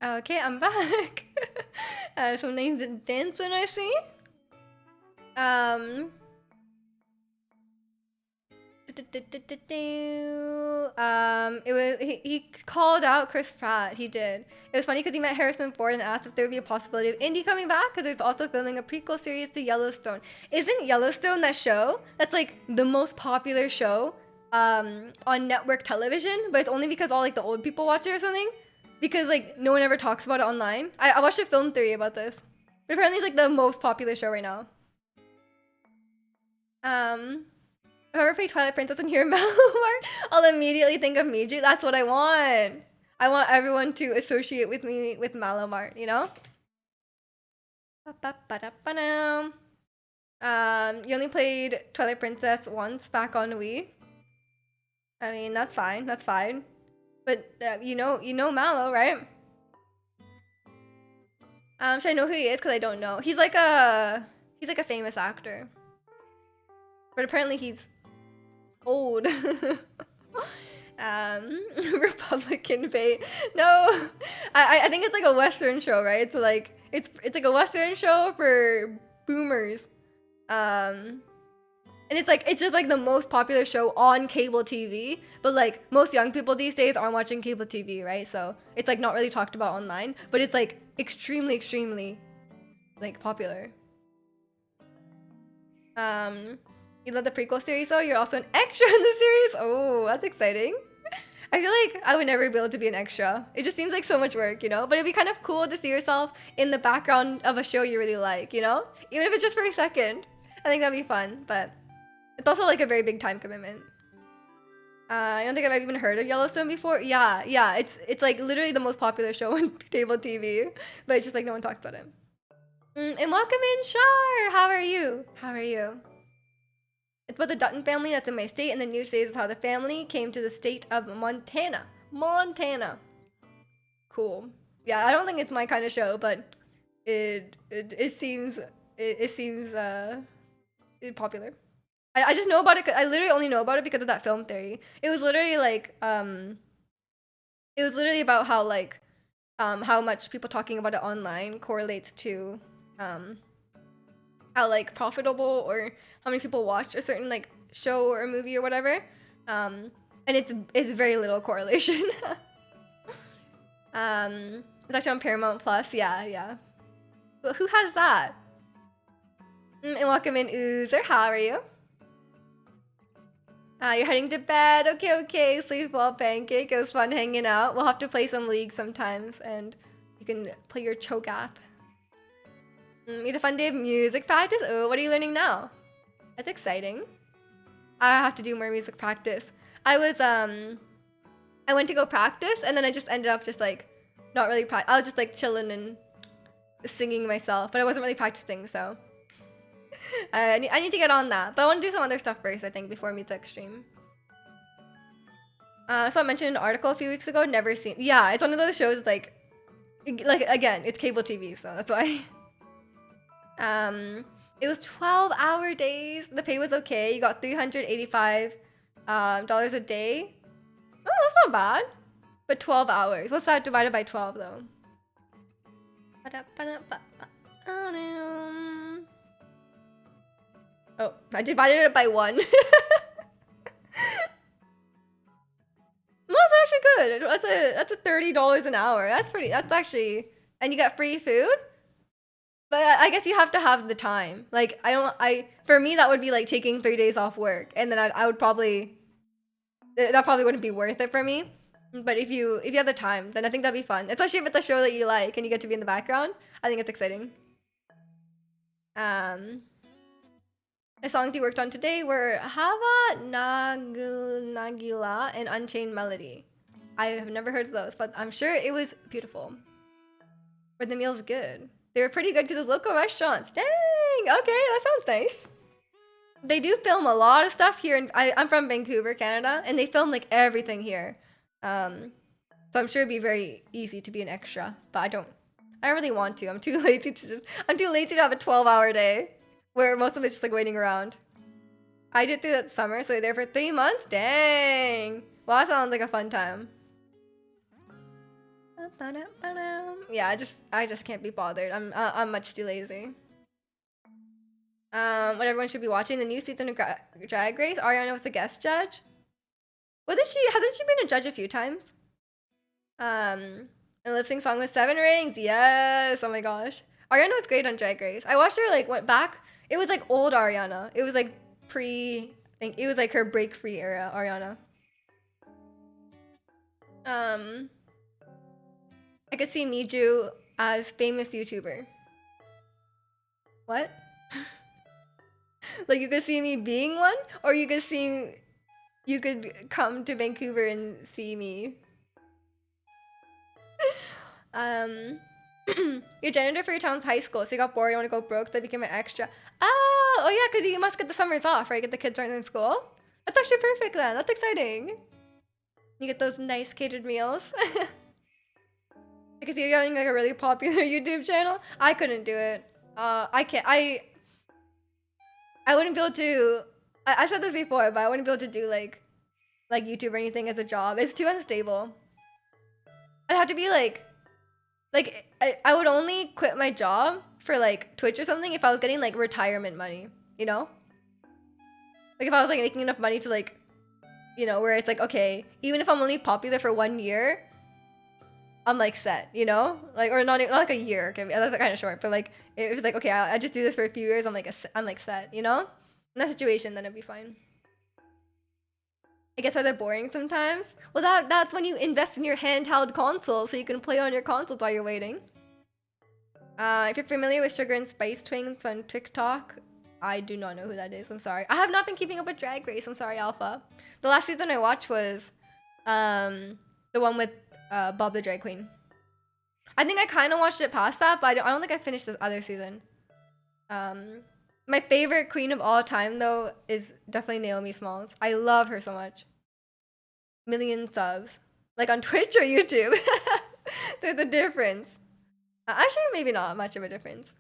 Okay, I'm back. Some nice dancing I see. Um, it was he called out Chris Pratt. He did. It was funny because he met Harrison Ford and asked if there would be a possibility of Indy coming back because there's also filming a prequel series to Yellowstone. Isn't Yellowstone that show that's like the most popular show on network television? But it's only because all like the old people watch it or something. Because like no one ever talks about it online. I watched a film theory about this. But apparently it's like the most popular show right now. If I ever play Twilight Princess and hear Malamar, I'll immediately think of Miju. That's what I want. I want everyone to associate with me with Malamar, you know? You only played Twilight Princess once back on Wii. I mean, that's fine. That's fine. But you know Mallow, right? Should I know who he is? Cause I don't know. He's like a famous actor. But apparently he's old. Republican bait. No, I think it's like a Western show, right? So like it's like a Western show for boomers. And it's just like the most popular show on cable TV. But like most young people these days aren't watching cable TV, right? So it's like not really talked about online. But it's like extremely like popular. You love the prequel series though? You're also an extra in the series? Oh, that's exciting. I feel like I would never be able to be an extra. It just seems like so much work, you know? But it'd be kind of cool to see yourself in the background of a show you really like, you know? Even if it's just for a second. I think that'd be fun, but it's also like a very big time commitment. I don't think I've even heard of Yellowstone before. Yeah, it's like literally the most popular show on cable TV, but it's just like no one talks about it. And welcome in, Shar! How are you? How are you? It's about the Dutton family that's in my state, and the news says how the family came to the state of Montana. Montana. Cool. Yeah, I don't think it's my kind of show, but it seems popular. I just know about it. I literally only know about it because of that film theory. It was literally like it was literally about how like how much people talking about it online correlates to how like profitable or how many people watch a certain like show or movie or whatever. And it's very little correlation. It's actually on Paramount Plus. Yeah. But who has that? And welcome in, Oozer. How are you? You're heading to bed. Okay. Sleep well, Pancake. It was fun hanging out. We'll have to play some League sometimes, and you can play your Cho'Gath. You had a fun day of music practice? Oh, what are you learning now? That's exciting. I have to do more music practice. I went to go practice, and then I just ended up just like not really I was just like chilling and singing myself, but I wasn't really practicing, so I need to get on that. But I want to do some other stuff first, I think, before music stream. So I mentioned an article a few weeks ago. Never seen. Yeah, it's one of those shows like again, it's cable TV, so that's why. It was 12-hour days. The pay was okay. You got $385 a day. Oh, that's not bad. But 12 hours. What's that divided by 12 though? Oh, I divided it by 1. No, that's actually good. That's a $30 an hour. That's actually, and you get free food? But I guess you have to have the time. Like for me that would be like taking 3 days off work, and then I would probably, that probably wouldn't be worth it for me. But if you have the time, then I think that'd be fun. Especially if it's a show that you like and you get to be in the background. I think it's exciting. The songs you worked on today were Hava Nagila and Unchained Melody. I have never heard of those, but I'm sure it was beautiful. Were the meals good? They were pretty good to those local restaurants. Dang! Okay, that sounds nice. They do film a lot of stuff here. I'm from Vancouver, Canada, and they film like everything here. So I'm sure it'd be very easy to be an extra, but I don't really want to. I'm too lazy to have a 12-hour day where most of it's just like waiting around. I did through that summer, so you're there for 3 months? Dang! Well, that sounds like a fun time. Yeah, I just can't be bothered. I'm much too lazy. What everyone should be watching, the new season of Drag Race. Ariana was the guest judge. Hasn't she been a judge a few times? And lip sync song with 7 rings. Yes. Oh my gosh. Ariana was great on Drag Race. I watched her like went back. It was like old Ariana. It was like I think it was like her break free era Ariana. I could see Miju as famous YouTuber. What? Like you could see me being one, or you could come to Vancouver and see me. You're janitor for your town's high school, so you got bored, you want to go broke, so I became an extra. Oh yeah, because you must get the summers off, right? Get the kids aren't in school. That's actually perfect then. That's exciting. You get those nice catered meals. Because you're getting like a really popular YouTube channel. I couldn't do it. I can't. I wouldn't be able to. I said this before, but I wouldn't be able to do like YouTube or anything as a job. It's too unstable. I'd have to be like I would only quit my job for like Twitch or something if I was getting like retirement money, you know? Like if I was like making enough money to like, you know, where it's like, okay, even if I'm only popular for 1 year, I'm like set, you know? Like, or not like a year, okay, that's kind of short, but like if it's like, okay, I just do this for a few years, I'm like set, you know? In that situation, then it'd be fine. It gets rather boring sometimes. Well, that's when you invest in your handheld console so you can play on your console while you're waiting. If you're familiar with Sugar and Spice Twins on TikTok, I do not know who that is. I'm sorry. I have not been keeping up with Drag Race. I'm sorry, Alpha. The last season I watched was the one with Bob the Drag Queen. I think I kind of watched it past that, but I don't think I finished this other season. My favorite queen of all time, though, is definitely Naomi Smalls. I love her so much. Million subs. Like on Twitch or YouTube. There's a difference. Actually, maybe not much of a difference.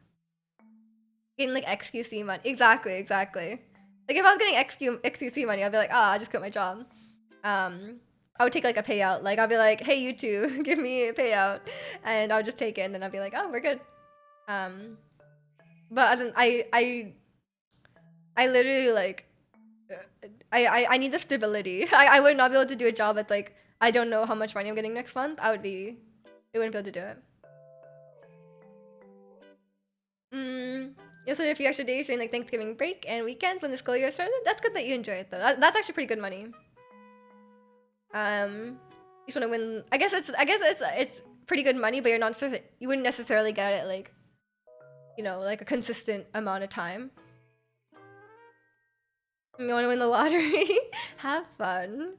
Getting like XQC money. Exactly. Like if I was getting XQC money, I'd be like, I'll just quit my job. I would take like a payout. Like I'll be like, hey, you two, give me a payout. And I'll just take it and then I'll be like, oh, we're good. But as in, I literally like, I need the stability. I would not be able to do a job that's like, I don't know how much money I'm getting next month. I wouldn't be able to do it. So a few extra days during like Thanksgiving break and weekends when the school year started. That's good that you enjoy it though. That's actually pretty good money. You just want to win. I guess it's pretty good money, but you wouldn't necessarily get it like, you know, like a consistent amount of time. You want to win the lottery? Have fun.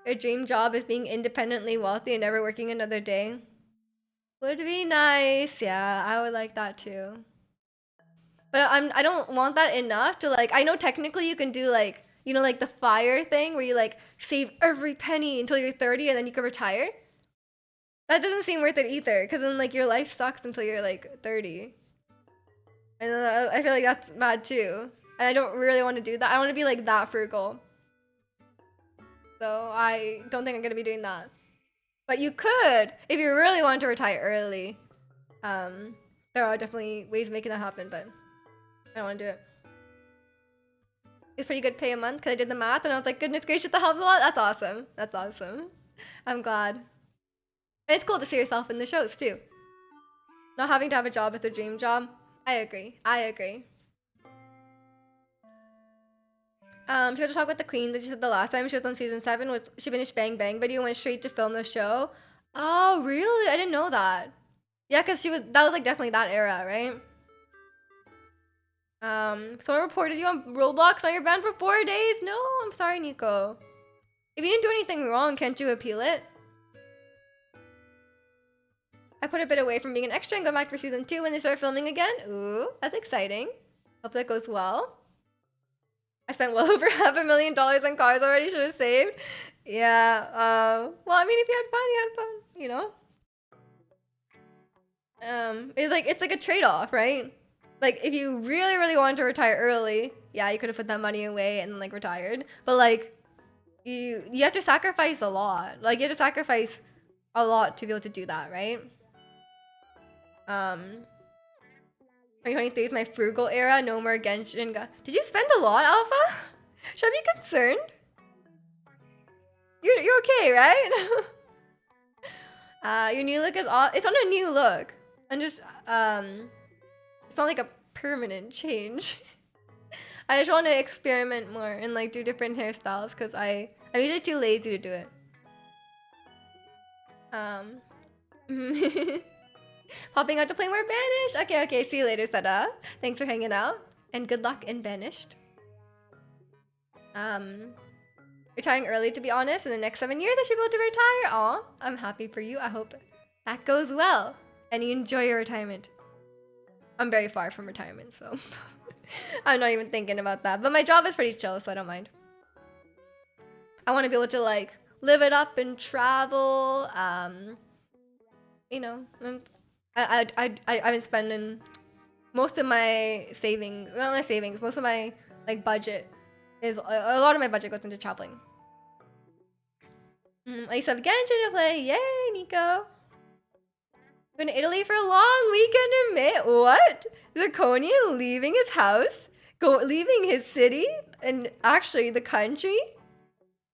Your dream job is being independently wealthy and never working another day. Would be nice. Yeah, I would like that too. But I don't want that enough to like, I know technically you can do like, you know, like the FIRE thing where you like save every penny until you're 30 and then you can retire. That doesn't seem worth it either, because then like your life sucks until you're like 30. And I feel like that's bad too. And I don't really want to do that. I want to be like that frugal. So I don't think I'm going to be doing that. But you could, if you really want to retire early. There are definitely ways of making that happen, but I don't want to do it. It's pretty good pay a month because I did the math and I was like, goodness gracious, that helps a lot. That's awesome. That's awesome. I'm glad. And it's cool to see yourself in the shows too. Not having to have a job is a dream job. I agree. She got to talk with the queen that she said the last time she was on season 7 was she finished Bang Bang video and went straight to film the show. Oh, really? I didn't know that. Yeah, because that was like definitely that era, right? Someone reported you on Roblox on your banned for 4 days? No, I'm sorry, Nico. If you didn't do anything wrong, can't you appeal it? I put a bit away from being an extra and go back for season 2 when they start filming again. Ooh, that's exciting. Hope that goes well. I spent well over $500,000 on cars already. Should have saved. Yeah. Well, I mean, if you had fun, you know. It's like a trade-off, right? Like if you really, really wanted to retire early, yeah, you could have put that money away and like retired. But like, you have to sacrifice a lot. Like you have to sacrifice a lot to be able to do that, right? 2023 is my frugal era. No more Genshin. Did you spend a lot, Alpha? Should I be concerned? You're okay, right? Your new look is all. It's not a new look. I'm just It's not like a permanent change. I just want to experiment more and like do different hairstyles because I'm usually too lazy to do it. Popping out to play more Banished. Okay. See you later, Sada. Thanks for hanging out and good luck in Banished. Retiring early, to be honest. In the next 7 years, I should be able to retire. Aw, I'm happy for you. I hope that goes well and you enjoy your retirement. I'm very far from retirement, so I'm not even thinking about that. But my job is pretty chill, so I don't mind. I want to be able to like live it up and travel. You know, I've been spending most of my savings, not my savings, most of my like budget is a lot of my budget goes into traveling. I used to have Genshin to play. Yay, Nico. Going to Italy for a long weekend in May. What? Zirconian leaving his house? Leaving his city? And actually the country?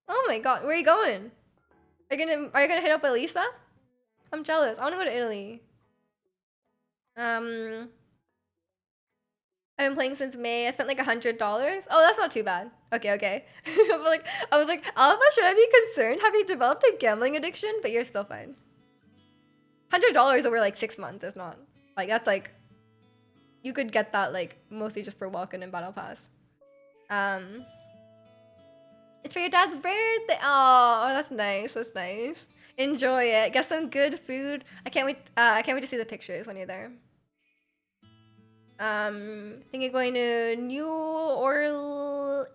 Oh my god, where are you going? Are you gonna hit up Elisa? I'm jealous. I wanna go to Italy. I've been playing since May. I spent like $100. Oh, that's not too bad. Okay. I was like, Alpha, should I be concerned? Have you developed a gambling addiction? But you're still fine. $100 over like 6 months is not like that's like you could get that like mostly just for Welcome and Battle Pass. It's for your dad's birthday. Oh, that's nice. That's nice. Enjoy it. Get some good food. I can't wait to see the pictures when you're there. I think I'm going to New Orleans.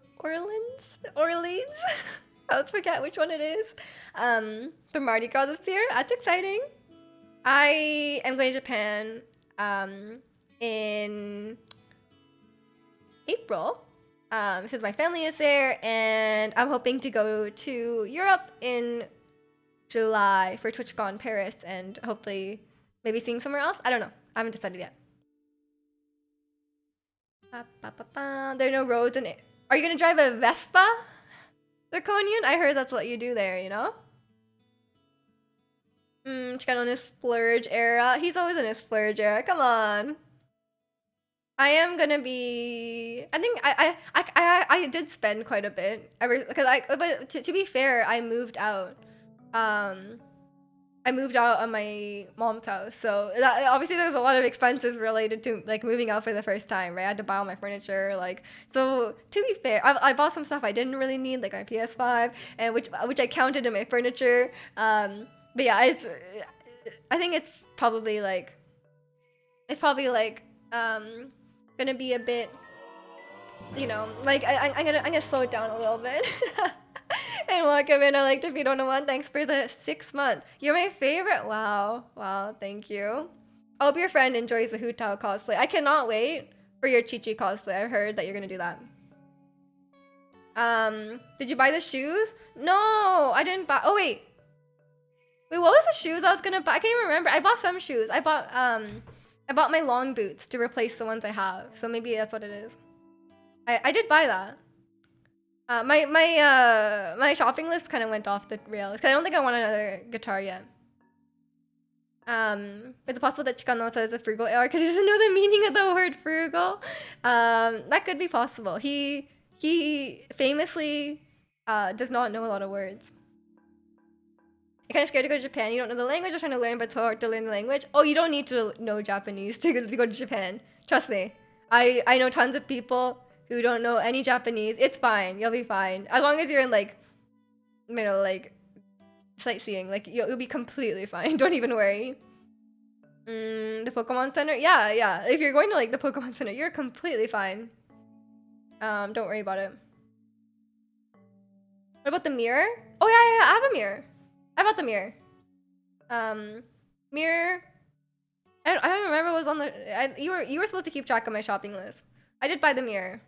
I always forget which one it is. For Mardi Gras this year. That's exciting. I am going to Japan in April because my family is there, and I'm hoping to go to Europe in July for TwitchCon Paris and hopefully maybe seeing somewhere else. I don't know. I haven't decided yet. There are no roads in it. Are you gonna drive a Vespa, Zirconian? I heard that's what you do there, you know? Chicano in his splurge era. He's always in his splurge era. Come on. I am gonna be. I think I did spend quite a bit but to be fair, I moved out. I moved out of my mom's house, so that, obviously there's a lot of expenses related to like moving out for the first time, right? I had to buy all my furniture, like, so to be fair, I bought some stuff I didn't really need, like my PS5, and which I counted in my furniture. But yeah, I think it's probably like gonna be a bit, you know, like I'm gonna slow it down a little bit. And welcome in, I like Defeat 101. Thanks for the 6 months. You're my favorite. Wow, thank you. I hope your friend enjoys the Hu Tao cosplay. I cannot wait for your Chi-Chi cosplay. I heard that you're gonna do that. Did you buy the shoes? No, I didn't buy. Oh wait, what was the shoes I was gonna buy? I can't even remember. I bought some shoes. I bought my long boots to replace the ones I have. So maybe that's what it is. I did buy that. My shopping list kind of went off the rails. I don't think I want another guitar yet. Is it possible that Chikano says a frugal era because he doesn't know the meaning of the word frugal? That could be possible. He famously does not know a lot of words. You're kind of scared to go to Japan. You don't know the language. You're trying to learn, but it's hard to learn the language. Oh, you don't need to know Japanese to go to Japan. Trust me. I know tons of people who don't know any Japanese. It's fine. You'll be fine. As long as you're in like, you know, like sightseeing, like you'll be completely fine. Don't even worry. The Pokemon Center? Yeah. If you're going to like the Pokemon Center, you're completely fine. Don't worry about it. What about the mirror? Oh yeah, I have a mirror. I bought the mirror. Mirror. I don't remember what was on the. You were supposed to keep track of my shopping list. I did buy the mirror.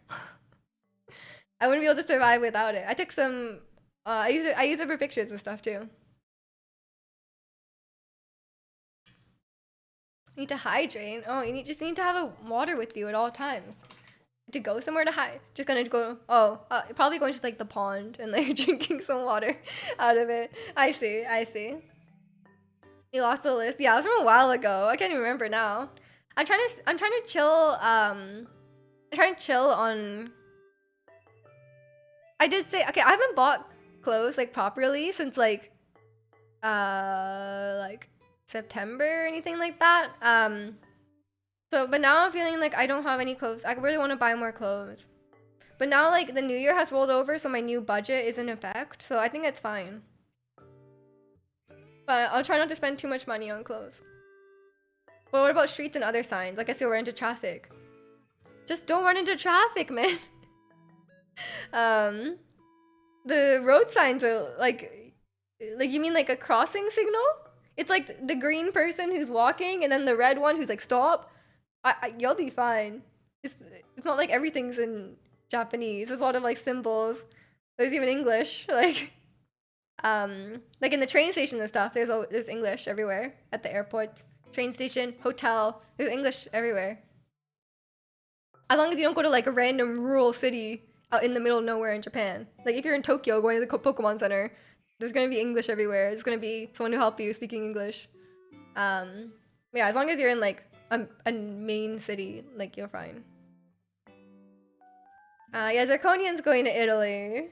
I wouldn't be able to survive without it. I took some. I use it for pictures and stuff too. You need to hydrate. Oh, just need to have a water with you at all times. To go somewhere to hide. Just gonna go. Oh, probably going to like the pond and like drinking some water out of it. I see. I see. You lost the list. Yeah, it was from a while ago. I can't even remember now. I'm trying to. I'm trying to chill. I'm trying to chill on. I did say okay. I haven't bought clothes like properly since like September or anything like that. So, but now I'm feeling like I don't have any clothes. I really want to buy more clothes. But now, like, the new year has rolled over, so my new budget is in effect. So I think it's fine. But I'll try not to spend too much money on clothes. But what about streets and other signs? Like, I guess you'll run into traffic. Just don't run into traffic, man. The road signs are like you mean like a crossing signal? It's like the green person who's walking, and then the red one who's like stop. You'll be fine. It's not like everything's in Japanese. There's a lot of like symbols. There's even English. Like in the train station and stuff. There's English everywhere at the airport, train station, hotel. There's English everywhere. As long as you don't go to like a random rural city out in the middle of nowhere in Japan. Like if you're in Tokyo going to the Pokemon Center, there's gonna be English everywhere. There's gonna be someone to help you speaking English. Yeah, as long as you're in like a main city, like you're fine. Yeah, Zirconian's going to Italy.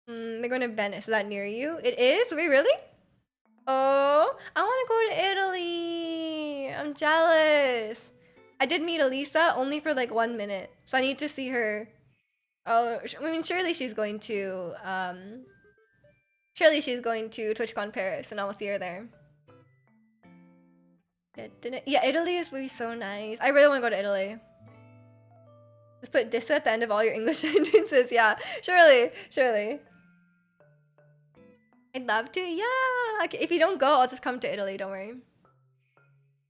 They're going to Venice. Is that near you? It is? Wait, really? Oh, I want to go to Italy. I'm jealous. I did meet Elisa only for like 1 minute, so I need to see her. Oh, I mean, surely she's going to TwitchCon Paris, and I will see her there. Yeah, Italy is really so nice. I really want to go to Italy. Just put this at the end of all your English sentences. Yeah, surely. I'd love to. Yeah. Okay, if you don't go, I'll just come to Italy. Don't worry.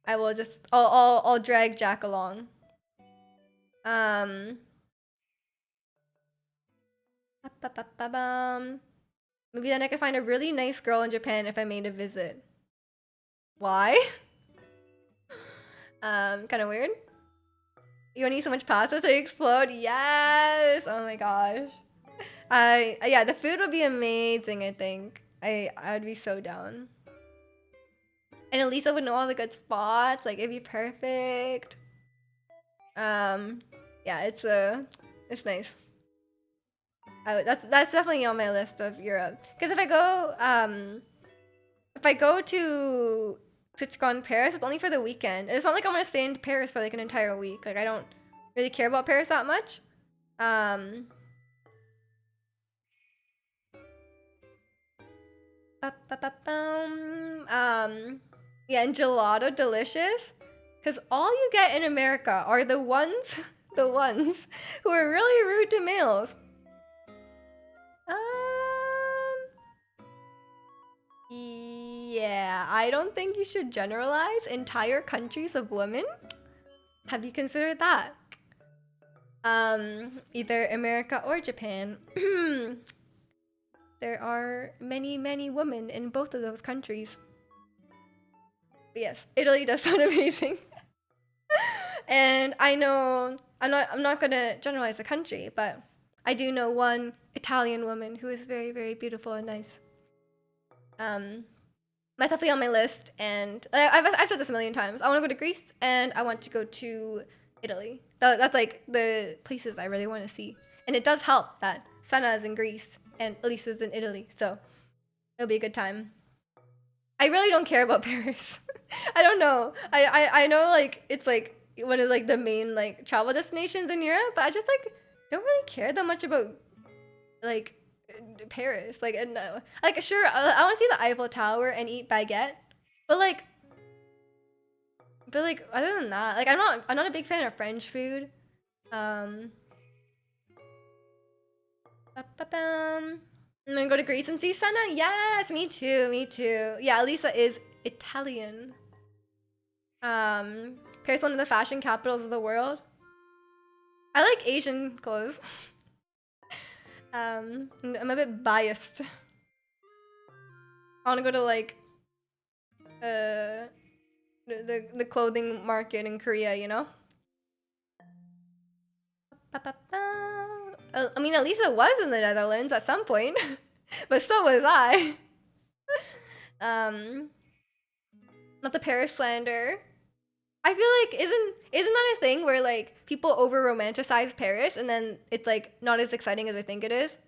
I will just. I'll drag Jack along. Maybe then I could find a really nice girl in Japan if I made a visit. Why? Kind of weird. You want to eat so much pasta so you explode? Yes! Oh my gosh. Yeah, the food would be amazing, I think. I would be so down. And Elisa would know all the good spots, like it'd be perfect. Yeah, it's nice. That's definitely on my list of Europe. Because if I go to TwitchCon Paris, it's only for the weekend. And it's not like I'm gonna stay in Paris for like an entire week. Like I don't really care about Paris that much. Yeah, and gelato delicious. Cause all you get in America are the ones who are really rude to males. Yeah, I don't think you should generalize entire countries of women. Have you considered that? Either America or Japan. There are many, many women in both of those countries. But yes, Italy does sound amazing. And I know I'm not gonna generalize the country, but I do know one Italian woman who is very, very beautiful and nice. That's definitely on my list, and I've said this a million times. I want to go to Greece, and I want to go to Italy. That's like the places I really want to see, and it does help that Sana is in Greece and Elisa's in Italy, so it'll be a good time. I really don't care about Paris. I don't know. I know like it's like one of like the main like travel destinations in Europe, but I just like don't really care that much about like Paris. Like and like sure I want to see the Eiffel Tower and eat baguette, but like other than that, like I'm not a big fan of French food. I'm gonna go to Greece and see Sana. Yes, me too. Me too. Yeah, Lisa is Italian. Paris, one of the fashion capitals of the world. I like Asian clothes. I'm a bit biased. I want to go to like the clothing market in Korea, you know? I mean, at least it was in the Netherlands at some point, but so was I. Um, Not the Paris slander. I feel like isn't that a thing where like people over romanticize Paris and then it's like not as exciting as I think it is?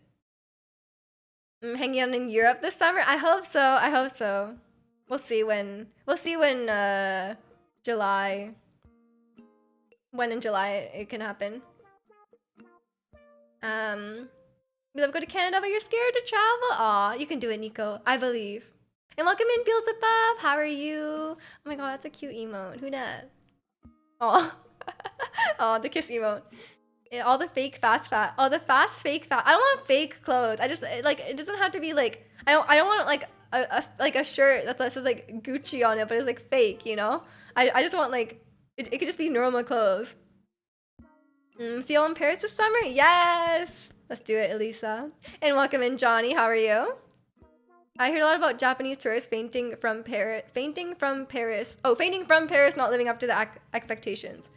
Hanging out in Europe this summer? I hope so. I hope so. We'll see when July when in July it can happen. You love to go to Canada but you're scared to travel? Aw, you can do it, Nico. I believe. And welcome in Beelzebub. How are you? Oh my god, that's a cute emote. Who dat? Aw. Aw, the kiss emote. All the fake all the fast fake fast. I don't want fake clothes. I just like it doesn't have to be like I don't want like a shirt that says like Gucci on it, but it's like fake, you know? I just want like it could just be normal clothes. See you all in Paris this summer? Yes! Let's do it, Elisa. And welcome in, Johnny. How are you? I heard a lot about Japanese tourists fainting from Paris. Oh, fainting from Paris, not living up to the expectations.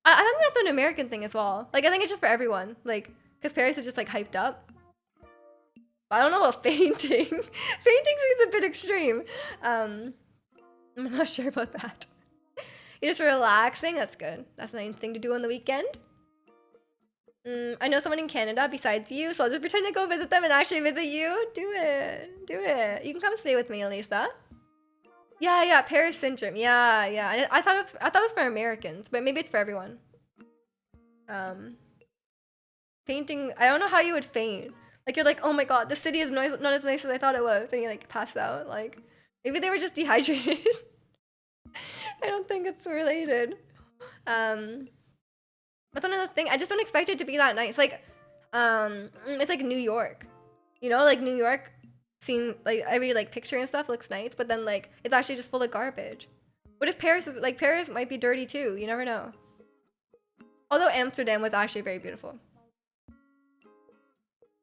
I think that's an American thing as well. Like, I think it's just for everyone. Like, because Paris is just like hyped up. But I don't know about fainting. Fainting seems a bit extreme. I'm not sure about that. You're just relaxing. That's good. That's a nice thing to do on the weekend. I know someone in Canada besides you, so I'll just pretend to go visit them and actually visit you. Do it. Do it. You can come stay with me, Elisa. Yeah, Paris syndrome. Yeah. I thought it was for Americans, but maybe it's for everyone. Fainting. I don't know how you would faint. Like you're like, oh my god, the city is not as nice as I thought it was, and you like pass out. Like maybe they were just dehydrated. I don't think it's related. That's one of those things. I just don't expect it to be that nice. Like, it's like New York. You know, like New York seem like every like picture and stuff looks nice, but then like it's actually just full of garbage. What if Paris is like Paris might be dirty too? You never know. Although Amsterdam was actually very beautiful.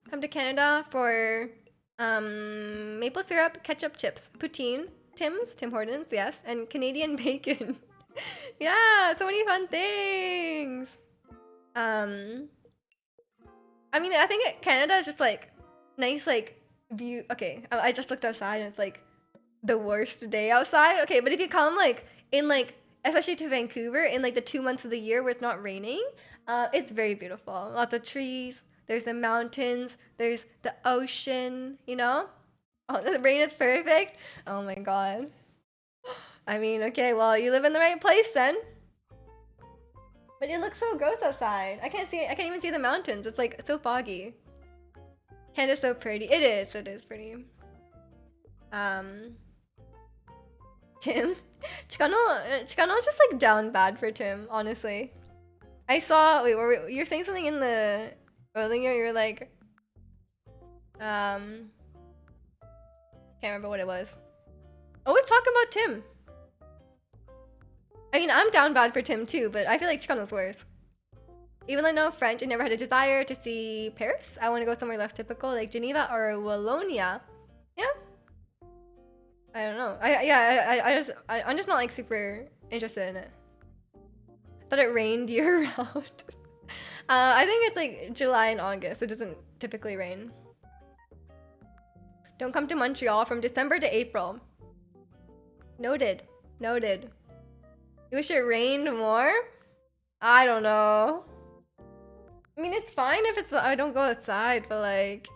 Come to Canada for maple syrup, ketchup chips, poutine, Tim Hortons, yes, and Canadian bacon. Yeah, so many fun things. I mean, I think Canada is just like nice, like view. Okay, I just looked outside and it's like the worst day outside. Okay, but if you come like in like especially to Vancouver in like the 2 months of the year where it's not raining, it's very beautiful. Lots of trees. There's the mountains. There's the ocean. You know, oh, the rain is perfect. Oh my god. I mean, okay, well, you live in the right place then. But it looks so gross outside. I can't even see the mountains. It's like so foggy. Canada's so pretty. It is pretty. Tim? Chicano's just like down bad for Tim, honestly. I saw, wait, you're saying something in the, earlier, you're like, can't remember what it was. Always talk about Tim. I mean, I'm down bad for Tim too, but I feel like Chicano's worse. Even though I know French, I never had a desire to see Paris. I want to go somewhere less typical, like Geneva or Wallonia. Yeah. I don't know. I'm just not like super interested in it. Thought it rained year round. I think it's like July and August. It doesn't typically rain. Don't come to Montreal from December to April. Noted. You wish it rained more? I don't know. I mean, it's fine if it's I don't go outside, but like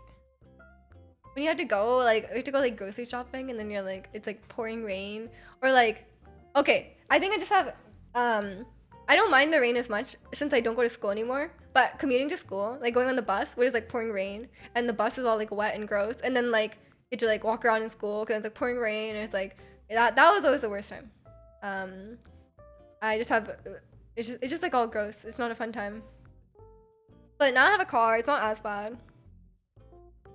when you have to go like grocery shopping and then you're like it's like pouring rain or like okay, I think I just have I don't mind the rain as much since I don't go to school anymore. But commuting to school, like going on the bus where it's like pouring rain and the bus is all like wet and gross, and then like you have to like walk around in school because it's like pouring rain and it's like that was always the worst time. I just have it's just like all gross. It's not a fun time. But now I have a car. It's not as bad.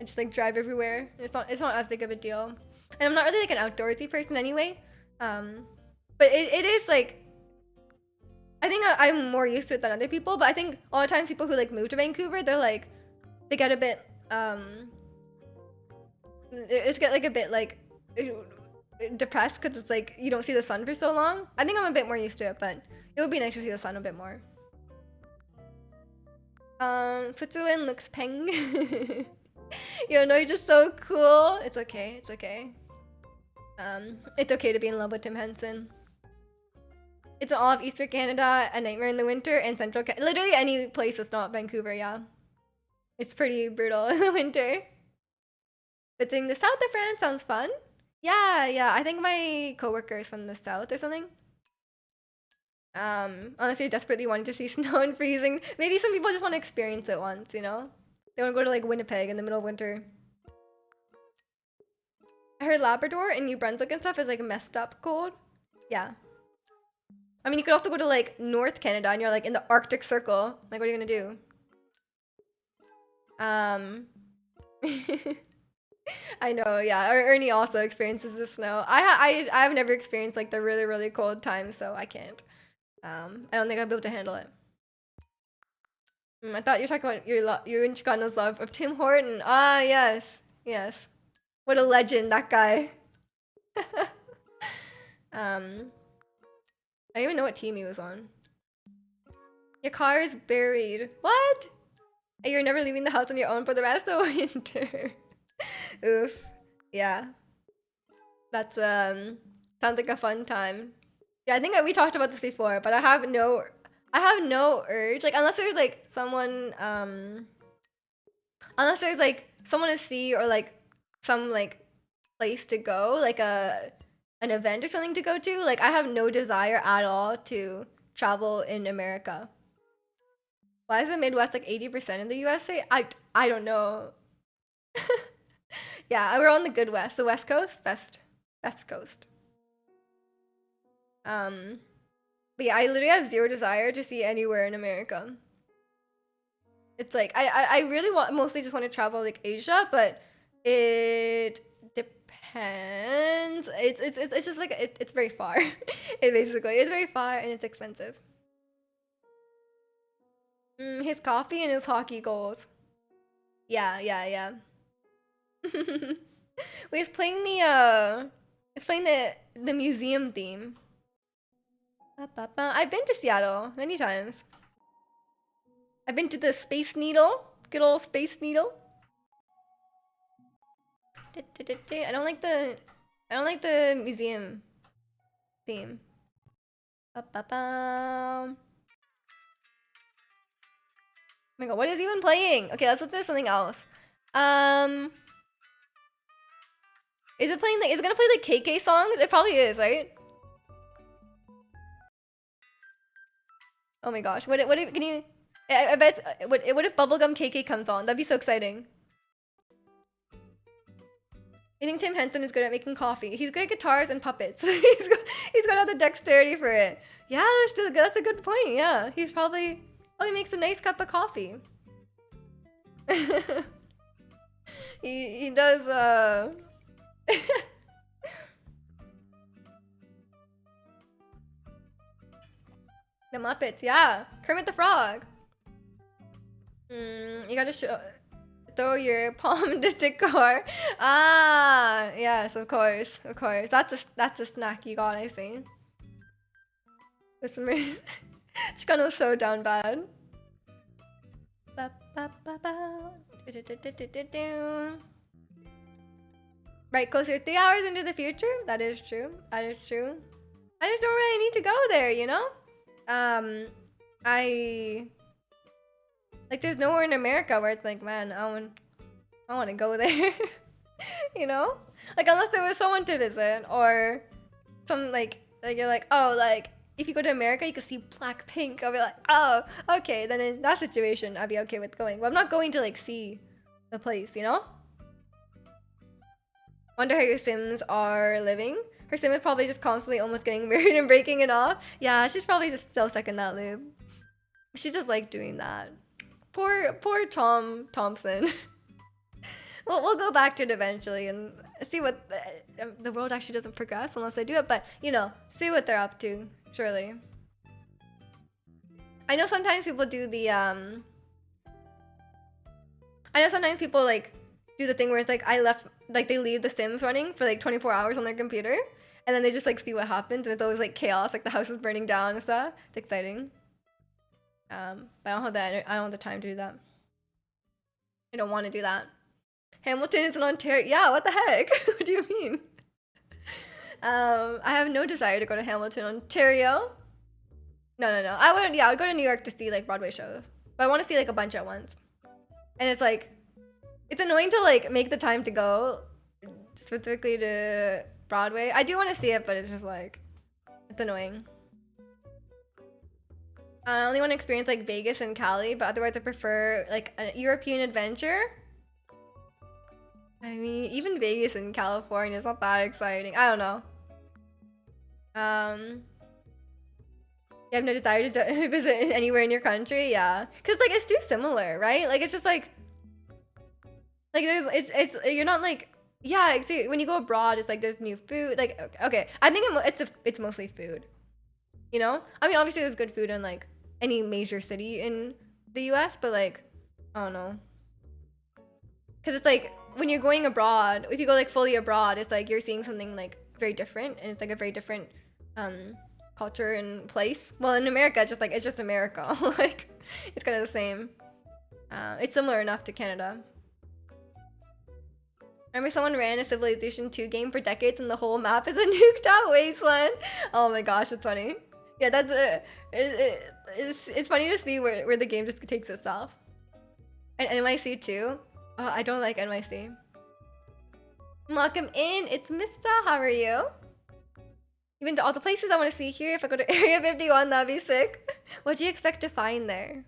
I just like drive everywhere. It's not as big of a deal. And I'm not really like an outdoorsy person anyway. But it is like I think I'm more used to it than other people. But I think a lot of times people who like move to Vancouver, they're like they get a bit it's get like a bit like depressed because it's like you don't see the sun for so long. I think I'm a bit more used to it, but it would be nice to see the sun a bit more. Switzerland looks peng. Yo, no, you're just so cool. It's okay, it's okay. It's okay to be in love with Tim Henson. It's all of Eastern Canada, A Nightmare in the Winter, and Central Canada. Literally any place that's not Vancouver, yeah. It's pretty brutal in the winter. But doing the south of France sounds fun. Yeah, yeah. I think my coworker is from the south or something. Unless you're desperately wanting to see snow and freezing. Maybe some people just want to experience it once, you know? They want to go to like Winnipeg in the middle of winter. I heard Labrador and New Brunswick and stuff is like messed up cold. Yeah. I mean, you could also go to like North Canada and you're like in the Arctic Circle. Like, what are you gonna do? I know, yeah. Ernie also experiences the snow. I've never experienced like the really, really cold times, so I can't. I don't think I'll be able to handle it. I thought you were talking about your and Chicano's love of Tim Horton. Ah, yes. Yes. What a legend, that guy. I don't even know what team he was on. Your car is buried. What? You're never leaving the house on your own for the rest of the winter. Oof. Yeah. That's sounds like a fun time. Yeah, I think we talked about this before, but I have no urge. Like unless there's like someone unless there's like someone to see or like some like place to go, like an event or something to go to, like I have no desire at all to travel in America. Why is the Midwest like 80% in the USA? I don't know. Yeah, we're on the good West. The West Coast? Best coast. But yeah, I literally have zero desire to see anywhere in America. It's like I really mostly just want to travel like Asia, but it depends. It's just like it's very far. It's very far and it's expensive. His coffee and his hockey goals. Yeah, yeah, yeah. Wait, it's playing the museum theme. I've been to Seattle many times. I've been to the Space Needle. Good old Space Needle. I don't like the museum theme. Oh my god, what is even playing? Okay, let's look at something else. Is it playing is it gonna play the KK songs? It probably is, right? Oh my gosh, what if, can you, I bet, what if Bubblegum KK comes on? That'd be so exciting. I think Tim Henson is good at making coffee. He's good at guitars and puppets. he's got all the dexterity for it. Yeah, that's a good point. Yeah, he's probably makes a nice cup of coffee. he does. The Muppets, yeah. Kermit the Frog. You gotta throw your palm to decor. Ah, yes, of course, of course. That's a snack you got, I see. This Chicano's so down bad. Right, closer 3 hours into the future? That is true. That is true. I just don't really need to go there, you know? Like there's nowhere in America where it's like, man, I want to go there. You know? Like unless there was someone to visit or some like you're like, oh, like if you go to America, you can see Blackpink. I'll be like, oh, okay. Then in that situation, I'd be okay with going. But I'm not going to like see the place, you know? Wonder how your Sims are living. Her Sim is probably just constantly almost getting married and breaking it off. Yeah, she's probably just still stuck in that loop. She just like doing that. Poor Thompson. We'll go back to it eventually and see what the world actually doesn't progress unless they do it. But you know, see what they're up to. Surely. I know sometimes people do the I know sometimes people like do the thing where it's like I left like they leave The Sims running for like 24 hours on their computer, and then they just like see what happens, and it's always like chaos, like the house is burning down and stuff. It's exciting. But I don't have that. I don't have the time to do that. I don't want to do that. Hamilton is in Ontario. Yeah, what the heck? What do you mean? I have no desire to go to Hamilton, Ontario. No. I would, yeah, I would go to New York to see like Broadway shows. But I want to see like a bunch at once. And it's like, it's annoying to like make the time to go specifically to Broadway. I do want to see it, but it's just like, it's annoying. I only want to experience like Vegas and Cali, but otherwise I prefer like a European adventure. I mean, even Vegas and California is not that exciting. I don't know. You have no desire to visit anywhere in your country? Yeah. Cause like it's too similar, right? Like it's just like there's it's you're not like, yeah, see, when you go abroad it's like there's new food, like okay. I think it's mostly food. You know? I mean obviously there's good food in like any major city in the US, but like I don't know. Cause it's like when you're going abroad, if you go like fully abroad, it's like you're seeing something like very different, and it's like a very different culture and place. Well, in America, it's just America. Like it's kind of the same. It's similar enough to Canada. Remember someone ran a Civilization 2 game for decades and the whole map is a nuked out wasteland? Oh my gosh, it's funny. Yeah, that's it's funny to see where the game just takes itself. And NYC too. Oh, I don't like NYC. Welcome in, it's Mista. How are you? Even to all the places I want to see here. If I go to Area 51, that'd be sick. What do you expect to find there?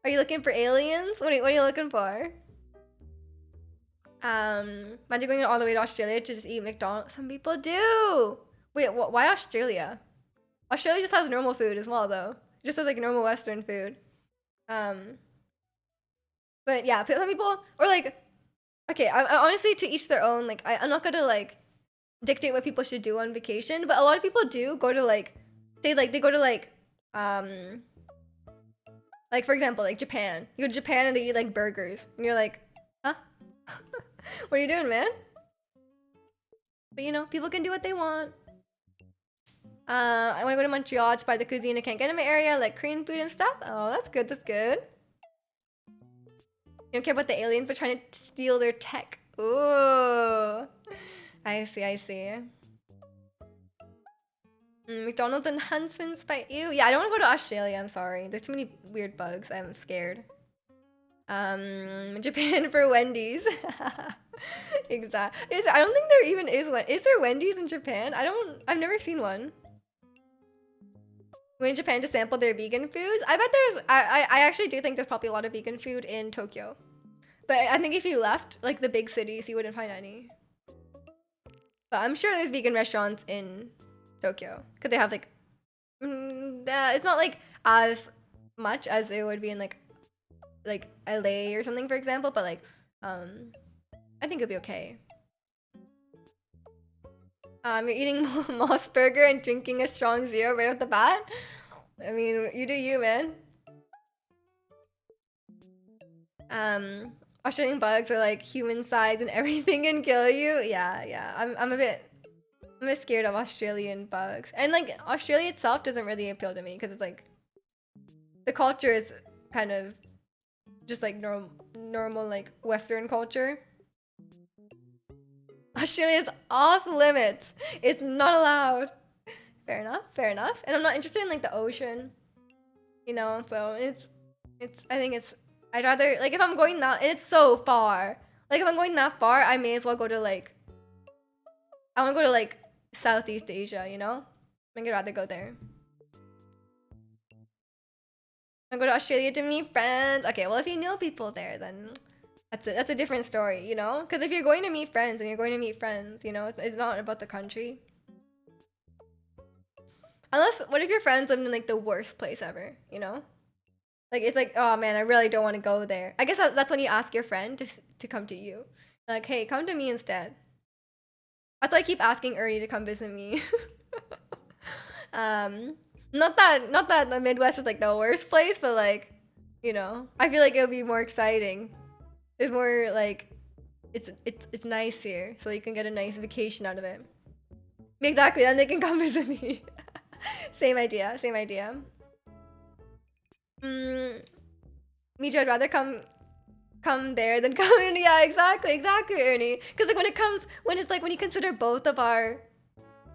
Are you looking for aliens? What are you looking for? Imagine going all the way to Australia to just eat McDonald's. Some people do. Wait, why Australia? Australia just has normal food as well, though. It just has like normal Western food. But yeah, some people, or like, okay, I honestly, to each their own. Like, I'm not gonna like dictate what people should do on vacation, but a lot of people do go to like, they go to like for example, like Japan. You go to Japan and they eat like burgers, and you're like, huh? What are you doing, man? But you know, people can do what they want. I want to go to Montreal to buy the cuisine I can't get in my area, like Korean food and stuff. Oh, that's good. That's good. You don't care about the aliens, but trying to steal their tech. Ooh. I see. McDonald's and Hunson's by you. Yeah, I don't want to go to Australia. I'm sorry. There's too many weird bugs. I'm scared. Japan for Wendy's. Exactly. I don't think there even is one. Is there Wendy's in Japan? I've never seen one. Going to Japan to sample their vegan foods. I bet there's. I actually do think there's probably a lot of vegan food in Tokyo. But I think if you left like the big cities, you wouldn't find any. But I'm sure there's vegan restaurants in Tokyo. Cause they have like, it's not like as much as it would be in like LA or something, for example. But like, I think it'd be okay. You're eating Moss Burger and drinking a strong zero right off the bat. I mean, you do you, man. Australian bugs are like human size and everything can kill you. Yeah. I'm a bit scared of Australian bugs. And like Australia itself doesn't really appeal to me because it's like the culture is kind of just like normal like Western culture. Australia is off limits. It's not allowed. Fair enough. And I'm not interested in like the ocean, you know. So I'd rather like if I'm going that, and it's so far. Like if I'm going that far, I may as well go to like. I want to go to like Southeast Asia, you know. I'd rather go there. I go to Australia to meet friends. Okay, well if you know people there, then that's a different story, you know? Because if you're going to meet friends and you're going to meet friends, you know, it's not about the country. Unless, what if your friends live in like the worst place ever, you know? Like it's like, oh man, I really don't want to go there. I guess that's when you ask your friend to come to you. Like, hey, come to me instead. That's why I keep asking Ernie to come visit me. Not that the Midwest is like the worst place, but like, you know, I feel like it would be more exciting. There's more like it's nice here, so you can get a nice vacation out of it. Exactly, then they can come visit me. Same idea, same idea. Me too, I'd rather come there than come in. Yeah, exactly, Ernie. Because like when it's like when you consider both of our,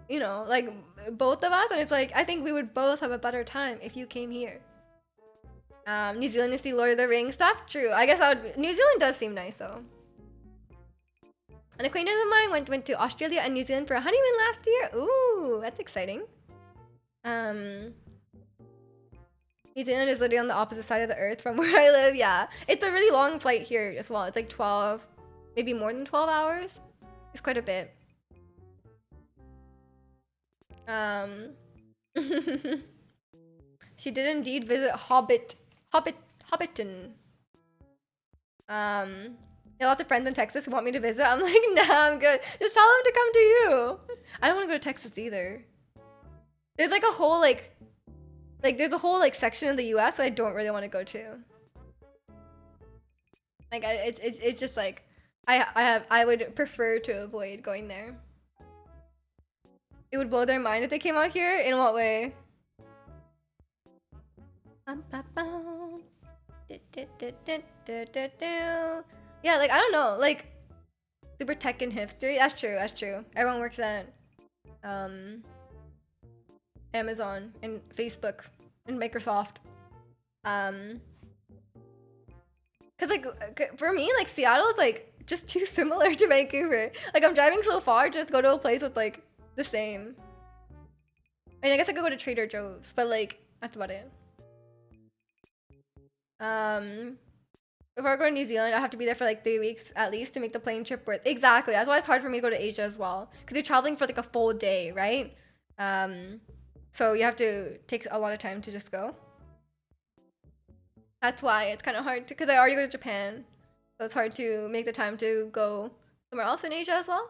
you know, like both of us, and it's like I think we would both have a better time if you came here. New Zealand is the Lord of the Rings stuff. True. I guess I would. New Zealand does seem nice though. An acquaintance of mine went to Australia and New Zealand for a honeymoon last year. Ooh, that's exciting. New Zealand is literally on the opposite side of the earth from where I live. Yeah, it's a really long flight here as well. It's like 12, maybe more than 12 hours. It's quite a bit. She did indeed visit Hobbiton. Lots of friends in Texas who want me to visit. I'm like, nah, I'm good. Just tell them to come to you. I don't want to go to Texas either. There's like a whole like there's a whole like section of the U.S. that I don't really want to go to. Like it's just like I would prefer to avoid going there. It would blow their mind if they came out here. In what way? Yeah, like I don't know, like super tech and hipster. That's true. That's true. Everyone works at Amazon and Facebook and Microsoft. Cause like for me, like Seattle is like just too similar to Vancouver. Like I'm driving so far just go to a place that's like the same. I mean, I guess I could go to Trader Joe's, but like that's about it. If I go to New Zealand, I have to be there for like 3 weeks at least to make the plane trip worth. Exactly. That's why it's hard for me to go to Asia as well, because you're traveling for like a full day, right? So you have to take a lot of time to just go. That's why it's kind of hard to, because I already go to Japan, so it's hard to make the time to go somewhere else in Asia as well.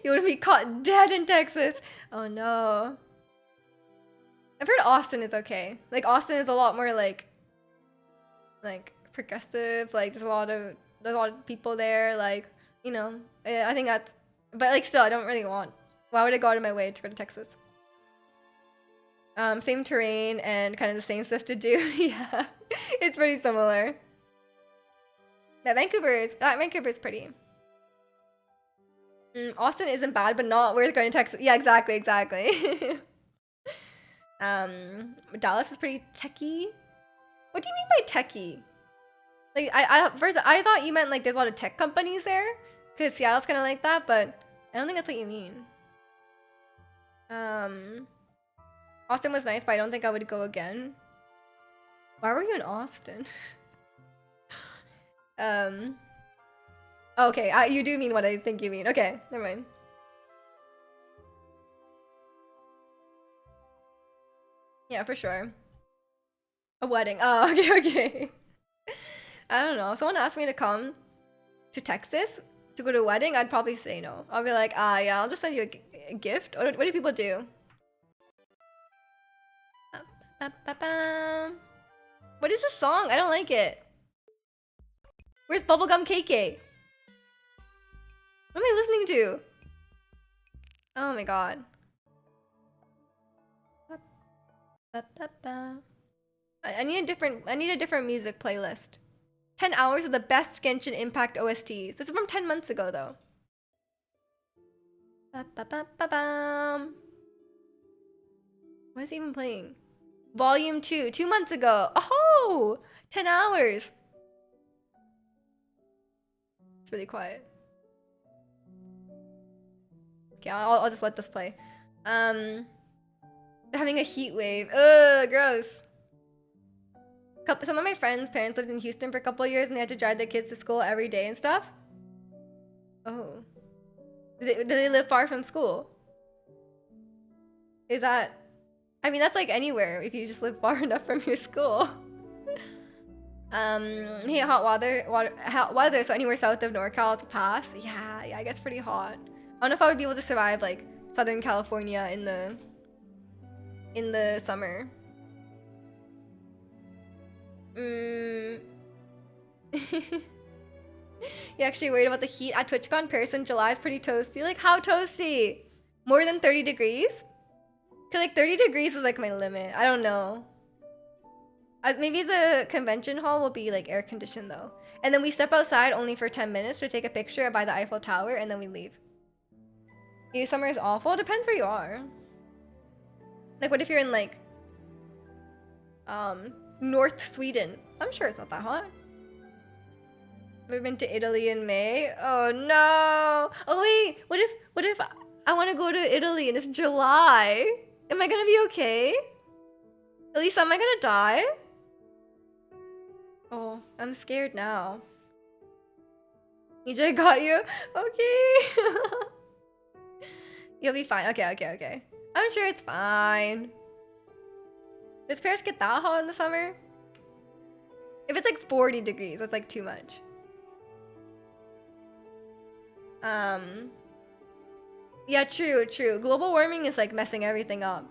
You would be caught dead in Texas. Oh no. I've heard Austin is okay. Like Austin is a lot more like progressive. Like there's a lot of people there. Like, you know, I think that's. But like still, I don't really want. Why would I go out of my way to go to Texas? Same terrain and kind of the same stuff to do. Yeah, it's pretty similar. Yeah, Vancouver's pretty. Austin isn't bad, but not worth going to Texas. Yeah, exactly. Dallas is pretty techy. What do you mean by techy? Like first I thought you meant like there's a lot of tech companies there, because Seattle's kind of like that, but I don't think that's what you mean. Austin was nice, but I don't think I would go again. Why were you in Austin? Okay, you do mean what I think you mean. Okay, never mind. Yeah, for sure. A wedding. Oh, okay. I don't know. If someone asked me to come to Texas to go to a wedding, I'd probably say no. I'll be like, yeah, I'll just send you a gift. What do people do? What is this song? I don't like it. Where's Bubblegum KK? What am I listening to? Oh my god. I need a different music playlist. 10 hours of the best Genshin Impact OSTs. This is from 10 months ago though. What is he even playing? Volume 2, 2 months ago. Oh, 10 hours. It's really quiet. Okay, I'll just let this play. Having a heat wave. Ugh, gross. Some of my friends' parents lived in Houston for a couple of years and they had to drive their kids to school every day and stuff. Oh. Do they live far from school? Is that... I mean, that's like anywhere if you just live far enough from your school. Hate hot weather, so anywhere south of NorCal to pass. Yeah, it gets pretty hot. I don't know if I would be able to survive like Southern California in the summer. You actually worried about the heat at TwitchCon? Paris in July is pretty toasty. Like, how toasty? More than 30 degrees? Cause like 30 degrees is like my limit. I don't know. Maybe the convention hall will be like air conditioned though. And then we step outside only for 10 minutes to take a picture by the Eiffel Tower and then we leave. Maybe summer is awful? It depends where you are. Like what if you're in like North Sweden? I'm sure it's not that hot. We've been to Italy in May. Oh no. Oh wait, what if I want to go to Italy and it's July? Am I gonna be okay? Elisa, am I gonna die? Oh, I'm scared now. EJ got you? Okay. You'll be fine. Okay. I'm sure it's fine. Does Paris get that hot in the summer? If it's like 40 degrees, that's like too much. Yeah, true. Global warming is like messing everything up.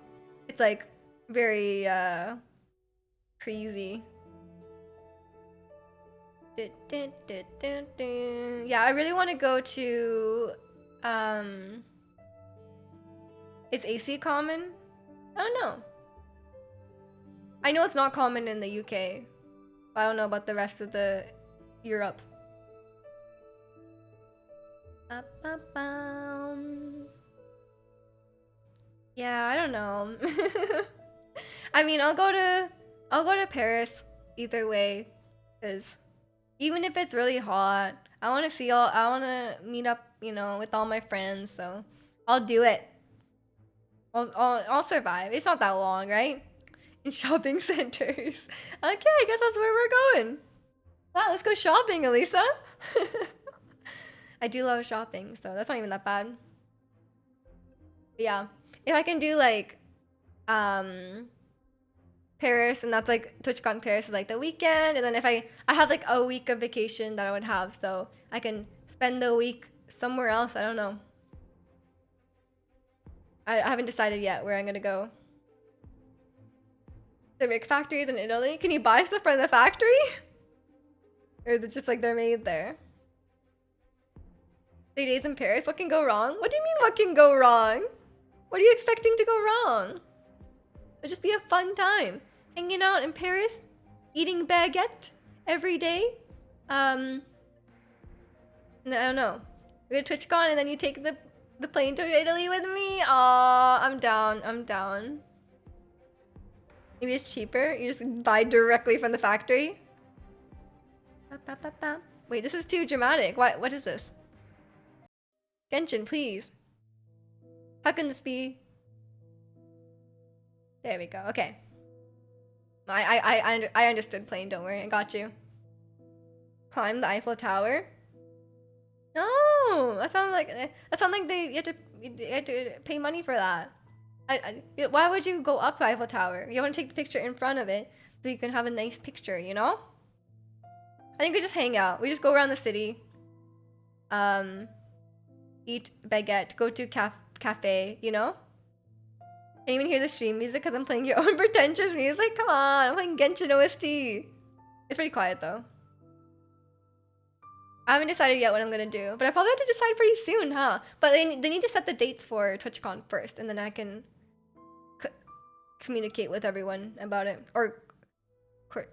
It's like very crazy. Yeah, I really want to go to is AC common? I don't know. I know it's not common in the UK, but I don't know about the rest of the Europe. Yeah, I don't know. I mean, I'll go to Paris either way, cause even if it's really hot, I want to meet up, you know, with all my friends. So I'll do it. I'll survive. It's not that long, right? In shopping centers. Okay, I guess that's where we're going. Wow, let's go shopping, Elisa. I do love shopping, so that's not even that bad. But yeah, if I can do like Paris, and that's like TwitchCon Paris is like the weekend, and then if I have like a week of vacation that I would have, so I can spend the week somewhere else. I don't know. I haven't decided yet where I'm gonna go. The Rick factories in Italy. Can you buy stuff from the factory? Or is it just like they're made there? 3 days in Paris? What can go wrong? What do you mean what can go wrong? What are you expecting to go wrong? It'll just be a fun time. Hanging out in Paris, eating baguette every day. I don't know. We're gonna TwitchCon and then you take the plane to Italy with me? Aw, I'm down. Maybe it's cheaper. You just buy directly from the factory. Wait, this is too dramatic. What is this? Genshin, please. How can this be? There we go. Okay. I understood plane. Don't worry. I got you. Climb the Eiffel Tower. No, that sounds like you have to pay money for that. Why would you go up the Eiffel Tower? You want to take the picture in front of it so you can have a nice picture, you know? I think we just hang out. We just go around the city. Eat baguette, go to cafe, you know? Can't even hear the stream music because I'm playing your own pretentious music. Come on, I'm playing Genshin OST. It's pretty quiet though. I haven't decided yet what I'm gonna do, but I probably have to decide pretty soon, huh? But they need to set the dates for TwitchCon first, and then I can communicate with everyone about it or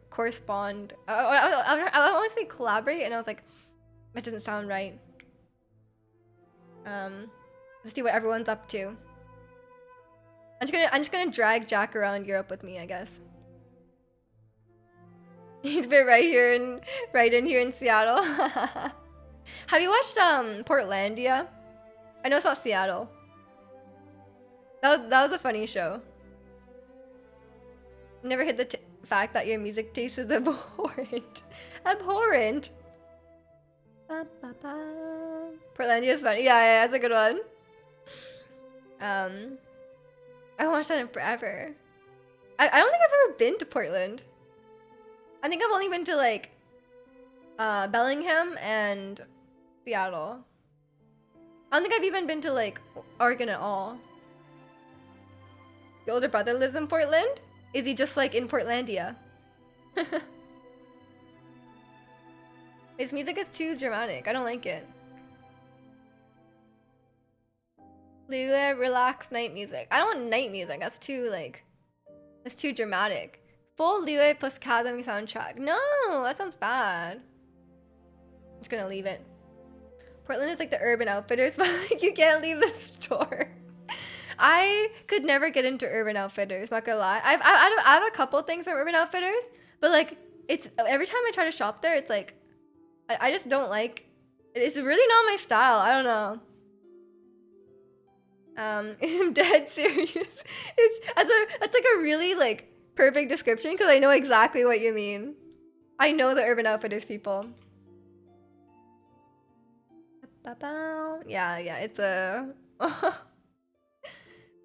correspond. I want to say collaborate, and I was like, that doesn't sound right. Let's see what everyone's up to. I'm just gonna drag Jack around Europe with me, I guess. He's been right in here in Seattle. Have you watched Portlandia? I know it's not Seattle. That was a funny show. Never hit the fact that your music taste is abhorrent. Abhorrent. Portlandia is funny. Yeah, that's a good one. I haven't watched that in forever. I don't think I've ever been to Portland. I think I've only been to like Bellingham and Seattle. I don't think I've even been to like Oregon at all. Your older brother lives in Portland? Is he just like in Portlandia? His music is too dramatic. I don't like it. Lua, relax night music. I don't want night music. That's too dramatic. Full Lua plus Chasm soundtrack. No, that sounds bad. I'm just gonna leave it. Portland is like the Urban Outfitters, but like, you can't leave the store. I could never get into Urban Outfitters, not gonna lie. I have a couple things from Urban Outfitters, but like it's every time I try to shop there, it's like I just don't like. It's really not my style. I don't know. I'm dead serious. That's like a really like perfect description because I know exactly what you mean. I know the Urban Outfitters people. Yeah, it's a.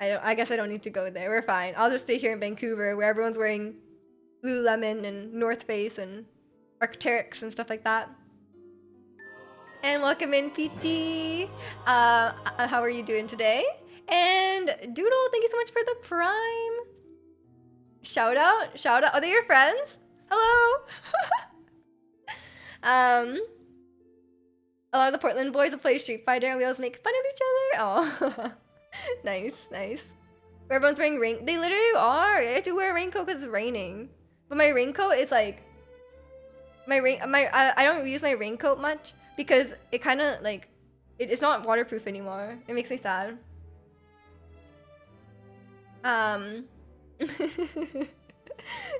I guess I don't need to go there. We're fine. I'll just stay here in Vancouver where everyone's wearing Lululemon and North Face and Arc'teryx and stuff like that. And welcome in, PT. How are you doing today? And Doodle, thank you so much for the Prime. Shout out. Are they your friends? Hello. A lot of the Portland boys will play Street Fighter and we always make fun of each other. Oh, nice. Where everyone's wearing rain. They literally are. I have to wear a raincoat because it's raining. But my raincoat is like I don't use my raincoat much because it kind of like it's not waterproof anymore. It makes me sad.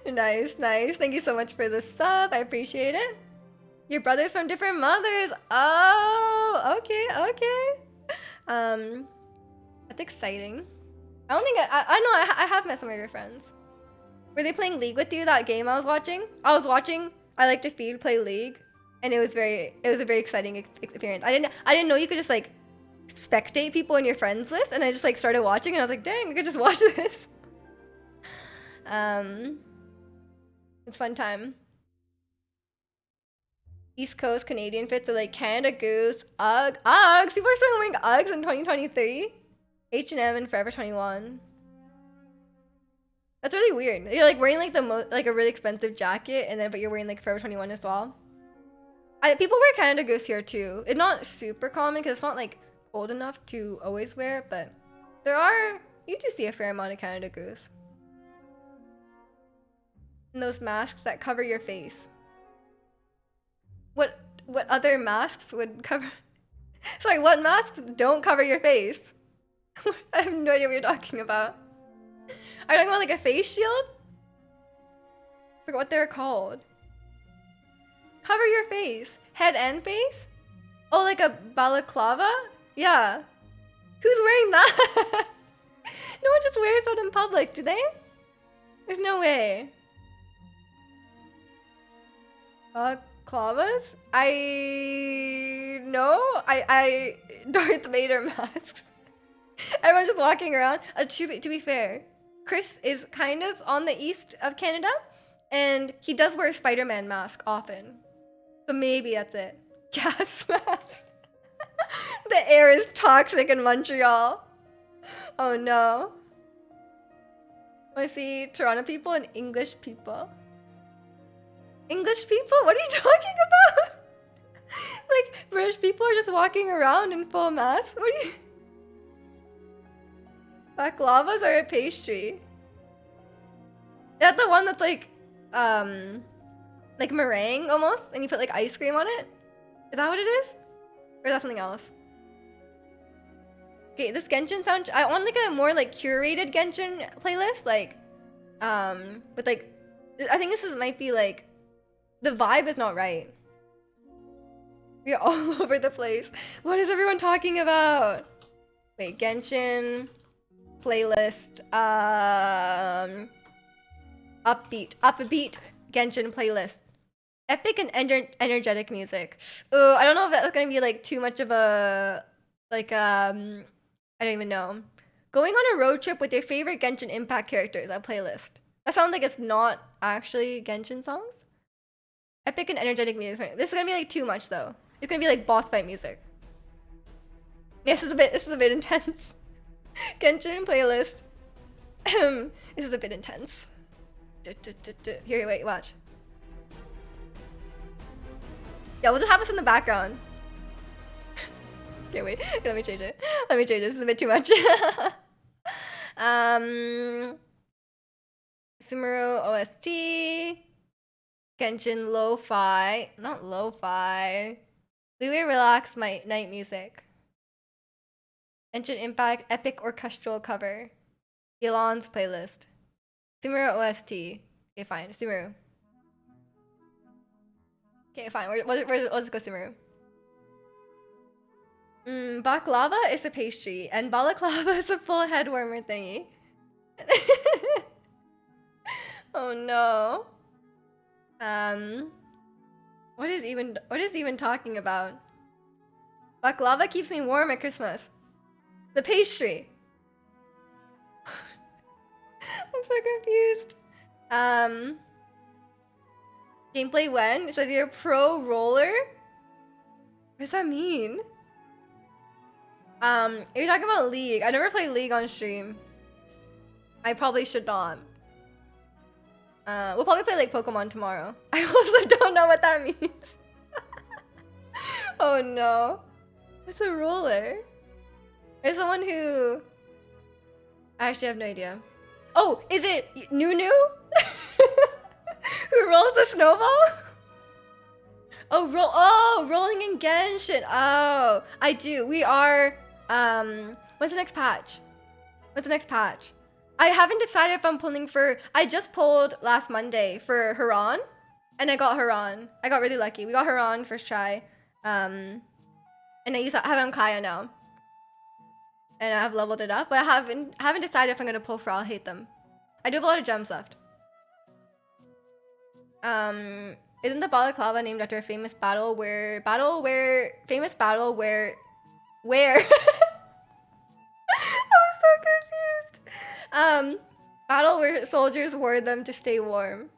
Nice. Thank you so much for the sub. I appreciate it. Your brothers from different mothers. Oh, okay. That's exciting. I don't think I know I have met some of your friends. Were they playing League with you, that game I was watching? I like to feed play League, and it was a very exciting experience. I didn't know you could just like spectate people in your friends list, and I just like started watching and I was like, dang, I could just watch this. It's fun time. East Coast Canadian fits are like Canada Goose, Uggs. People are still wearing Uggs in 2023. H&M and Forever 21. That's really weird. You're like wearing like a really expensive jacket, and then but you're wearing like Forever 21 as well. People wear Canada Goose here too. It's not super common because it's not like cold enough to always wear it, but you do see a fair amount of Canada Goose. And those masks that cover your face. What other masks would cover? Sorry, what masks don't cover your face? I have no idea what you're talking about. Are you talking about like a face shield? I forgot what they're called. Cover your face. Head and face? Oh, like a balaclava? Yeah. Who's wearing that? No one just wears that in public, do they? There's no way. Balaclavas? I Darth Vader masks. Everyone's just walking around. To be fair, Chris is kind of on the east of Canada, and he does wear a Spider-Man mask often. So maybe that's it. Gas mask. The air is toxic in Montreal. Oh no. I see Toronto people and English people. English people? What are you talking about? Like, British people are just walking around in full masks? What are you... Baklavas are a pastry. Is that the one that's like meringue almost? And you put like ice cream on it? Is that what it is? Or is that something else? Okay, this Genshin sound... I want like a more like curated Genshin playlist. Like, with like... I think might be like... The vibe is not right. We're all over the place. What is everyone talking about? Wait, Genshin... playlist, upbeat Genshin playlist. Epic and energetic music. Oh, I don't know if that's gonna be like too much of a, like, I don't even know. Going on a road trip with your favorite Genshin Impact characters, that playlist. That sounds like it's not actually Genshin songs. Epic and energetic music. This is gonna be like too much though. It's gonna be like boss fight music. Yes, this is a bit intense. Genshin playlist. This is a bit intense. Here, wait, watch. Yeah, we'll just have this in the background. Okay, wait. Let me change it. Let me change it. This is a bit too much. Sumeru OST. Genshin Lo-Fi. Not Lo-Fi. Liyue Relax my night music. Genshin Impact Epic Orchestral Cover. Elon's playlist. Sumeru OST. Okay, fine. Sumeru. Okay, fine. We'll just go Sumeru. Baklava is a pastry, and balaclava is a full head warmer thingy. Oh no. What is even talking about? Baklava keeps me warm at Christmas. The pastry. I'm so confused. Gameplay when? It says you're a pro roller? What does that mean? You're talking about League. I never played League on stream. I probably should not. We'll probably play like Pokemon tomorrow. I also don't know what that means. Oh no. It's a roller. There's someone who... I actually have no idea. Oh, is it Nunu? Who rolls a snowball? Oh, rolling in Genshin. Oh, I do. We are, when's the next patch? What's the next patch? I haven't decided if I'm pulling for, I just pulled last Monday for Huron, and I got Huron. I got really lucky. We got Huron first try. And I have Kaya now. And I have leveled it up, but I haven't decided if I'm gonna pull for I'll Hate Them. I do have a lot of gems left. Isn't the balaclava named after a famous battle where famous battle where I was so confused. Battle where soldiers wore them to stay warm.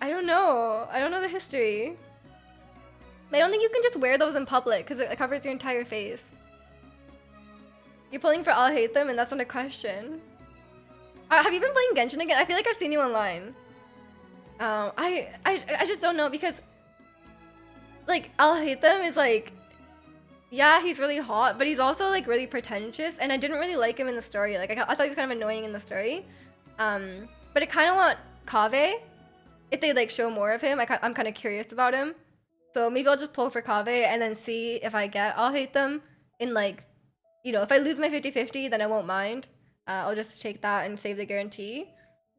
I don't know the history. I don't think you can just wear those in public because it covers your entire face. You're pulling for I'll Hate Them and that's not a question. Have you been playing Genshin again? I feel like I've seen you online. I just don't know because like I'll Hate Them is like, yeah, he's really hot, but he's also like really pretentious, and I didn't really like him in the story. Like I thought he was kind of annoying in the story. But I kind of want Kaveh. If they like show more of him, I'm kind of curious about him. So maybe I'll just pull for Kaveh and then see if I get I'll Hate Them in like, you know, if I lose my 50-50, then I won't mind. I'll just take that and save the guarantee.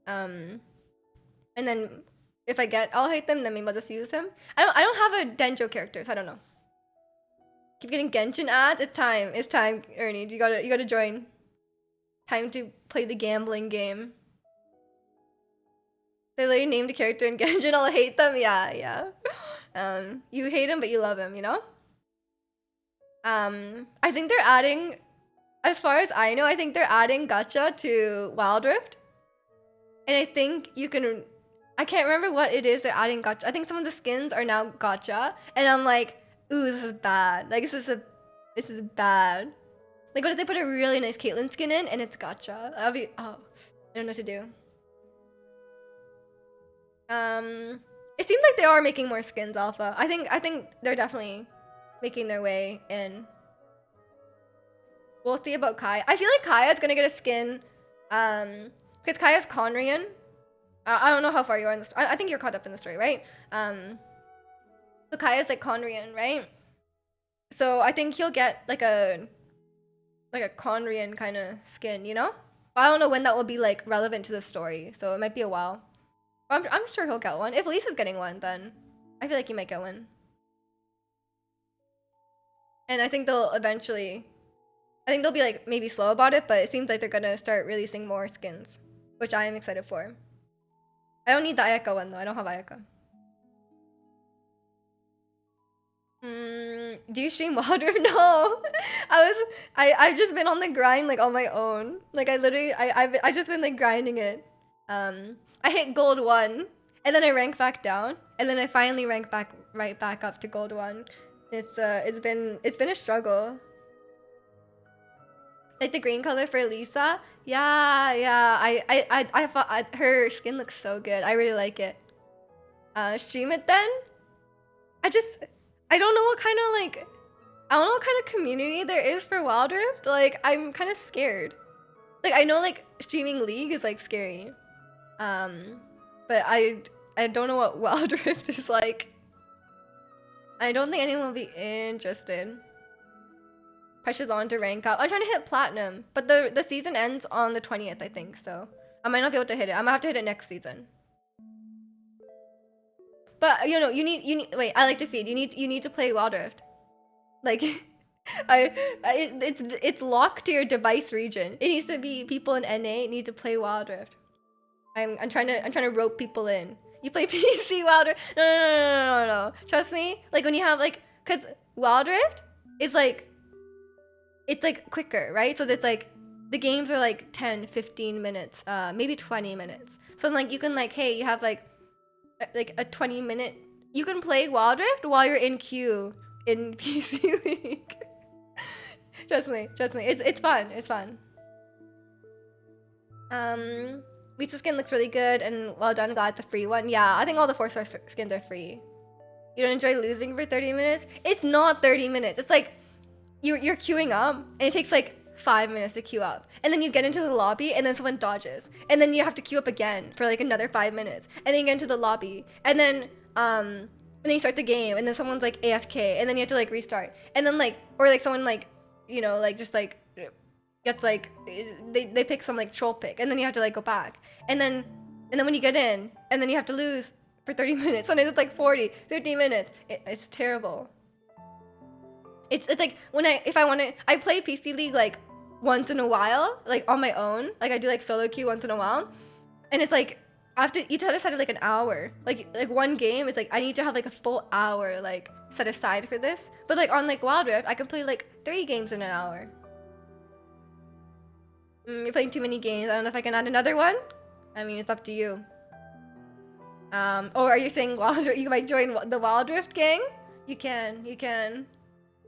And then if I get I'll Hate Them, then maybe I'll just use him. I don't have a Denjo character, so I don't know. Keep getting Genshin ads. It's time, Ernie. You gotta join. Time to play the gambling game. They literally named a character in Genshin. I'll Hate Them. Yeah. You hate him, but you love him. You know. I think they're adding, as far as I know, I think they're adding gacha to Wild Rift. And I think you can, I can't remember what it is they're adding gacha. I think some of the skins are now gacha. And I'm like, ooh, this is bad. Like, this is bad. Like, what if they put a really nice Caitlyn skin in and it's gacha? I'll be, oh, I don't know what to do. It seems like they are making more skins, Alpha. I think they're definitely making their way in. We'll see about Kai. I feel like Kaya's gonna get a skin, because Kaya's Conrian. I don't know how far you are in the story. I think you're caught up in the story, right? So Kaya's like Conrian, right? So I think he'll get like a Conrian kind of skin, you know? I don't know when that will be like relevant to the story, so it might be a while. I'm sure he'll get one. If Lisa's getting one, then I feel like he might get one. And I think they'll eventually, I think they'll be like maybe slow about it, but it seems like they're gonna start releasing more skins, which I am excited for. I don't need the Ayaka one though. I don't have Ayaka. Do you stream Wild Rift? No. I've just been on the grind like on my own. Like I've just been like grinding it. I hit gold 1 and then I rank back down and then I finally rank right back up to gold 1. It's been a struggle. Like the green color for Lisa? Yeah. I thought her skin looks so good. I really like it. Stream it then? I don't know what kind of like, I don't know what kind of community there is for Wild Rift. Like, I'm kind of scared. Like, I know like streaming League is like scary. But I don't know what Wild Rift is like. I don't think anyone will be interested. Pressure's on to rank up. I'm trying to hit platinum, but the season ends on the 20th, I think. So I might not be able to hit it. I might have to hit it next season. But you know, you need. Wait, I like to feed. You need to play Wild Rift. Like, it's locked to your device region. It needs to be people in NA need to play Wild Rift. I'm trying to rope people in. You play PC Wild Rift? No. Trust me. Like when you have like, cause Wild Rift is like, it's like quicker, right? So it's like, the games are like 10, 15 minutes, maybe 20 minutes. So like you can like, hey, you have like a 20-minute. You can play Wild Rift while you're in queue in PC League. Trust me. It's fun. It's fun. Lisa skin looks really good and well done. Glad it's a free one. Yeah, I think all the 4-star skins are free. You don't enjoy losing for 30 minutes? It's not 30 minutes. It's like you're queuing up and it takes like 5 minutes to queue up. And then you get into the lobby and then someone dodges. And then you have to queue up again for like another 5 minutes. And then you get into the lobby. And then you start the game and then someone's like AFK and then you have to like restart. And then like, or like someone like, you know, like just like gets like, they pick some like troll pick and then you have to like go back. And then when you get in and then you have to lose for 30 minutes. Sometimes it's like 40, 50 minutes. It's terrible. It's like when I play PC League like once in a while, like on my own. Like I do like solo queue once in a while. And it's like after each other set like an hour. Like one game, it's like I need to have like a full hour like set aside for this. But like on like Wild Rift, I can play like 3 games in an hour. You're playing too many games. I don't know if I can add another one. I mean, it's up to you. Or are you saying Wild Rift? You might join the Wild Rift gang? You can.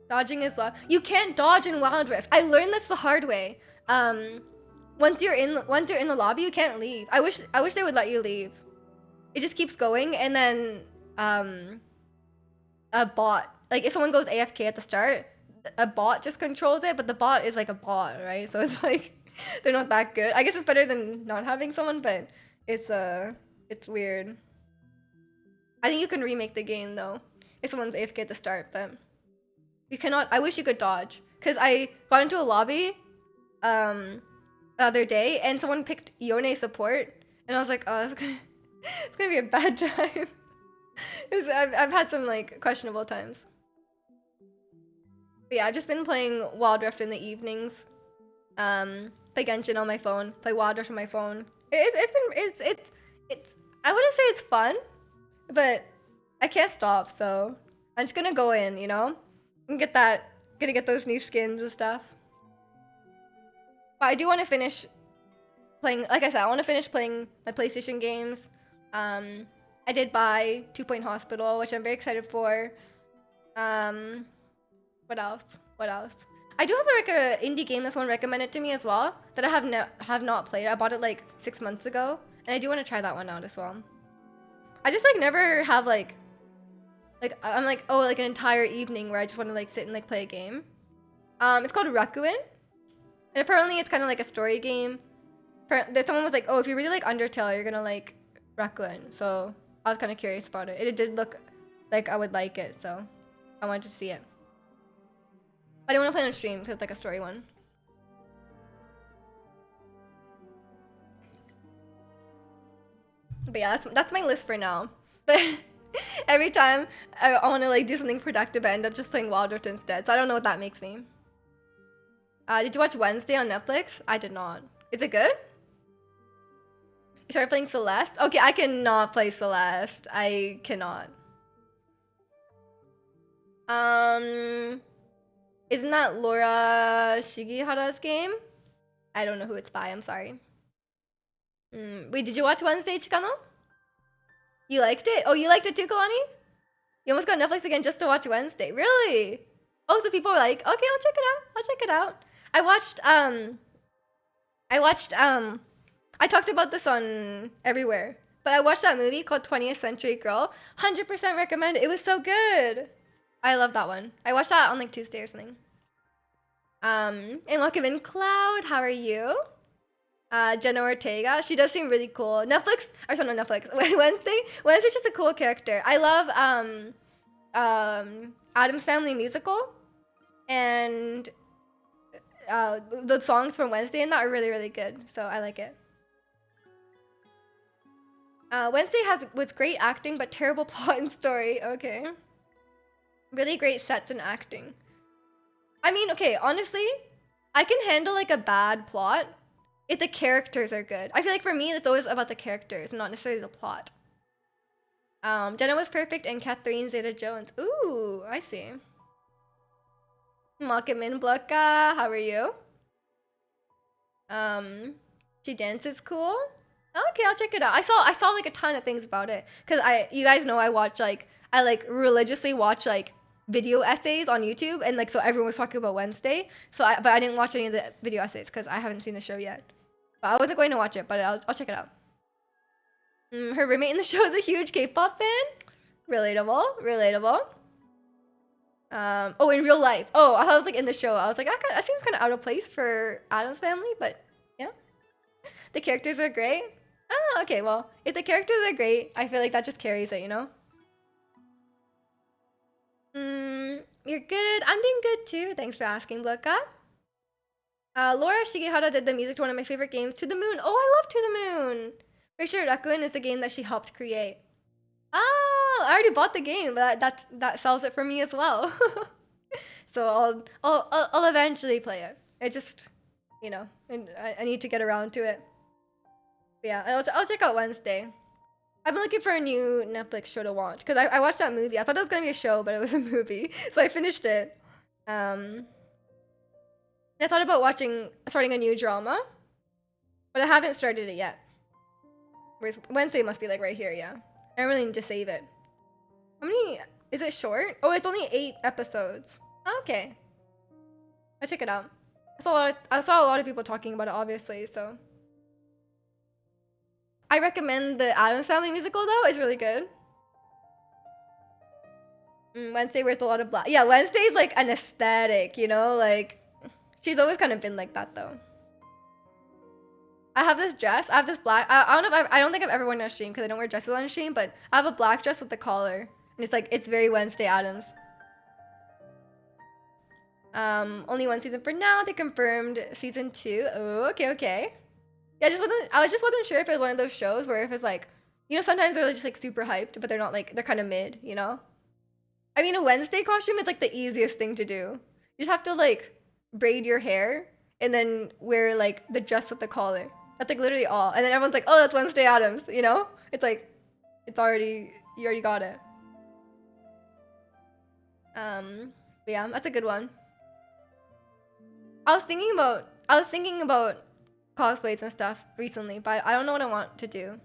Dodging is low. You can't dodge in Wild Rift. I learned this the hard way. Once you're in the lobby, you can't leave. I wish they would let you leave. It just keeps going, and then a bot. Like if someone goes AFK at the start, a bot just controls it. But the bot is like a bot, right? So it's like they're not that good. I guess it's better than not having someone, but it's weird. I think you can remake the game though if someone's AFK at the start, but. You cannot. I wish you could dodge. Because I got into a lobby the other day and someone picked Yone support. And I was like, oh, it's gonna be a bad time. I've had some like questionable times. But yeah, I've just been playing Wild Rift in the evenings. Play Genshin on my phone. Play Wild Rift on my phone. It's I wouldn't say it's fun, but I can't stop. So I'm just gonna go in, you know. Gonna get those new skins and stuff. But I do want to finish playing, like I said, I want to finish playing my PlayStation games. I did buy 2 Point Hospital, which I'm very excited for. What else? I do have like a indie game that someone recommended to me as well that I have not played. I bought it like 6 months ago, and I do want to try that one out as well. I just like never have like I'm like, oh, like an entire evening where I just want to like sit and like play a game. It's called Rakuen, and apparently it's kind of like a story game. Someone was like, oh, if you really like Undertale, you're gonna like Rakuen. So I was kind of curious about it. It did look like I would like it, so I wanted to see it. I didn't want to play on stream because it's like a story one. But yeah, that's my list for now. But every time I want to like do something productive, I end up just playing Wild Rift instead. So I don't know what that makes me. Did you watch Wednesday on Netflix? I did not. Is it good? You started playing Celeste? Okay, I cannot play Celeste. I cannot. Isn't that Laura Shigihara's game? I don't know who it's by. I'm sorry. Wait, did you watch Wednesday, Chikano? You liked it? Oh, you liked it too, Kalani? You almost got Netflix again just to watch Wednesday. Really? Oh, so people were like, okay, I'll check it out. I talked about this on everywhere. But I watched that movie called 20th Century Girl. 100% recommend it. It was so good. I love that one. I watched that on like Tuesday or something. And welcome in Cloud. How are you? Jenna Ortega. She does seem really cool. Netflix, or sorry, not Netflix. Wednesday. Wednesday's just a cool character. I love Addams Family musical, and the songs from Wednesday and that are really really good. So I like it. Wednesday was great acting but terrible plot and story. Okay. Really great sets and acting. I mean, okay, honestly, I can handle like a bad plot if the characters are good. I feel like for me, it's always about the characters, not necessarily the plot. Jenna was perfect and Catherine Zeta-Jones. Ooh, I see. Makamin Blocka, how are you? She dances cool. Okay, I'll check it out. I saw like a ton of things about it because you guys know I religiously watch like video essays on YouTube, and like so everyone was talking about Wednesday. But I didn't watch any of the video essays because I haven't seen the show yet. But I wasn't going to watch it, but I'll check it out. Her roommate in the show is a huge K-pop fan. Relatable. Oh, in real life. Oh, I thought it was like in the show. I was like, that seems kind of out of place for Addams Family, but yeah. The characters are great. Oh, okay. Well, if the characters are great, I feel like that just carries it, you know? You're good. I'm doing good too. Thanks for asking, Bloka. Laura Shigehara did the music to one of my favorite games, To the Moon. Oh, I love To the Moon. Pretty sure Rakuen is the game that she helped create. Oh, I already bought the game, but that sells it for me as well. So I'll eventually play it. It just, you know, I need to get around to it. But yeah, I'll check out Wednesday. I've been looking for a new Netflix show to watch because I watched that movie. I thought it was gonna be a show, but it was a movie, so I finished it. I thought about starting a new drama, but I haven't started it yet. Whereas Wednesday must be like right here, yeah. I really need to save it. How many? Is it short? Oh, it's only 8 episodes. Okay, I'll check it out. I saw a lot of people talking about it, obviously, so. I recommend the Addams Family musical though. It's really good. Wednesday wears a lot of black. Yeah, Wednesday's like an aesthetic, you know? Like, she's always kind of been like that though. I have this dress. I have this black. I don't know if I don't think I've ever worn it on stream because I don't wear dresses on stream. But I have a black dress with the collar, and it's very Wednesday Addams. Only 1 season for now. They confirmed season 2. Oh, okay. Yeah, I just wasn't sure if it was one of those shows where if it's like, you know, sometimes they're just like super hyped, but they're not like, they're kind of mid, you know? I mean, a Wednesday costume is like the easiest thing to do. You just have to like braid your hair and then wear like the dress with the collar. That's like literally all. And then everyone's like, oh, that's Wednesday Addams, you know? It's like, you already got it. But yeah, that's a good one. I was thinking about cosplays and stuff recently, but I don't know what I want to do.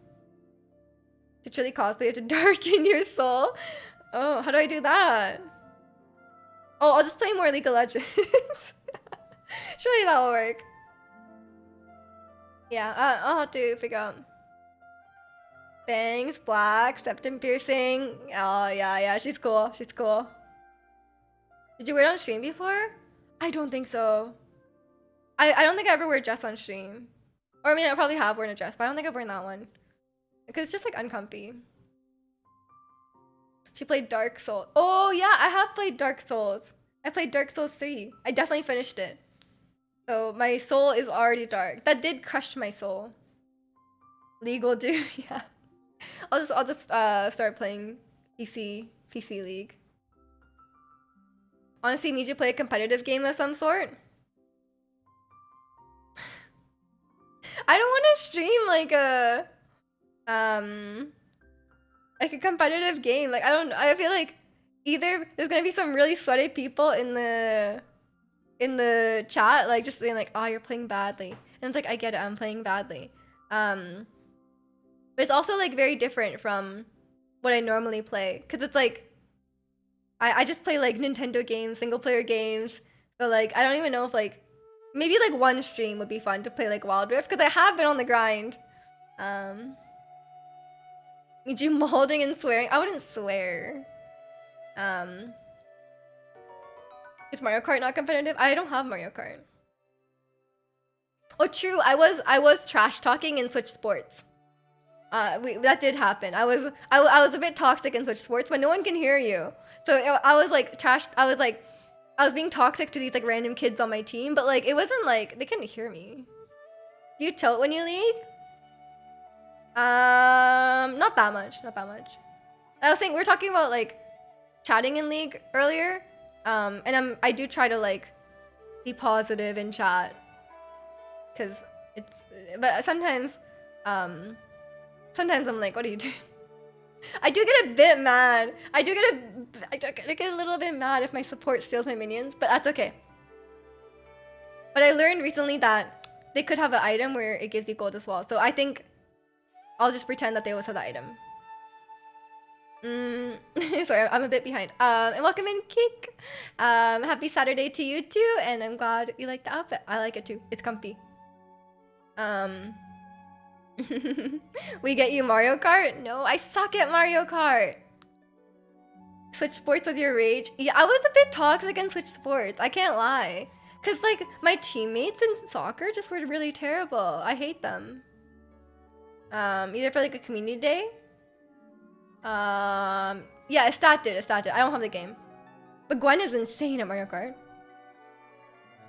To truly cosplay, to darken your soul. Oh, how do I do that? Oh, I'll just play more League of Legends. Surely that will work. Yeah, I'll have to figure out. Bangs, black, septum piercing. Oh, yeah, she's cool. Did you wear it on stream before? I don't think so. I don't think I ever wear a dress on stream. Or I mean, I probably have worn a dress, but I don't think I've worn that one. Because it's just like uncomfy. She played Dark Souls. Oh yeah, I have played Dark Souls. I played Dark Souls 3. I definitely finished it. So my soul is already dark. That did crush my soul. Legal Doom, yeah. I'll just start playing PC League. Honestly, need you play a competitive game of some sort. I don't want to stream like a competitive game. Like I feel like either there's gonna be some really sweaty people in the chat, like just saying like, oh, you're playing badly. And it's like, I get it, I'm playing badly. But it's also like very different from what I normally play. Cause it's like I just play like Nintendo games, single player games. So like I don't even know if like maybe like one stream would be fun to play like Wild Rift, because I have been on the grind. You molding and swearing? I wouldn't swear. Is Mario Kart not competitive? I don't have Mario Kart. Oh, true. I was trash talking in Switch Sports. That did happen. I was a bit toxic in Switch Sports when no one can hear you. So I was like trash. I was being toxic to these like random kids on my team, but like it wasn't like they couldn't hear me. Do you tilt when you league? Not that much. Not that much. I was saying we were talking about like chatting in League earlier. And I do try to like be positive in chat, cause it's. But sometimes I'm like, what are you doing? I do get a bit mad. I do get a little bit mad if my support steals my minions, but that's okay. But I learned recently that they could have an item where it gives you gold as well. So I think I'll just pretend that they also have the item. Sorry, I'm a bit behind. And welcome in, Kick. Happy Saturday to you too, and I'm glad you like the outfit. I like it too. It's comfy. We get you Mario Kart? No, I suck at Mario Kart. Switch Sports with your rage? Yeah, I was a bit toxic in Switch Sports. I can't lie. Cause like my teammates in soccer just were really terrible. I hate them. You did for like a community day? Yeah, it started. I don't have the game. But Gwen is insane at Mario Kart.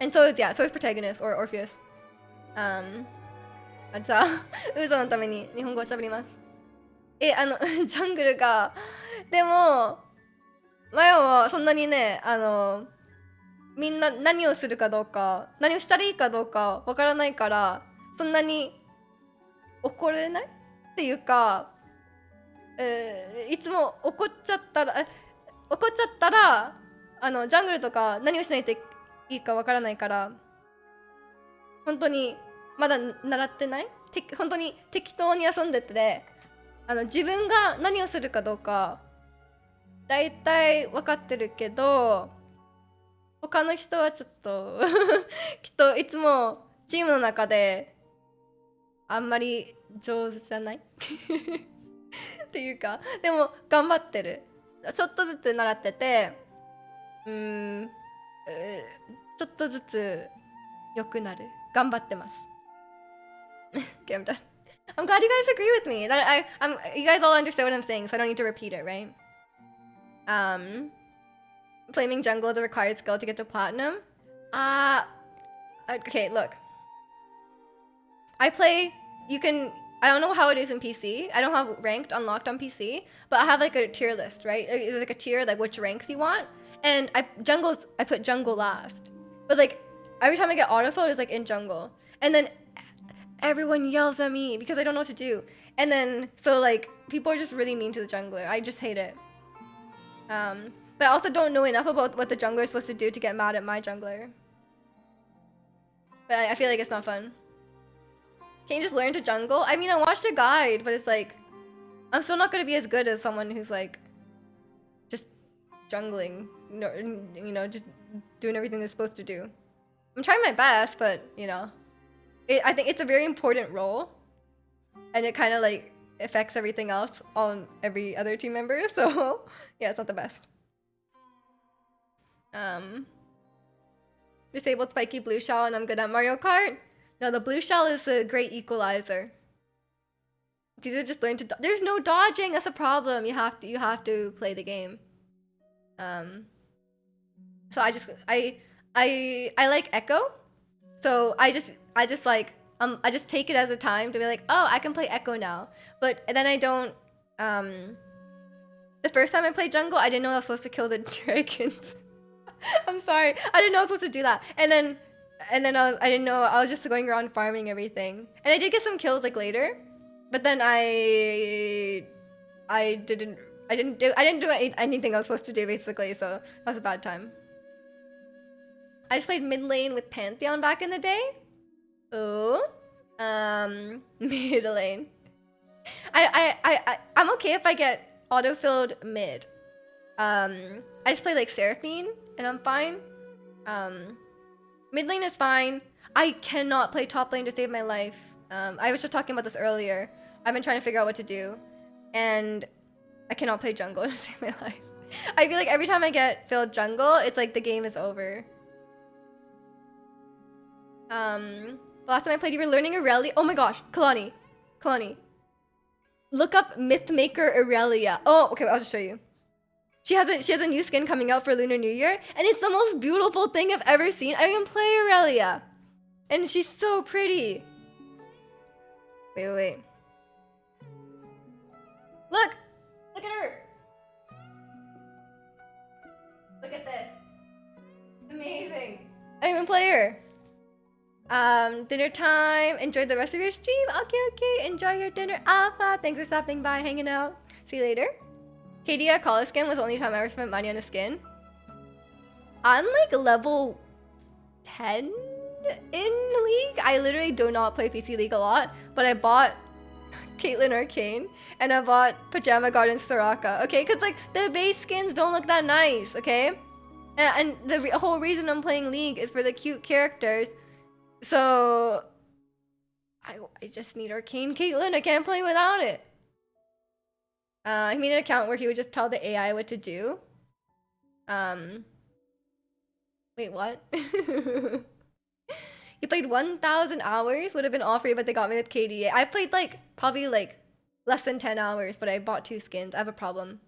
And so is, yeah, so is Protagonist or Orpheus. じゃあ、ウーゾのために日本語を喋ります。ジャングルが、でも、前はそんなにね、みんな何をするかどうか、何をしたらいいかどうかわからないから、そんなに怒れないっていうか、いつも怒っちゃったら、ジャングルとか何をしないといいかわからないから、本当にまだ習ってない？本当に適当に遊んでて、自分が何をするかどうか大体分かってるけど、他の人はちょっときっといつもチームの中であんまり上手じゃないっていうか、でも頑張ってる。ちょっとずつ習ってて、ちょっとずつ良くなる。頑張ってます。Okay, I'm done. I'm glad you guys agree with me. That you guys all understand what I'm saying, so I don't need to repeat it, right? Flaming jungle is a required skill to get to platinum. Okay, look. I don't know how it is in PC. I don't have ranked unlocked on PC, but I have like a tier list, right? It's like a tier, like which ranks you want. And I put jungle last. But like every time I get autofill, it's like in jungle. And then everyone yells at me because I don't know what to do. And then, so like, people are just really mean to the jungler. I just hate it. But I also don't know enough about what the jungler is supposed to do to get mad at my jungler. But I feel like it's not fun. Can you just learn to jungle? I mean, I watched a guide, but it's like, I'm still not going to be as good as someone who's like, just jungling, you know, just doing everything they're supposed to do. I'm trying my best, but, you know. I think it's a very important role, and it kind of like affects everything else on every other team member. So yeah, it's not the best. Disabled spiky blue shell, and I'm good at Mario Kart. No, the blue shell is a great equalizer. It's either just learn to. There's no dodging. That's a problem. You have to play the game. So I like Echo. So I just take it as a time to be like, oh, I can play Echo now. But then I don't. The first time I played jungle, I didn't know I was supposed to kill the dragons. I'm sorry, I didn't know I was supposed to do that. And then I didn't know, I was just going around farming everything. And I did get some kills like later, but then I didn't do anything I was supposed to do basically. So that was a bad time. I just played mid lane with Pantheon back in the day. Oh, mid lane. I'm okay if I get auto-filled mid. I just play like Seraphine and I'm fine. Mid lane is fine. I cannot play top lane to save my life. I was just talking about this earlier. I've been trying to figure out what to do. and I cannot play jungle to save my life. I feel like every time I get filled jungle, it's like the game is over. The last time I played, you were learning Irelia. Oh my gosh, Kalani. Look up Mythmaker Irelia. Oh, okay, I'll just show you. She has a new skin coming out for Lunar New Year, and it's the most beautiful thing I've ever seen. I can play Irelia, and she's so pretty. Wait. Look at her. Look at this. It's amazing. I didn't even play her. Dinner time. Enjoy the rest of your stream. Okay. Enjoy your dinner, Alpha. Thanks for stopping by, hanging out. See you later. KDA Collar skin was the only time I ever spent money on a skin. I'm like level 10 in League. I literally do not play PC League a lot, but I bought Caitlyn Arcane and I bought Pajama Garden Soraka. Okay, because like the base skins don't look that nice. Okay, and the whole reason I'm playing League is for the cute characters. So I just need Arcane Caitlyn. I can't play without it. He made an account where he would just tell the AI what to do. Wait, what? He played 1,000 hours. Would have been all free, but they got me with KDA. I played like probably like less than 10 hours, but I bought 2 skins. I have a problem.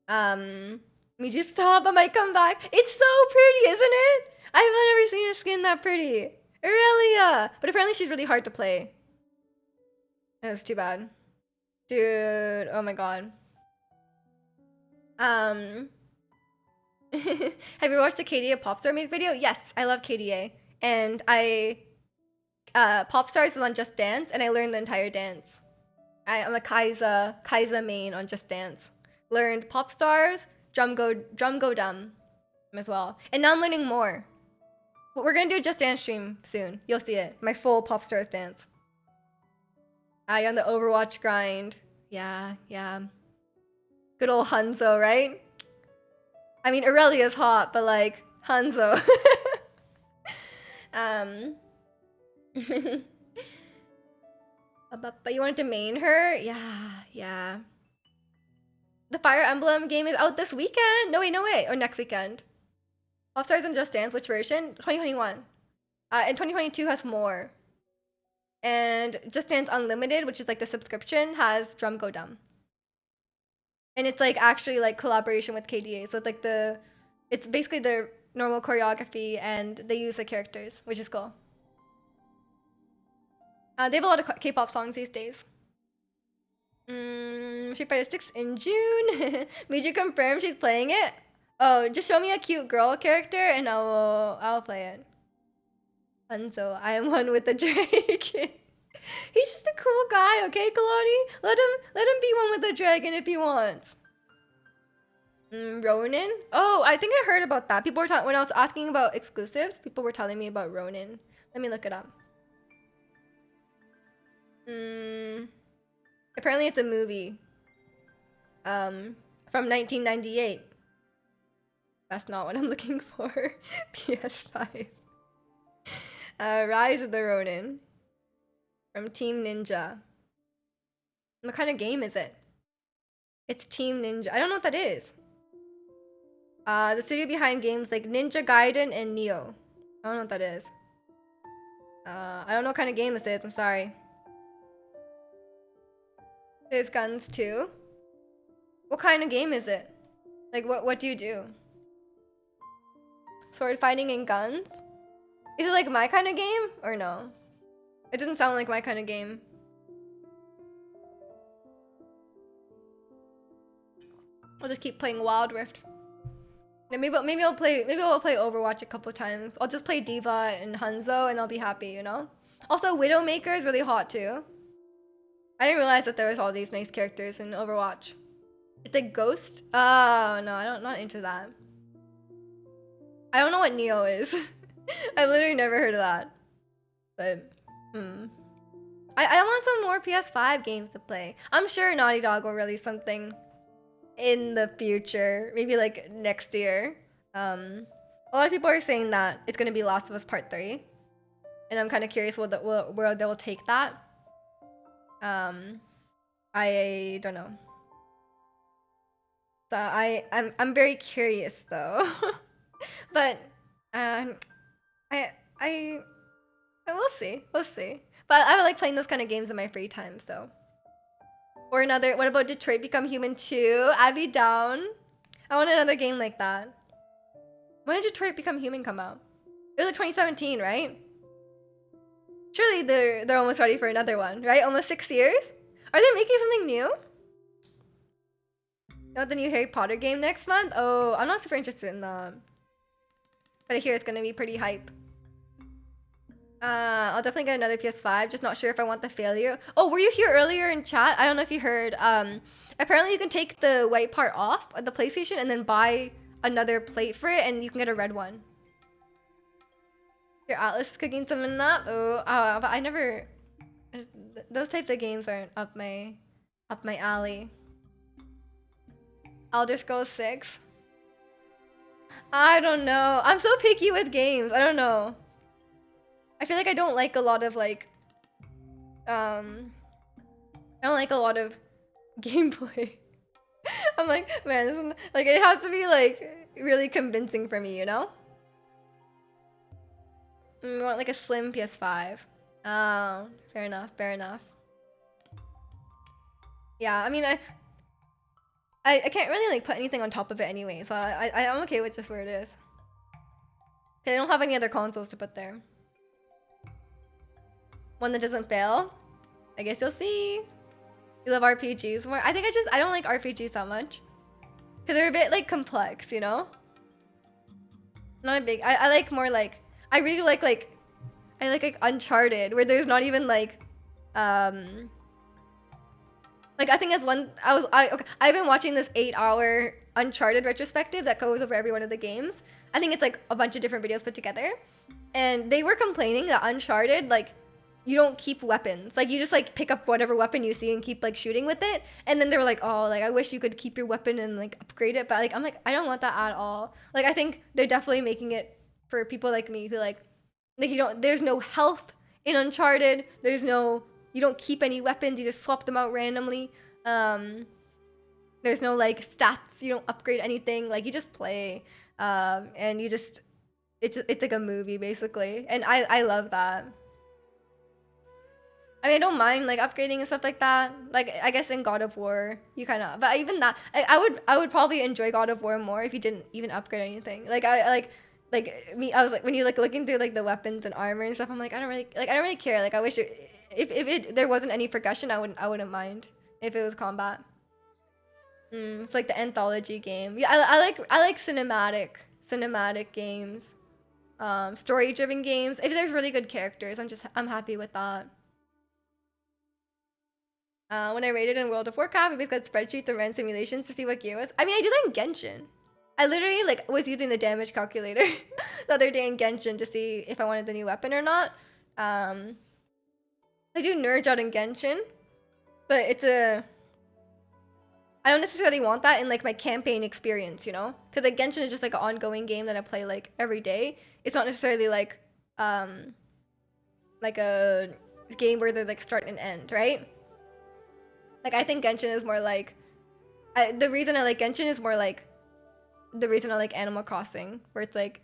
Me just stop. I might come back. It's so pretty, isn't it? I've never seen a skin that pretty. Irelia! But apparently she's really hard to play. That's too bad. Dude, oh my god. Have you watched the KDA Popstar music video? Yes, I love KDA. And Popstars is on Just Dance, and I learned the entire dance. I'm a Kaiza main on Just Dance. Learned Popstars, Drum Go Dum as well. And now I'm learning more. We're gonna do a Just Dance stream soon. You'll see it. My full Popstars dance. You're on the Overwatch grind. Yeah. Good old Hanzo, right? I mean, Irelia's hot, but like, Hanzo. But you wanted to main her? Yeah. The Fire Emblem game is out this weekend. No wait. Or next weekend. Popstars and Just Dance, which version? 2021. And 2022 has more. And Just Dance Unlimited, which is like the subscription, has Drum Go Dum. And it's like actually like collaboration with KDA. So it's like it's basically the normal choreography and they use the characters, which is cool. They have a lot of K-pop songs these days. Street Fighter 6 in June. Miju confirmed she's playing it. Oh, just show me a cute girl character and I'll play it. Hanzo, I am one with the dragon. He's just a cool guy, okay, Kalani? Let him be one with the dragon if he wants. Ronin? Oh, I think I heard about that. People were when I was asking about exclusives, people were telling me about Ronin. Let me look it up. Apparently it's a movie. From 1998. That's not what I'm looking for. PS5. Rise of the Ronin. From Team Ninja. What kind of game is it? It's Team Ninja. I don't know what that is. The studio behind games like Ninja Gaiden and Nioh. I don't know what that is. I don't know what kind of game this is. I'm sorry. There's guns too. What kind of game is it? Like what do you do? Sword fighting and guns? Is it like my kind of game or no? It doesn't sound like my kind of game. I'll just keep playing Wild Rift. Yeah, maybe I'll play Overwatch a couple times. I'll just play Diva and Hanzo and I'll be happy, you know? Also, Widowmaker is really hot too. I didn't realize that there was all these nice characters in Overwatch. It's a Ghost? Oh no, not into that. I don't know what Nioh is. I've literally never heard of that. But I want some more PS5 games to play. I'm sure Naughty Dog will release something in the future, maybe like next year. A lot of people are saying that it's gonna be Last of Us Part 3, and I'm kind of curious where they will take that. I don't know. So I'm very curious though. But um I I we'll see. We'll see. But I like playing those kind of games in my free time, so. Or another, what about Detroit Become Human 2? I'd be down. I want another game like that. When did Detroit Become Human come out? It was like 2017, right? Surely they're almost ready for another one, right? Almost 6 years? Are they making something new? You know the new Harry Potter game next month? Oh, I'm not super interested in that. But I hear it's gonna be pretty hype. I'll definitely get another PS5, just not sure if I want the failure. Oh, were you here earlier in chat? I don't know if you heard. Apparently you can take the white part off of the PlayStation and then buy another plate for it and you can get a red one. Your Atlas is cooking something up? Oh, but I never... Those types of games aren't up my alley. Elder Scrolls 6? I don't know. I'm so picky with games. I don't know. I feel like I don't like a lot of like... I don't like a lot of gameplay. I'm like, man, this is, like it has to be like really convincing for me, you know? You want like a slim PS5. Oh, fair enough, fair enough. Yeah, I mean, I can't really like put anything on top of it anyway, so I'm okay with just where it is. Cause I don't have any other consoles to put there. One that doesn't fail. I guess you'll see. You love RPGs more. I think I don't like RPGs that much. Cause they're a bit like complex, you know? Not a big, I like more like, I really like Uncharted, where there's not even like I think as one, okay, I've been watching this 8-hour Uncharted retrospective that goes over every one of the games. I think it's like a bunch of different videos put together. And they were complaining that Uncharted, like, you don't keep weapons. Like, you just like pick up whatever weapon you see and keep like shooting with it. And then they were like, oh, like, I wish you could keep your weapon and like upgrade it. But like, I'm like, I don't want that at all. Like, I think they're definitely making it for people like me who like you don't, there's no health in Uncharted. There's no, you don't keep any weapons. You just swap them out randomly. There's no like stats. You don't upgrade anything. Like, you just play. And you just, it's like a movie basically. And I love that. I mean, I don't mind like upgrading and stuff like that. Like, I guess in God of War, you kind of, but even that, I would probably enjoy God of War more if you didn't even upgrade anything. Like, I was like, when you like looking through like the weapons and armor and stuff, I'm like, I don't really care. Like, I wish if there wasn't any progression, I wouldn't mind if it was combat. It's like the anthology game. Yeah, I like cinematic games, story driven games. If there's really good characters, I'm happy with that. When I raided in World of Warcraft, we basically had spreadsheets and ran simulations to see what gear was. I mean, I do that in Genshin. I literally like was using the damage calculator the other day in Genshin to see if I wanted the new weapon or not. I do Nurge out in Genshin, but I don't necessarily want that in like my campaign experience, you know? Because like Genshin is just like an ongoing game that I play like every day. It's not necessarily like a game where there's like start and end, right? Like, I think Genshin is more like, the reason I like Genshin is more like the reason I like Animal Crossing, where it's like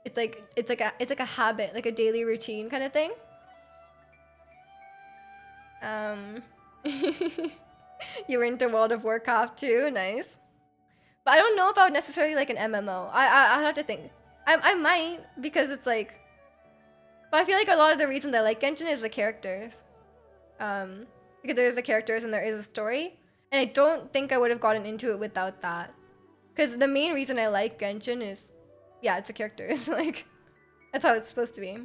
a habit, like a daily routine kind of thing. You were into World of Warcraft too, nice. But I don't know if I would necessarily like an MMO. I'd have to think. I might, because it's like, but I feel like a lot of the reason that I like Genshin is the characters. Because there's the characters and there is a story. And I don't think I would have gotten into it without that. Because the main reason I like Genshin is, yeah, it's the characters. Like, that's how it's supposed to be.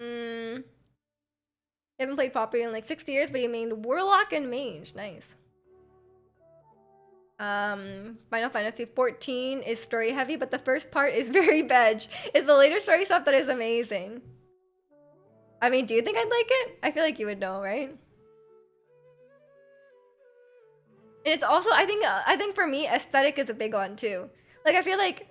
You haven't played Poppy in like 6 years, but you mained Warlock and Mage. Nice. Final Fantasy 14 is story heavy, but the first part is very veg. It's the later story stuff that is amazing. I mean, do you think I'd like it? I feel like you would know, right? And it's also, I think for me, aesthetic is a big one too. Like, I feel like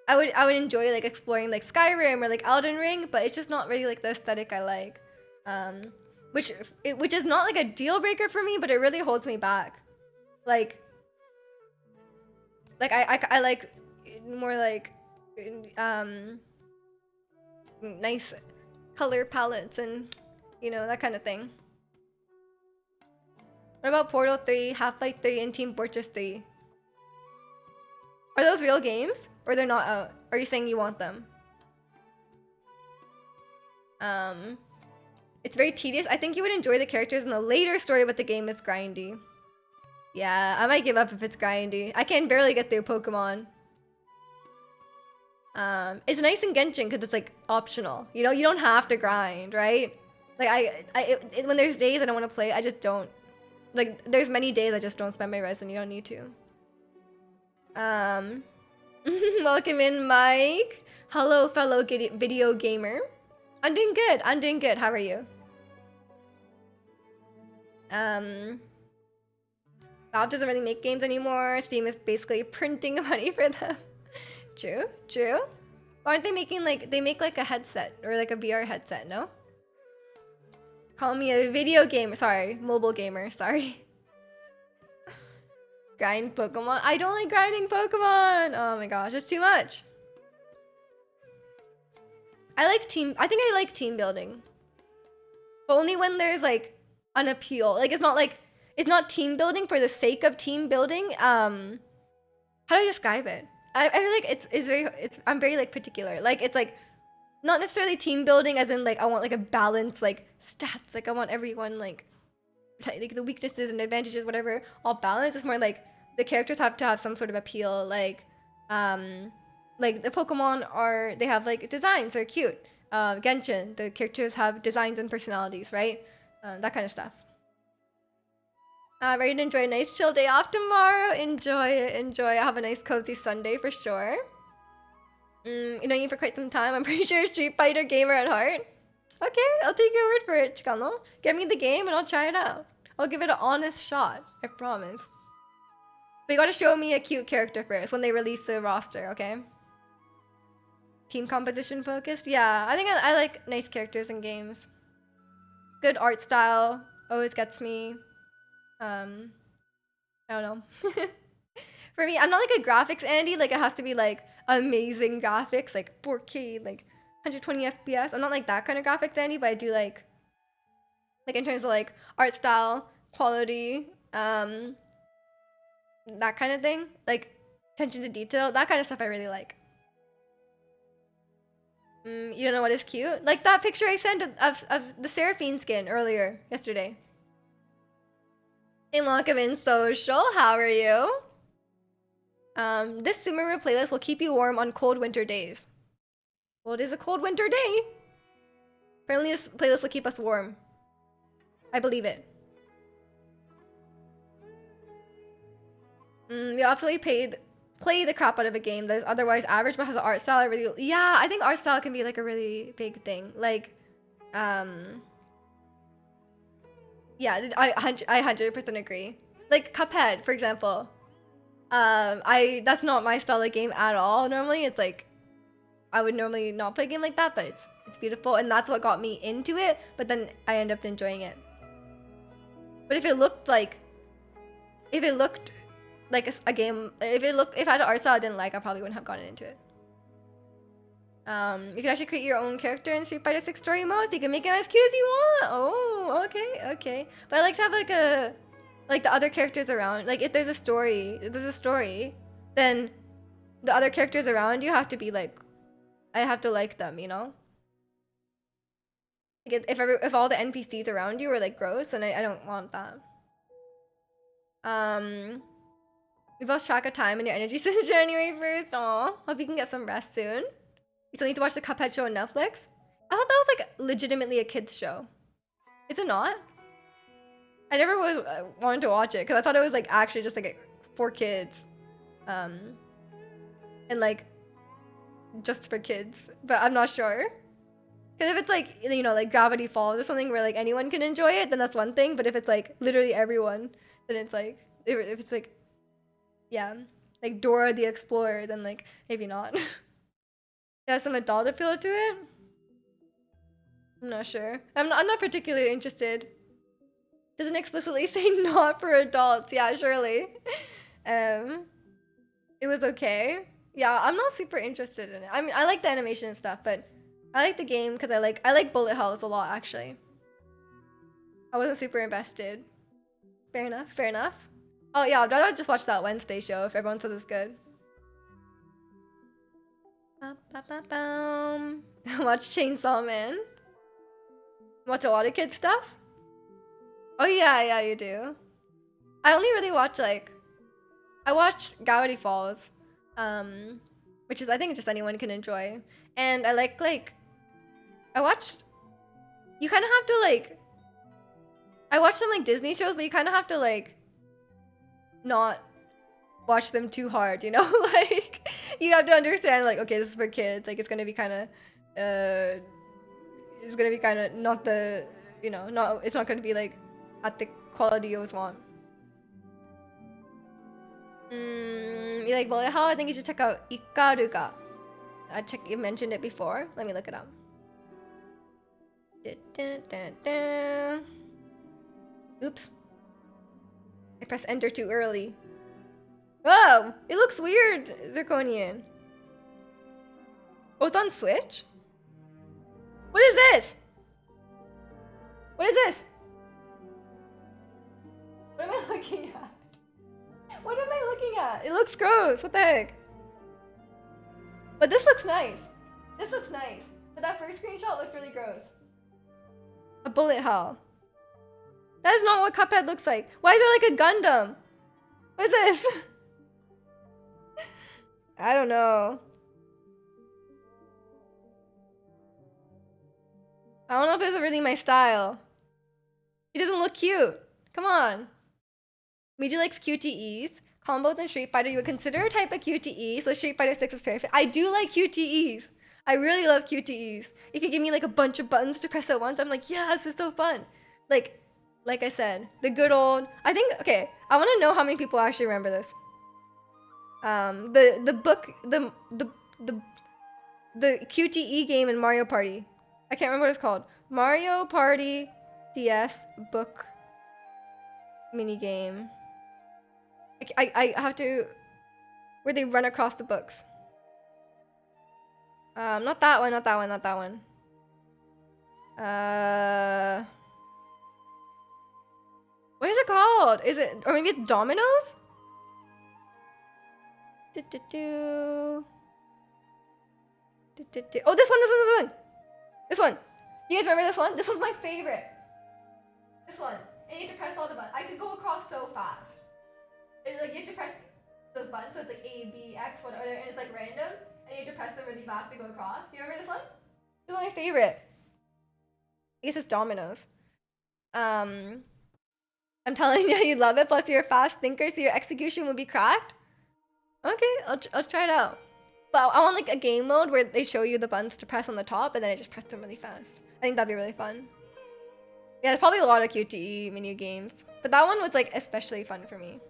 I would enjoy like exploring like Skyrim or like Elden Ring, but it's just not really like the aesthetic I like. But which is not like a deal breaker for me, but it really holds me back. Like I like more like nice color palettes and you know that kind of thing. What about Portal 3, Half-Life 3, and Team Fortress 3? Are those real games? Or they're not out? Are you saying you want them? It's very tedious. I think you would enjoy the characters in the later story, but the game is grindy. Yeah, I might give up if it's grindy. I can barely get through Pokemon. It's nice in Genshin because it's like optional. You know, you don't have to grind, right? Like when there's days I don't want to play, I just don't. Like there's many days I just don't spend my res and you don't need to. Welcome in, Mike. Hello, fellow video gamer. I'm doing good. I'm doing good. How are you? Valve doesn't really make games anymore. Steam is basically printing money for them. True, true. Aren't they making like, they make like a headset or like a VR headset, no? Call me a video gamer. Sorry, mobile gamer. Sorry. Grind Pokemon. I don't like grinding Pokemon. Oh my gosh, it's too much. I think I like team building. But only when there's like an appeal. Like it's not team building for the sake of team building. How do I describe it? I feel like I'm very like particular. Like it's like not necessarily team building as in like I want like a balance like stats. Like I want everyone like the weaknesses and advantages, whatever, all balanced. It's more like the characters have to have some sort of appeal. Like the Pokemon they have like designs, they're cute. Genshin, the characters have designs and personalities, right? That kind of stuff. Ready to enjoy a nice chill day off tomorrow. Enjoy it, enjoy it. Have a nice cozy Sunday for sure. You know you for quite some time. I'm pretty sure Street Fighter gamer at heart. Okay, I'll take your word for it, Chicano. Get me the game and I'll try it out. I'll give it an honest shot. I promise. But you gotta show me a cute character first when they release the roster, okay? Team composition focused? Yeah, I think I like nice characters in games. Good art style always gets me. I don't know. For me, I'm not like a graphics Andy. Like it has to be like amazing graphics, like 4K, like 120 FPS. I'm not like that kind of graphics Andy, but I do like in terms of like art style, quality, that kind of thing. Like attention to detail, that kind of stuff I really like. You don't know what is cute? Like that picture I sent of the Seraphine skin earlier, yesterday. Hey, welcome in social. How are you? This Sumeru playlist will keep you warm on cold winter days. Well, it is a cold winter day. Apparently this playlist will keep us warm. I believe it. You absolutely play the crap out of a game that is otherwise average but has an art style I really... Yeah, I think art style can be like a really big thing. Like, yeah, I 100% agree. Like Cuphead, for example. That's not my style of game at all. Normally, it's like I would normally not play a game like that, but it's beautiful, and that's what got me into it. But then I end up enjoying it. But if it looked like a game, if I had an art style I didn't like, I probably wouldn't have gotten into it. You can actually create your own character in Street Fighter 6 story mode, so you can make it as cute as you want. Oh, okay. But I like to have like the other characters around. Like if there's a story, then the other characters around you have to be like, I have to like them, you know? Like if all the NPCs around you are like gross, then I don't want that. We've lost track of time and your energy since January 1st. Aw, hope you can get some rest soon. You still need to watch the Cuphead show on Netflix? I thought that was like legitimately a kid's show. Is it not? I never wanted to watch it because I thought it was like actually just like for kids. And like just for kids, but I'm not sure. Because if it's like, you know, like Gravity Falls or something where like anyone can enjoy it, then that's one thing. But if it's like literally everyone, then it's like, if it's like, yeah, like Dora the Explorer, then like maybe not. It has some adult appeal to it. I'm not sure. I'm not particularly interested. Doesn't explicitly say not for adults. Yeah, surely. It was okay. Yeah, I'm not super interested in it. I mean, I like the animation and stuff, but I like the game because I like bullet hells a lot actually. I wasn't super invested. Fair enough. Fair enough. Oh yeah, I'd rather just watch that Wednesday show if everyone says it's good. Watch Chainsaw Man. Watch a lot of kids stuff. Oh yeah, you do. I only really watch like I watch Gravity Falls, which is I think just anyone can enjoy, and I like I watched. You kind of have to like. I watch some like Disney shows, but you kind of have to like not watch them too hard, you know? Like you have to understand like okay, this is for kids. Like it's gonna be kind of, it's gonna be kind of not the, you know, not it's not gonna be like at the quality you always want. You like bullet hell? I think you should check out Ikaruga. You mentioned it before. Let me look it up. Oops. I pressed enter too early. Whoa! It looks weird, Zirconian. Oh, it's on Switch? What is this? What is this? What am I looking at? What am I looking at? It looks gross. What the heck? But this looks nice. This looks nice. But that first screenshot looked really gross. A bullet hell. That is not what Cuphead looks like. Why is there like a Gundam? What is this? I don't know. I don't know if this is really my style. He doesn't look cute. Come on. Miji likes QTEs. Combos in Street Fighter, you would consider a type of QTE, so Street Fighter 6 is perfect. I do like QTEs. I really love QTEs. If you give me like a bunch of buttons to press at once, I'm like, yeah, this is so fun. Like I said, the good old, I think, okay, I want to know how many people actually remember this. The book, the QTE game in Mario Party. I can't remember what it's called. Mario Party DS book mini game. I have to, where they run across the books. Not that one, not that one, not that one. What is it called? Is it, or maybe it's Dominoes? Oh, this one. This one. You guys remember this one? This was my favorite. This one. And you have to press all the buttons. I could go across so fast. It's like you have to press those buttons, so it's like A, B, X, whatever, and it's like random. And you have to press them really fast to go across. Do you remember this one? This is my favorite. I guess it's Dominoes. I'm telling you, you love it. Plus, you're a fast thinker, so your execution will be cracked. Okay, I'll try it out. But I want like a game mode where they show you the buttons to press on the top, and then I just press them really fast. I think that'd be really fun. Yeah, there's probably a lot of QTE mini games, but that one was like especially fun for me.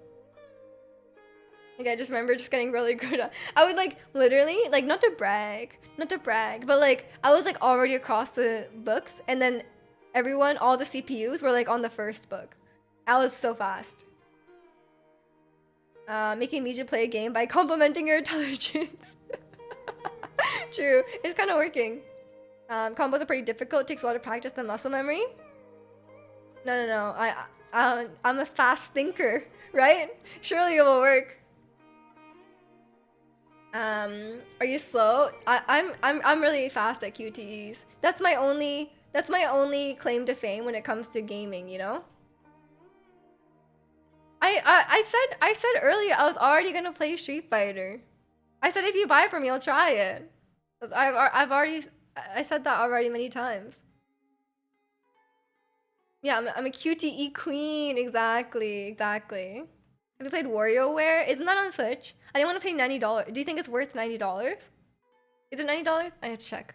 Like I just remember just getting really good at. I would like literally like not to brag, but like I was like already across the books, and then everyone, all the CPUs were like on the first book. I was so fast. Making Mija play a game by complimenting your intelligence. True, it's kind of working. Combos are pretty difficult. It takes a lot of practice and muscle memory. No. I'm a fast thinker, right? Surely it will work. Are you slow? I'm really fast at QTEs. That's my only claim to fame when it comes to gaming, you know? I said earlier I was already gonna play Street Fighter. I said if you buy it for me, I'll try it. I said that already many times. Yeah, I'm a QTE queen. Exactly. Have you played WarioWare? Isn't that on Switch? I didn't want to pay $90. Do you think it's worth $90? Is it $90? I have to check.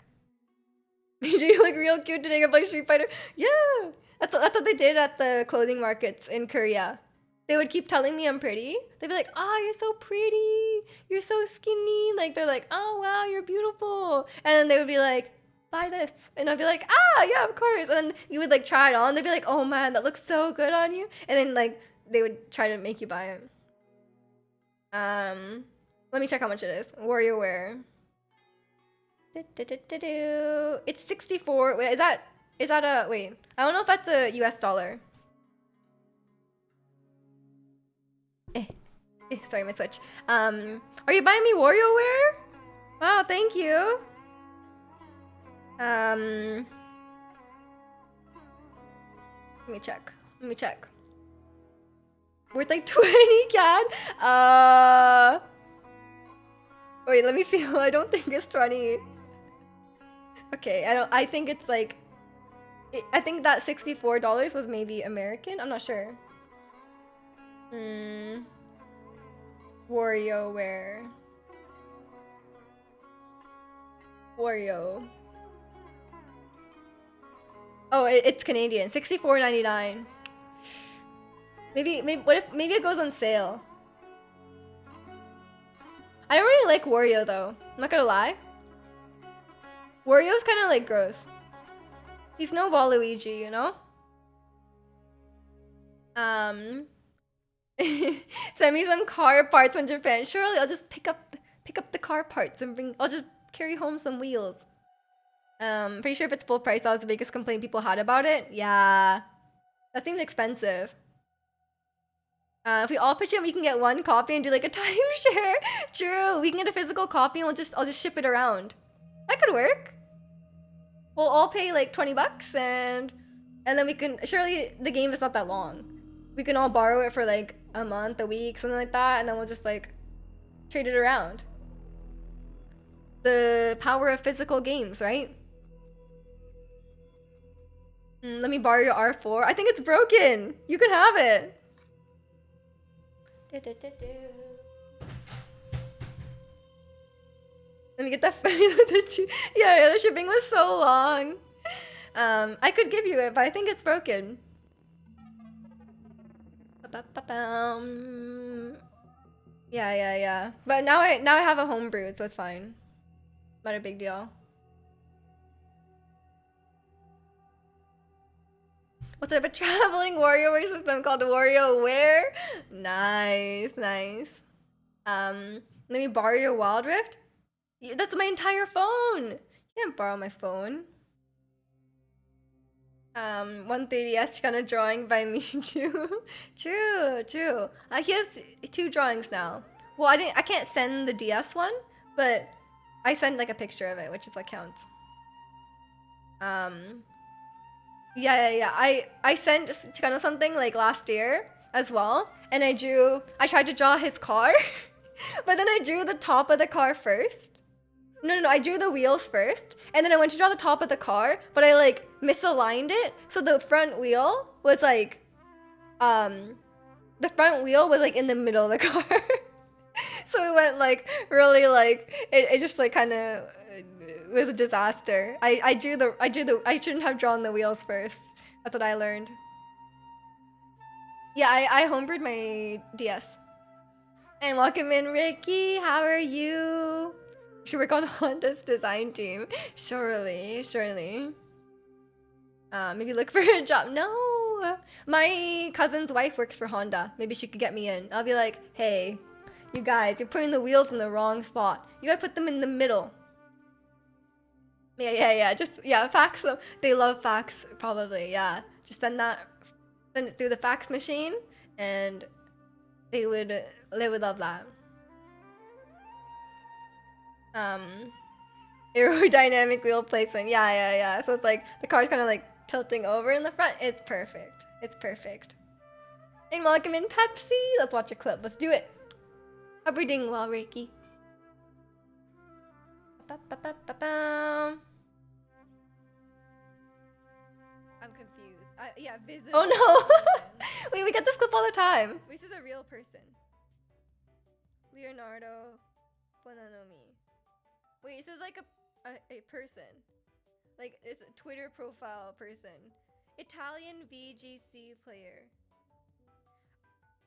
You look real cute today. I play Street Fighter. Yeah, that's what they did at the clothing markets in Korea. They would keep telling me I'm pretty. They'd be like, "Oh, you're so pretty. You're so skinny." Like they're like, "Oh wow, you're beautiful." And then they would be like, buy this. And I'd be like, ah, yeah, of course. And then you would like try it on. They'd be like, oh man, that looks so good on you. And then like they would try to make you buy it. Let me check how much it is. Warrior wear. It's 64. Wait, is that a wait? I don't know if that's a US dollar. Sorry, my switch. Are you buying me WarioWare? Wow, thank you. Let me check. Let me check. Worth like 20 CAD? Wait, let me see. I don't think it's 20. Okay, I think it's like... I think that $64 was maybe American? I'm not sure. WarioWare. Wario. Oh, it's Canadian. $64.99. Maybe maybe it goes on sale. I don't really like Wario though. I'm not gonna lie. Wario's kind of like gross. He's no Waluigi, you know? Send me some car parts from Japan. Surely I'll just pick up the car parts and bring. I'll just carry home some wheels. Pretty sure if it's full price, that was the biggest complaint people had about it. Yeah, that seems expensive. If we all pitch in, we can get one copy and do like a timeshare. True, we can get a physical copy and I'll just ship it around. That could work. We'll all pay like 20 bucks and then we can. Surely the game is not that long. We can all borrow it for like a month, a week, something like that, and then we'll just like trade it around. The power of physical games, right? Let me borrow your R4. I think it's broken. You can have it. Let me get that. Yeah, the shipping was so long. I could give you it, but I think it's broken. Yeah. But now I have a homebrew, so it's fine. Not a big deal. What's up, a traveling WarioWare system called WarioWare? Nice. Let me borrow your Wild Rift? That's my entire phone! You can't borrow my phone. 130S kind of drawing by me too. True. He has 2 drawings now. Well, I can't send the DS one, but I send like a picture of it, which is what counts. Yeah. I sent kind of something like last year as well, and I tried to draw his car, but then I drew the top of the car first. No, I drew the wheels first, and then I went to draw the top of the car, but I like misaligned it, so the front wheel was like, in the middle of the car. So it went like really like it just like kind of was a disaster. I shouldn't have drawn the wheels first. That's what I learned. Yeah, I homebrewed my DS. And welcome in, Ricky. How are you? Should work on Honda's design team. Surely. Maybe look for a job. No, my cousin's wife works for Honda. Maybe she could get me in. I'll be like, hey, you guys, you're putting the wheels in the wrong spot. You gotta put them in the middle. Yeah. Fax. They love fax, probably. Yeah. Just send it through the fax machine, and they would love that. Aerodynamic wheel placement. Yeah. So it's like the car's kind of like tilting over in the front. It's perfect. And welcome in, Pepsi. Let's watch a clip. Let's do it. Hope you're doing well, Ricky. I'm confused. Yeah, visible. Oh no! Wait, we get this clip all the time. This is a real person. Leonardo Bonanomi. Wait, this is like a person. Like, it's a Twitter profile person. Italian VGC player.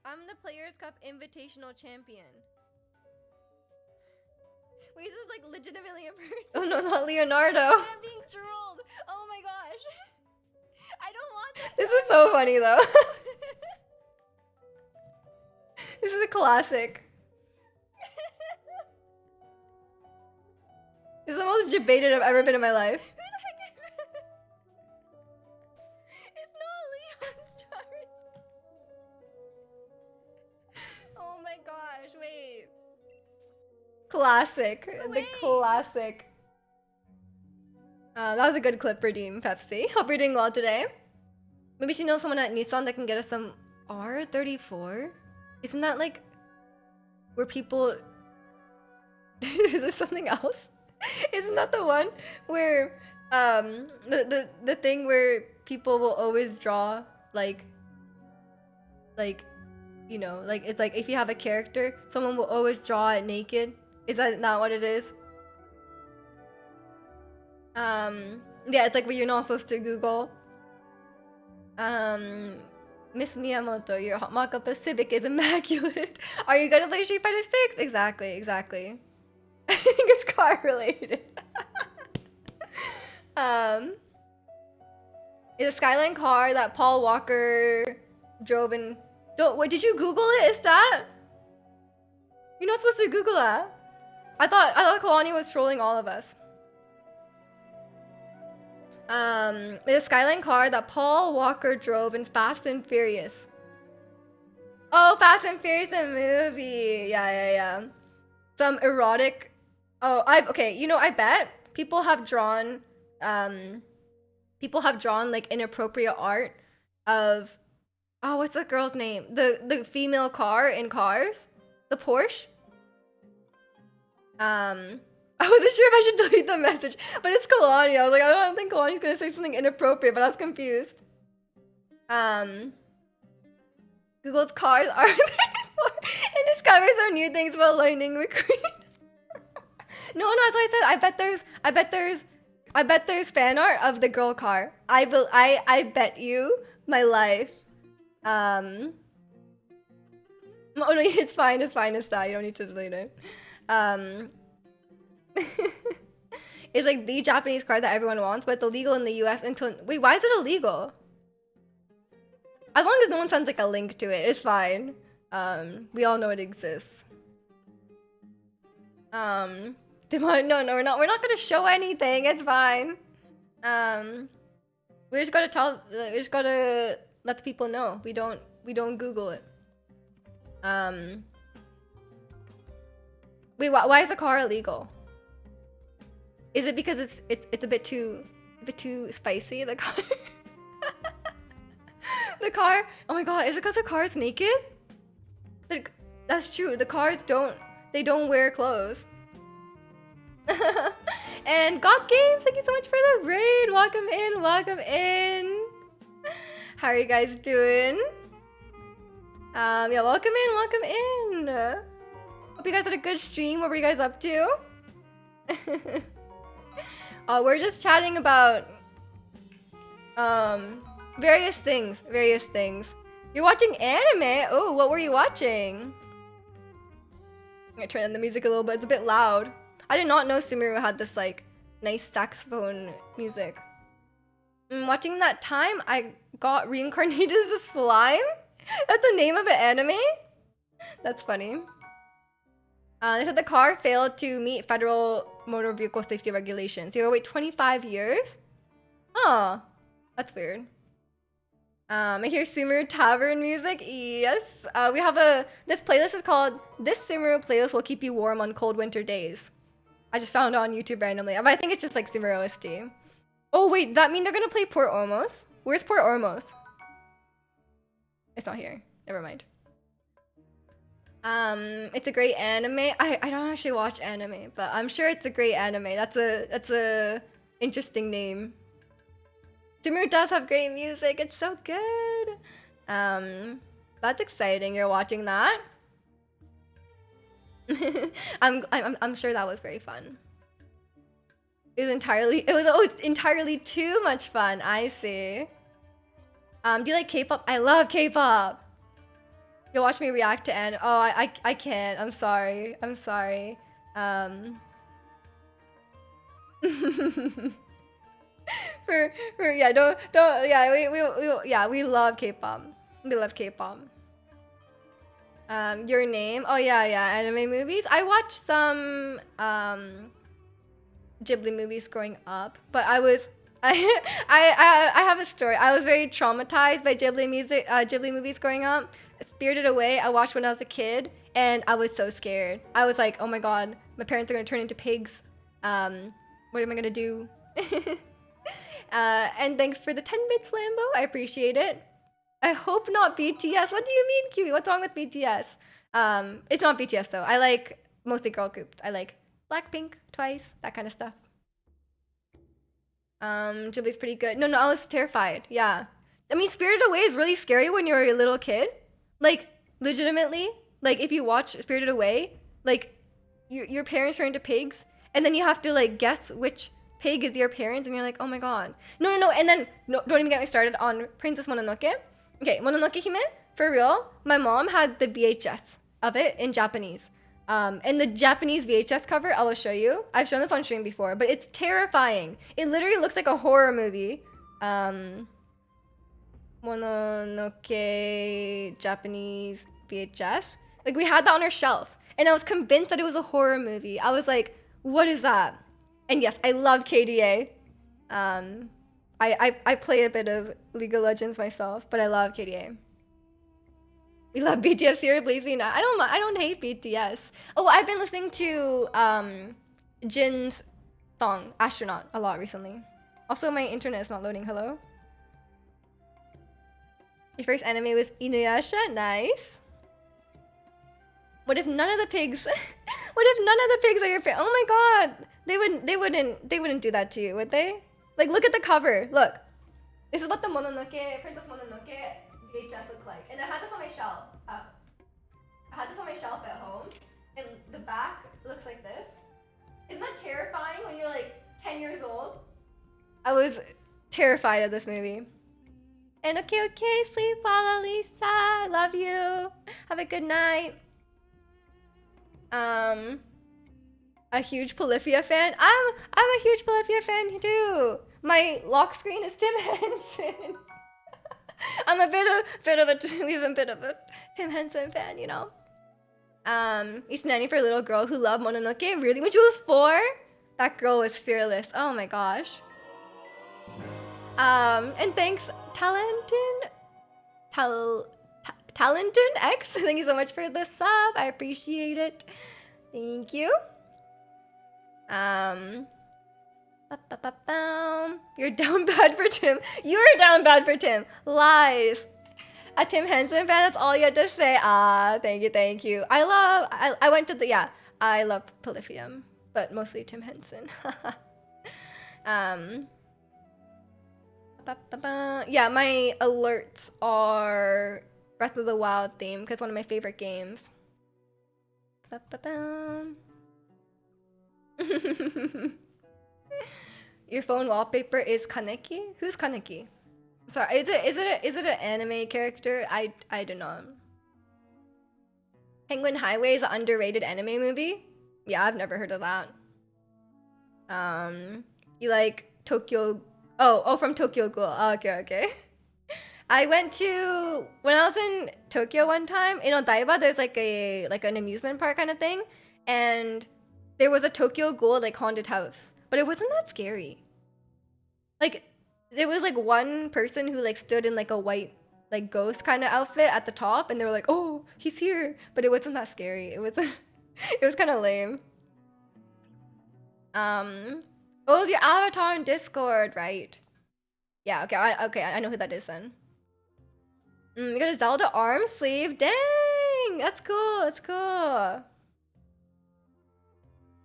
I'm the Players Cup Invitational Champion. Wait, this is like legitimately a person. Oh no, not Leonardo. I'm being drooled. Oh my gosh. I don't want this. This is so funny though. This is a classic. This is the most debated I've ever been in my life. Who the heck is this? It's not Leon's Charizard. Oh my gosh, wait. Classic. Wait. The classic. That was a good clip for Dean Pepsi. Hope you're doing well today. Maybe she knows someone at Nissan that can get us some R34? Isn't that like where people... Is there something else? Isn't that the one where the thing where people will always draw like you know, like it's like if you have a character, someone will always draw it naked. Is that not what it is? Yeah, it's like what you're not supposed to Google. Miss Miyamoto, your mock-up Pacific is immaculate. Are you gonna play Street Fighter 6? Exactly. I think it's car related. Is a Skyline car that Paul Walker drove in. What did you Google it? Is that? You're not supposed to Google that. I thought Kalani was trolling all of us. It's a Skyline car that Paul Walker drove in Fast and Furious. Oh, Fast and Furious, the movie. Yeah. Some erotic. Oh, okay. You know, I bet people have drawn like inappropriate art of. Oh, what's the girl's name? The female car in Cars, the Porsche. I wasn't sure if I should delete the message, but it's Kalani. I was like, I don't think Kalani's gonna say something inappropriate, but I was confused. Google's cars are and discovers some new things about Lightning McQueen. No, that's what I said. I bet there's fan art of the girl car. I bet you my life. Oh no, it's fine. It's that. You don't need to delete it. It's like the Japanese car that everyone wants, but it's illegal in the US until... Wait, why is it illegal? As long as no one sends like a link to it, it's fine. We all know it exists. No, we're not gonna show anything. It's fine. We just gotta let the people know. We don't Google it. Wait, why is the car illegal? Is it because it's a bit too spicy, the car? The car? Oh my god, is it because the car is naked? That's true. The cars don't wear clothes. And Gok Games, thank you so much for the raid. Welcome in. How are you guys doing? Yeah, welcome in. Hope you guys had a good stream. What were you guys up to? We're just chatting about various things. You're watching anime? Oh, what were you watching? I'm gonna turn on the music a little bit. It's a bit loud. I did not know Sumeru had this like nice saxophone music. Watching that time, I got reincarnated as a slime. That's the name of an anime? That's funny. They said the car failed to meet federal motor vehicle safety regulations. You gotta wait 25 years? Oh, that's weird. I hear Sumeru Tavern music. Yes. We have this playlist is called This Sumeru Playlist Will Keep You Warm on Cold Winter Days. I just found it on YouTube randomly. But I think it's just like Sumeru OST. Oh wait, that mean they're gonna play Port Ormos? Where's Port Ormos? It's not here. Never mind. It's a great anime. I don't actually watch anime, but I'm sure it's a great anime. That's a interesting name. Sumeru does have great music. It's so good. That's exciting. You're watching that. I'm sure that was very fun. It's entirely too much fun. I see. Do you like K-pop? I love K-pop. You'll watch me react to Oh, I can't. I'm sorry. for yeah, don't yeah, we love K-pop. We love K-pop. Your Name. Oh yeah, yeah, anime movies. I watched some Ghibli movies growing up, but I was I have a story. I was very traumatized by Ghibli movies growing up. Spirited Away, I watched when I was a kid, and I was so scared. I was like, oh my god, my parents are gonna turn into pigs. What am I gonna do? And thanks for the 10 bits, Lambo. I appreciate it. I hope not BTS. What do you mean, Kiwi? What's wrong with BTS? It's not BTS though. I like mostly girl groups. I like Blackpink, Twice, that kind of stuff. Ghibli's pretty good. No, I was terrified. Yeah. I mean, Spirited Away is really scary when you're a little kid. Like, legitimately. Like, if you watch Spirited Away, like, your parents turn into pigs, and then you have to, like, guess which pig is your parents, and you're like, oh my god. No. And then, no, don't even get me started on Princess Mononoke. Okay, Mononoke Hime, for real, my mom had the VHS of it in Japanese. And the Japanese VHS cover, I will show you. I've shown this on stream before, but it's terrifying. It literally looks like a horror movie. Mononoke Japanese VHS. Like, we had that on our shelf, and I was convinced that it was a horror movie. I was like, what is that? And yes, I love KDA. I play a bit of League of Legends myself, but I love KDA. We love BTS here, please be not. I don't hate BTS. Oh, I've been listening to Jin's song, Astronaut, a lot recently. Also, my internet is not loading. Hello? Your first anime was Inuyasha? Nice. What if none of the pigs what if none of the pigs are your parents? Oh my god. They wouldn't do that to you, would they? Like, look at the cover. Look. This is what the Princess Mononoke VHS looked like. And I had this on my shelf. I had this on my shelf at home. And the back looks like this. Isn't that terrifying when you're like 10 years old? I was terrified of this movie. And okay, sleep well, Lisa. I love you. Have a good night. A huge Polyphia fan. I'm a huge Polyphia fan too. My lock screen is Tim Henson. I'm a bit of a Tim Henson fan, you know. Used to nanny for a little girl who loved Mononoke. Really, when she was 4, that girl was fearless. Oh my gosh. And thanks, Talenton X. Thank you so much for the sub. I appreciate it. Thank you. You're down bad for Tim. You're down bad for Tim. Lies. A Tim Henson fan, that's all you had to say. Ah, thank you. I love Polyphium, but mostly Tim Henson. Yeah, my alerts are Breath of the Wild theme because it's one of my favorite games. Your phone wallpaper is Kaneki? Who's Kaneki? Sorry, is it an anime character? I don't know. Penguin Highway is an underrated anime movie? Yeah, I've never heard of that. You like Tokyo? Oh, from Tokyo Ghoul. Oh, okay. I went to, when I was in Tokyo one time, in Odaiba, there's like an amusement park kind of thing, and there was a Tokyo Ghoul like haunted house, but it wasn't that scary. Like, there was like one person who like stood in like a white like ghost kind of outfit at the top, and they were like, "Oh, he's here," but it wasn't that scary. It was kind of lame. Oh, it's your avatar on Discord, right? Yeah, okay, I know who that is then. You got a Zelda arm sleeve? Dang! That's cool.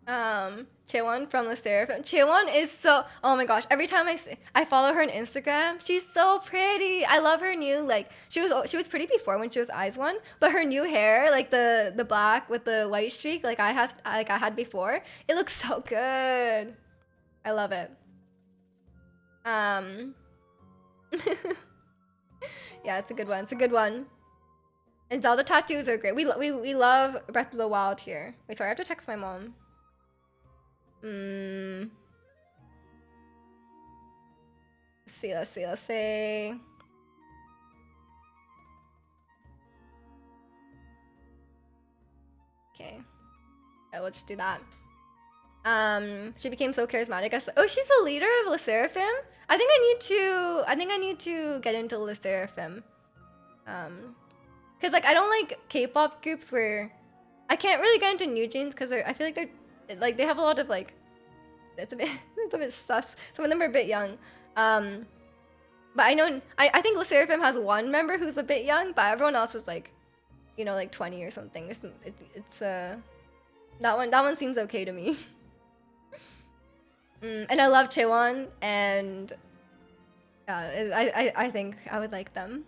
Chaewon from the Seraphim. Chaewon is so, oh my gosh, every time I follow her on Instagram, she's so pretty. I love her new, like, she was pretty before when she was IZ*ONE, but her new hair, like the black with the white streak, like I had before, it looks so good. I love it. Yeah, it's a good one. And Zelda tattoos are great. We love Breath of the Wild here. Wait, sorry, I have to text my mom. let's see. Okay. We'll just do that. She became so charismatic. Oh, she's the leader of LE SSERAFIM? I think I need to get into LE SSERAFIM. Cause like I don't like K-pop groups where I can't really get into NewJeans because I feel like they have a lot of like it's a bit sus. Some of them are a bit young. But I know I think LE SSERAFIM has one member who's a bit young, but everyone else is like, you know, like 20 or something. It's that one seems okay to me. And I love Chaewon, and I think I would like them.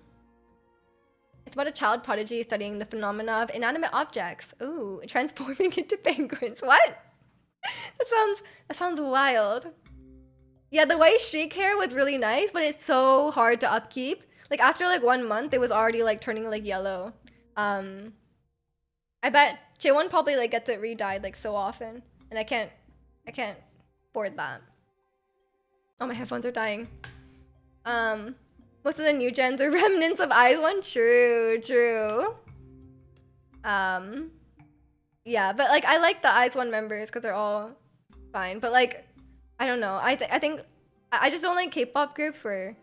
It's about a child prodigy studying the phenomena of inanimate objects. Ooh, transforming into penguins. What? That sounds wild. Yeah, the white streak hair was really nice, but it's so hard to upkeep. Like after like 1 month, it was already like turning like yellow. I bet Chaewon probably like gets it re-dyed like so often, and I can't afford that. Oh, my headphones are dying. Most of the new gens are remnants of IZ*ONE. True. Yeah, but like I like the IZ*ONE members because they're all fine. But like, I don't know. I think I just don't like K-pop groups where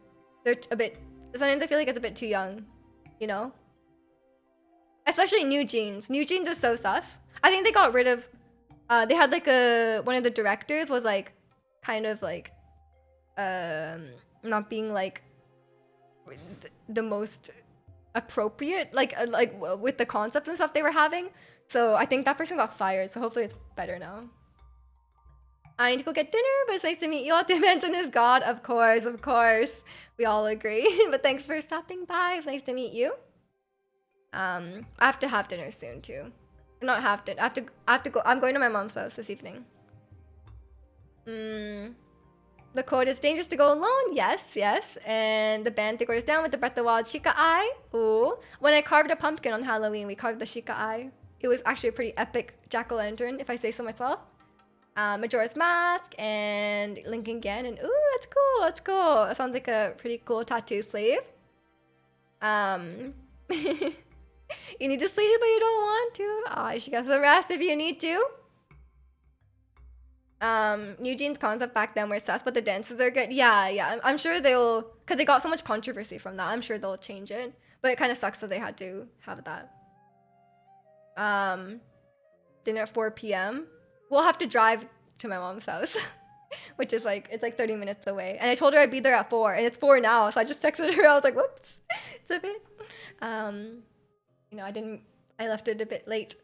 they're a bit. Sometimes I feel like it's a bit too young, you know. Especially NewJeans. NewJeans is so sus. I think they got rid of. They had like one of the directors was like, kind of like, not being like the most appropriate, like with the concepts and stuff they were having. So I think that person got fired. So hopefully it's better now. I need to go get dinner, but it's nice to meet you all. Tim Henson is God, of course. We all agree. But thanks for stopping by. It's nice to meet you. I have to have dinner soon too. Not have to. I have to go. I'm going to my mom's house this evening. The code is dangerous to go alone. Yes. And the band goes down with the Breath of the Wild Sheikah Eye. Ooh. When I carved a pumpkin on Halloween, we carved the Sheikah Eye. It was actually a pretty epic jack-o'-lantern, if I say so myself. Majora's Mask and Lincoln Gan, and ooh, that's cool. That sounds like a pretty cool tattoo sleeve. You need to sleep, but you don't want to. You should get some rest if you need to. NewJeans' concept back then were sus, but the dances are good. Yeah. I'm sure they'll, because they got so much controversy from that. I'm sure they'll change it. But it kind of sucks that they had to have that. Dinner at 4 p.m. We'll have to drive to my mom's house, which is like, it's like 30 minutes away. And I told her I'd be there at 4, and it's 4 now. So I just texted her. I was like, whoops, it's a bit. You know, I left it a bit late.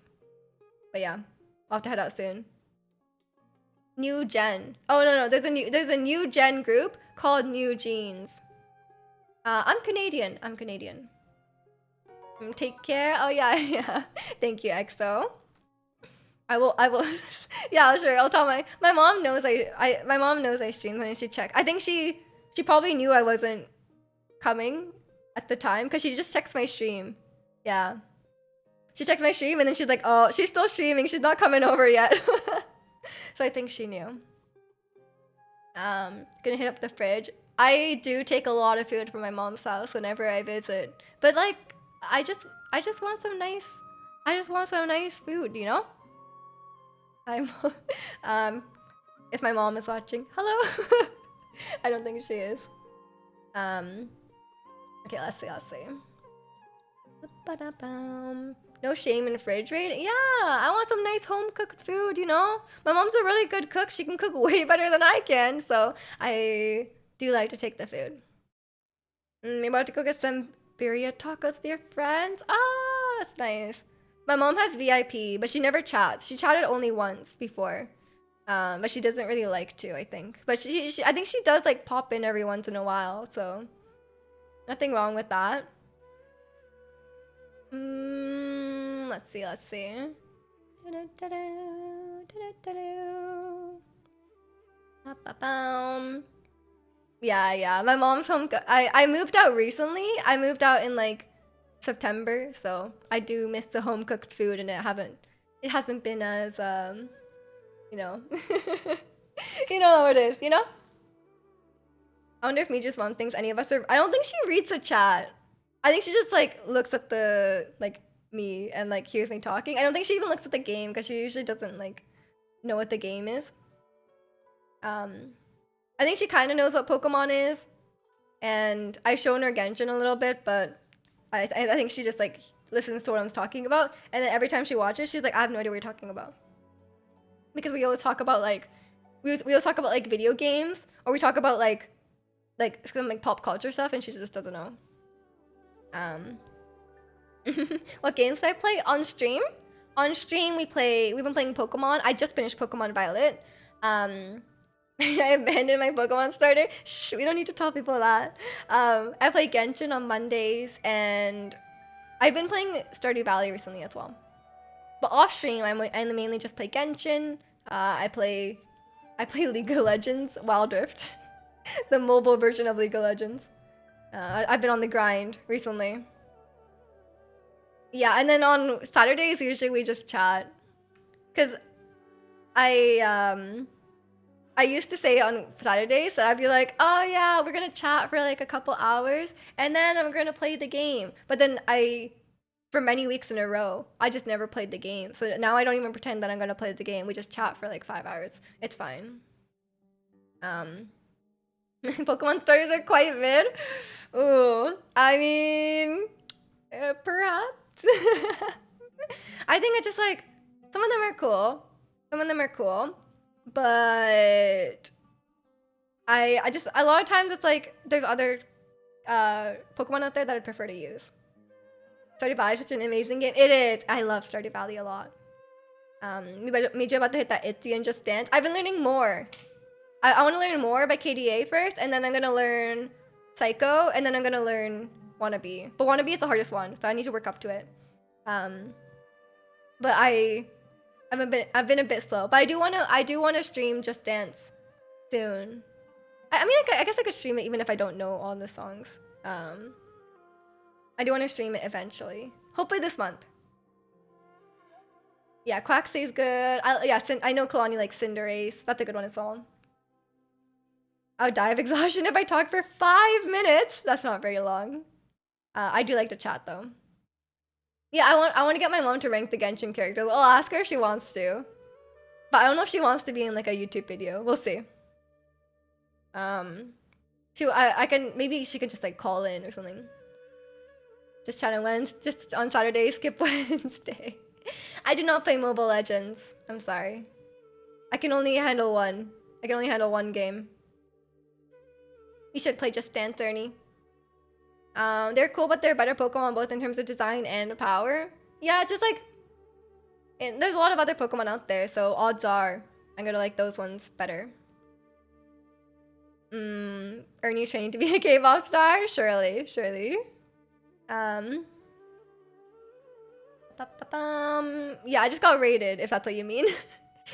But yeah, I'll have to head out soon. New Gen. Oh no, there's a new gen group called NewJeans. I'm Canadian. Take care. Oh yeah. Thank you, EXO. I will. Yeah, sure. I'll tell my mom knows my mom knows I stream, and she check. I think she probably knew I wasn't coming at the time because she just checks my stream. Yeah. She checks my stream and then she's like, oh, she's still streaming. She's not coming over yet. So I think she knew. Gonna hit up the fridge. I do take a lot of food from my mom's house whenever I visit. But like, I just want some nice food, you know? If my mom is watching, hello. I don't think she is. Okay, let's see. No shame in fridge raid. Yeah, I want some nice home cooked food, you know? My mom's a really good cook. She can cook way better than I can, so I do like to take the food. Maybe about to go get some birria tacos with your friends. That's nice. My mom has VIP, but she never chats. She chatted only once before. But she doesn't really like to, I think. But I think she does like pop in every once in a while, so nothing wrong with that. Let's see. Yeah. My mom's home. I moved out recently. I moved out in like September, so I do miss the home cooked food, and it hasn't been as you know, you know how it is, you know. I wonder if Miju's mom thinks any of us are. I don't think she reads the chat. I think she just like looks at the like me and like hears me talking. I don't think she even looks at the game because she usually doesn't like know what the game is. I think she kind of knows what Pokemon is, and I've shown her Genshin a little bit, but I think she just like listens to what I'm talking about, and then every time she watches, she's like, I have no idea what you're talking about, because we always talk about like we always talk about like video games, or we talk about like some like pop culture stuff, and she just doesn't know. What games do I play on stream? On stream, we've been playing Pokemon. I just finished Pokemon Violet. I abandoned my Pokemon starter. Shh, we don't need to tell people that. I play Genshin on Mondays, and I've been playing Stardew Valley recently as well. But off stream, I mainly just play Genshin. I play League of Legends, Wild Rift, the mobile version of League of Legends. I've been on the grind recently. Yeah, and then on Saturdays, usually we just chat. Cause I used to say on Saturdays that I'd be like, oh yeah, we're gonna chat for like a couple hours, and then I'm gonna play the game. But then for many weeks in a row, I just never played the game. So now I don't even pretend that I'm gonna play the game. We just chat for like 5 hours. It's fine. Pokemon starters are quite mid. Ooh, I mean, perhaps. I think it's just like, some of them are cool. Some of them are cool. But I just, a lot of times it's like, there's other Pokemon out there that I'd prefer to use. Stardew Valley is such an amazing game. It is. I love Stardew Valley a lot. Miju about to hit that Itzy and Just Dance. I've been learning more. I want to learn more by KDA first, and then I'm going to learn Psycho, and then I'm going to learn Wannabe. But Wannabe is the hardest one, so I need to work up to it. But I've been a bit slow. But I do want to stream Just Dance soon. I mean, I guess I could stream it even if I don't know all the songs. I do want to stream it eventually. Hopefully this month. Yeah, Quaxly's good. I know Kalani likes Cinderace. That's a good one as well. I would die of exhaustion if I talk for 5 minutes. That's not very long. I do like to chat though. Yeah, I want to get my mom to rank the Genshin characters. I'll ask her if she wants to. But I don't know if she wants to be in like a YouTube video. We'll see. Maybe she could just like call in or something. Just chat on Wednesday, just on Saturday, skip Wednesday. I do not play Mobile Legends. I'm sorry. I can only handle one. I can only handle one game. You should play Just Dance, Ernie. They're cool, but they're better Pokemon both in terms of design and power. Yeah, it's just like, there's a lot of other Pokemon out there, so odds are I'm gonna like those ones better. Ernie's training to be a K-pop star? Surely. Yeah, I just got raided, if that's what you mean.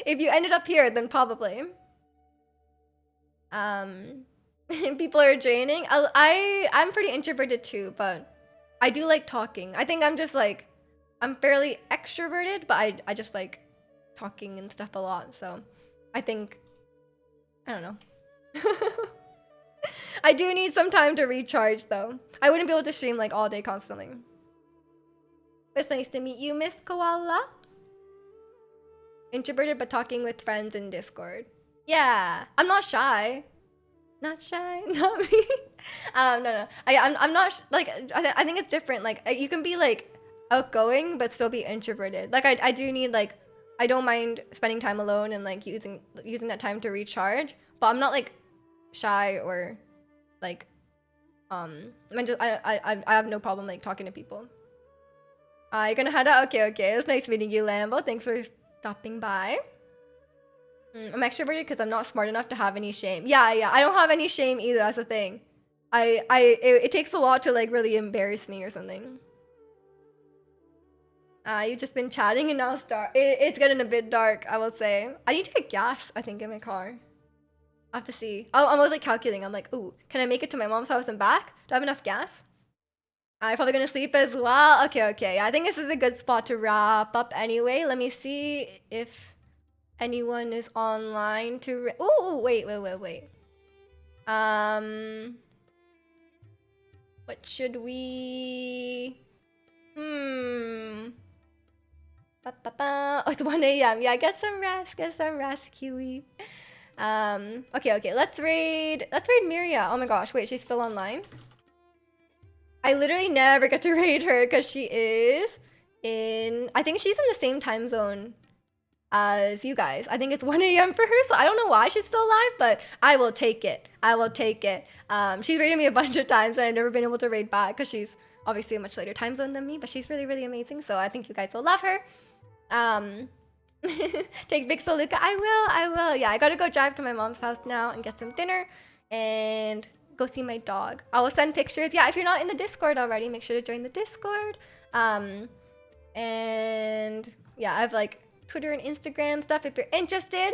If you ended up here, then probably. People are draining. I'm pretty introverted too, but I do like talking. I think I'm just like, I'm fairly extroverted, but I just like talking and stuff a lot. So I think, I don't know. I do need some time to recharge though. I wouldn't be able to stream like all day constantly. It's nice to meet you, Miss Koala. Introverted but talking with friends in Discord. Yeah, I'm not shy. Not shy, not me. No. I'm not like, I think it's different. Like you can be like outgoing but still be introverted. Like I do need like, I don't mind spending time alone and like using that time to recharge. But I'm not like shy or like I have no problem like talking to people. You're gonna head out? Okay. It was nice meeting you, Lambo. Thanks for stopping by. I'm extroverted because I'm not smart enough to have any shame. Yeah. I don't have any shame either. That's the thing. It takes a lot to like really embarrass me or something. You've just been chatting and now it's getting a bit dark, I will say. I need to get gas, I think, in my car. I have to see. Oh, I'm like calculating. I'm like, ooh, can I make it to my mom's house and back? Do I have enough gas? I'm probably gonna sleep as well. Okay. Yeah, I think this is a good spot to wrap up anyway. Let me see if anyone is online to... Ooh, wait. What should we? Oh, it's 1 a.m. Yeah, get some rest, Kiwi. Okay. Let's raid Miria. Oh my gosh, wait, she's still online? I literally never get to raid her because she is I think she's in the same time zone as you guys. I think it's 1 a.m. for her, so I don't know why she's still alive, but I will take it. She's raided me a bunch of times and I've never been able to raid back because she's obviously a much later time zone than me, but she's really, really amazing, so I think you guys will love her. Take Big Luca. I will. Yeah, I gotta go drive to my mom's house now and get some dinner and go see my dog. I will send pictures. Yeah, if you're not in the Discord already, make sure to join the Discord. And yeah, I have like Twitter and Instagram stuff if you're interested.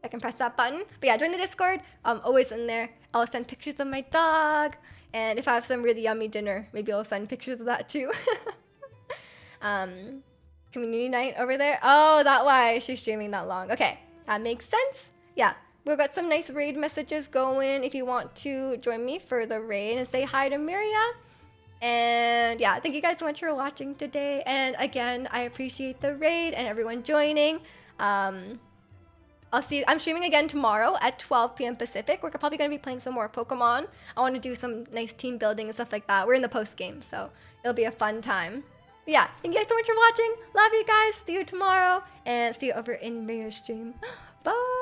I can press that button. But yeah, join the Discord. I'm always in there. I'll send pictures of my dog. And if I have some really yummy dinner, maybe I'll send pictures of that too. Community night over there. Oh, that's why she's streaming that long. Okay, that makes sense. Yeah, we've got some nice raid messages going if you want to join me for the raid and say hi to Miria. And yeah, thank you guys so much for watching today. And again, I appreciate the raid and everyone joining. I'll see you. I'm streaming again tomorrow at 12 p.m. Pacific. We're probably going to be playing some more Pokemon. I want to do some nice team building and stuff like that. We're in the post game, so it'll be a fun time. But yeah, thank you guys so much for watching. Love you guys. See you tomorrow. And see you over in Miria's stream. Bye.